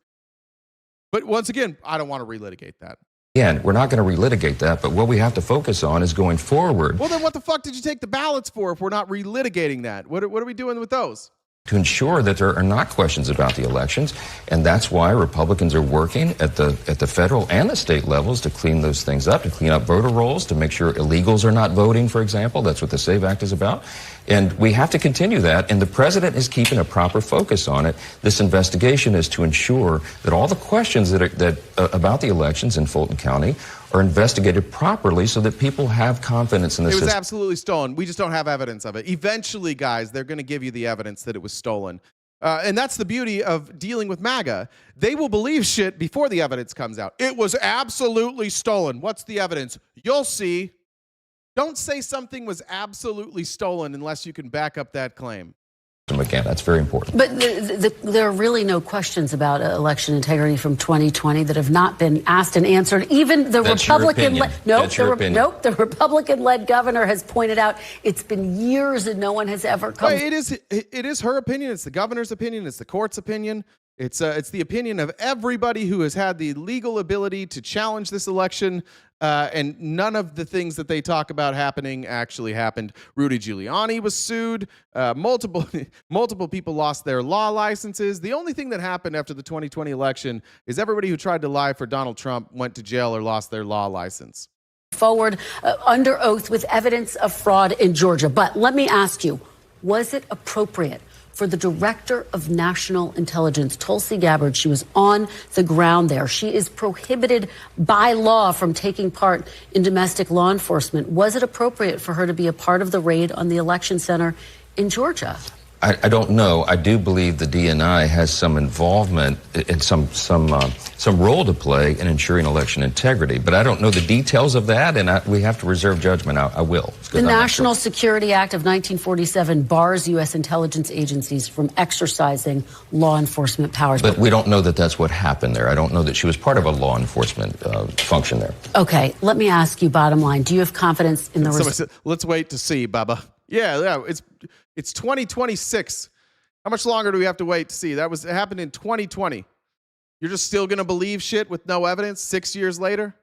But once again, I don't want to relitigate that. Again, we're not going to relitigate that, but what we have to focus on is going forward. Well, then what the fuck did you take the ballots for if we're not relitigating that? What are we doing with those? To ensure that there are not questions about the elections, and that's why Republicans are working at the federal and the state levels to clean those things up, to clean up voter rolls, to make sure illegals are not voting, for example. That's what the SAVE Act is about. And we have to continue that, and the president is keeping a proper focus on it. This investigation is to ensure that all the questions about the elections in Fulton County are investigated properly so that people have confidence in the system. It was absolutely stolen. We just don't have evidence of it. Eventually, guys, they're going to give you the evidence that it was stolen. And that's the beauty of dealing with MAGA. They will believe shit before the evidence comes out. It was absolutely stolen. What's the evidence? You'll see. Don't say something was absolutely stolen unless you can back up that claim. Again, that's very important. But there are really no questions about election integrity from 2020 that have not been asked and answered. Even the the Republican-led governor has pointed out it's been years and no one has ever come. It is her opinion. It's the governor's opinion. It's the court's opinion. It's the opinion of everybody who has had the legal ability to challenge this election. And none of the things that they talk about happening actually happened. Rudy Giuliani was sued. Multiple people lost their law licenses. The only thing that happened after the 2020 election is everybody who tried to lie for Donald Trump went to jail or lost their law license. Forward under oath with evidence of fraud in Georgia. But let me ask you, was it appropriate for the Director of National Intelligence, Tulsi Gabbard? She was on the ground there. She is prohibited by law from taking part in domestic law enforcement. Was it appropriate for her to be a part of the raid on the election center in Georgia? I don't know. I do believe the DNI has some involvement and some role to play in ensuring election integrity, but I don't know the details of that, and we have to reserve judgment. I will. The National Security Act of 1947 bars U.S. intelligence agencies from exercising law enforcement powers. But we don't know that that's what happened there. I don't know that she was part of a law enforcement function there. Okay, let me ask you, bottom line, do you have confidence in the results? Let's wait to see, Bubba. Yeah, it's 2026. How much longer do we have to wait to see? It happened in 2020. You're just still going to believe shit with no evidence 6 years later?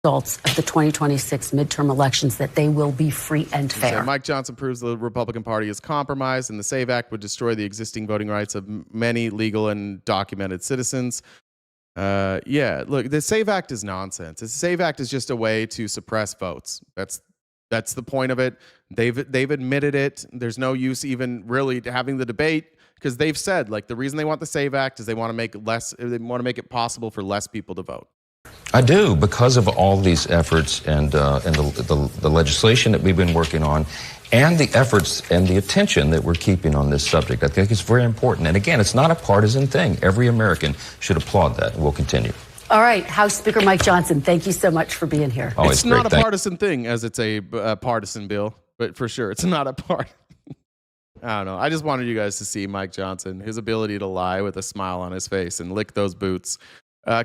Results of the 2026 midterm elections, that they will be free and fair. So Mike Johnson proves the Republican Party is compromised, and the SAVE Act would destroy the existing voting rights of many legal and documented citizens. Look, the SAVE Act is nonsense. The SAVE Act is just a way to suppress votes. That's the point of it. They've admitted it. There's no use even really having the debate, because they've said, like, the reason they want the SAVE Act is they want to make it possible for less people to vote. I do, because of all these efforts and the legislation that we've been working on, and the efforts and the attention that we're keeping on this subject. I think it's very important. And again, it's not a partisan thing. Every American should applaud that, and we'll continue. All right, House Speaker Mike Johnson, thank you so much for being here. It's not a partisan thing, as it's a partisan bill, but for sure, it's not a part. I don't know. I just wanted you guys to see Mike Johnson, his ability to lie with a smile on his face and lick those boots.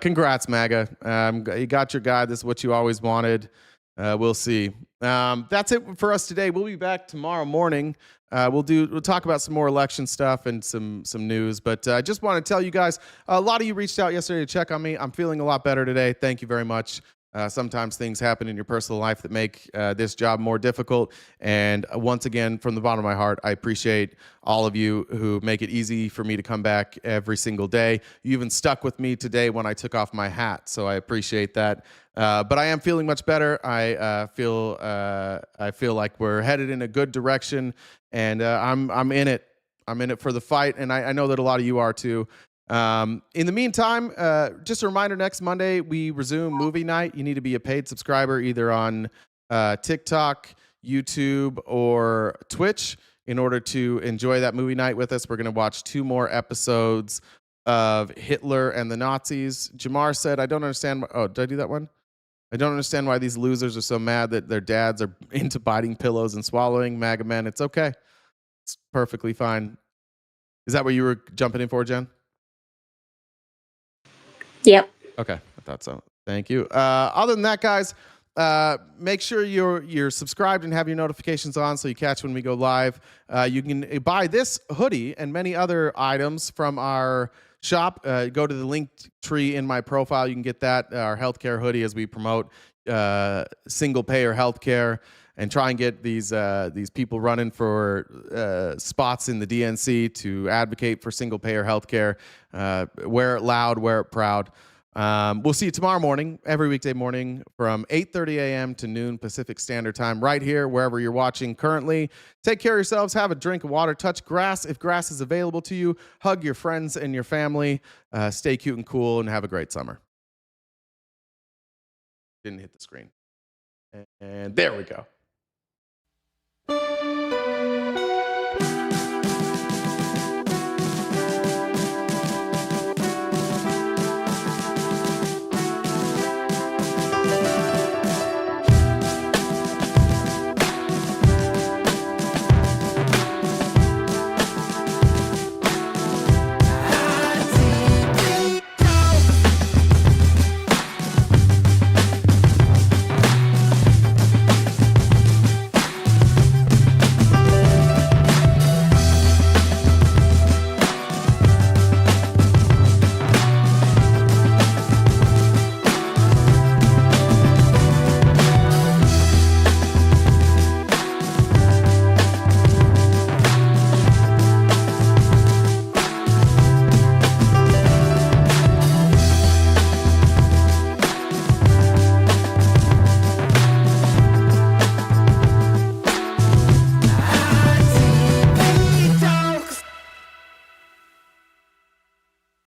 Congrats, MAGA. You got your guy. This is what you always wanted. We'll see. That's it for us today. We'll be back tomorrow morning. We'll talk about some more election stuff and some news. But I just want to tell you guys, a lot of you reached out yesterday to check on me. I'm feeling a lot better today. Thank you very much. Sometimes things happen in your personal life that make this job more difficult. And once again, from the bottom of my heart, I appreciate all of you who make it easy for me to come back every single day. You even stuck with me today when I took off my hat, so I appreciate that. But I am feeling much better. I feel like we're headed in a good direction, and I'm in it. I'm in it for the fight, and I know that a lot of you are too. In the meantime, just a reminder, next Monday we resume movie night. You need to be a paid subscriber either on TikTok, YouTube, or Twitch in order to enjoy that movie night with us. We're going to watch 2 more episodes of Hitler and the Nazis. Jamar said, I don't understand. Oh, did I do that one? I don't understand why these losers are so mad that their dads are into biting pillows and swallowing. MAGA men, it's okay. It's perfectly fine. Is that what you were jumping in for, Jen? Yep. Okay, I thought so. Thank you. Other than that, guys, make sure you're subscribed and have your notifications on so you catch when we go live. You can buy this hoodie and many other items from our shop. Go to the link tree in my profile. You can get that, our healthcare hoodie, as we promote single payer healthcare and try and get these people running for spots in the DNC to advocate for single payer healthcare. Wear it loud, wear it proud. We'll see you tomorrow morning, every weekday morning from 8:30 a.m. to noon Pacific Standard Time, right here, wherever you're watching currently. Take care of yourselves. Have a drink of water. Touch grass if grass is available to you. Hug your friends and your family. Stay cute and cool, and have a great summer. Didn't hit the screen. And there we go.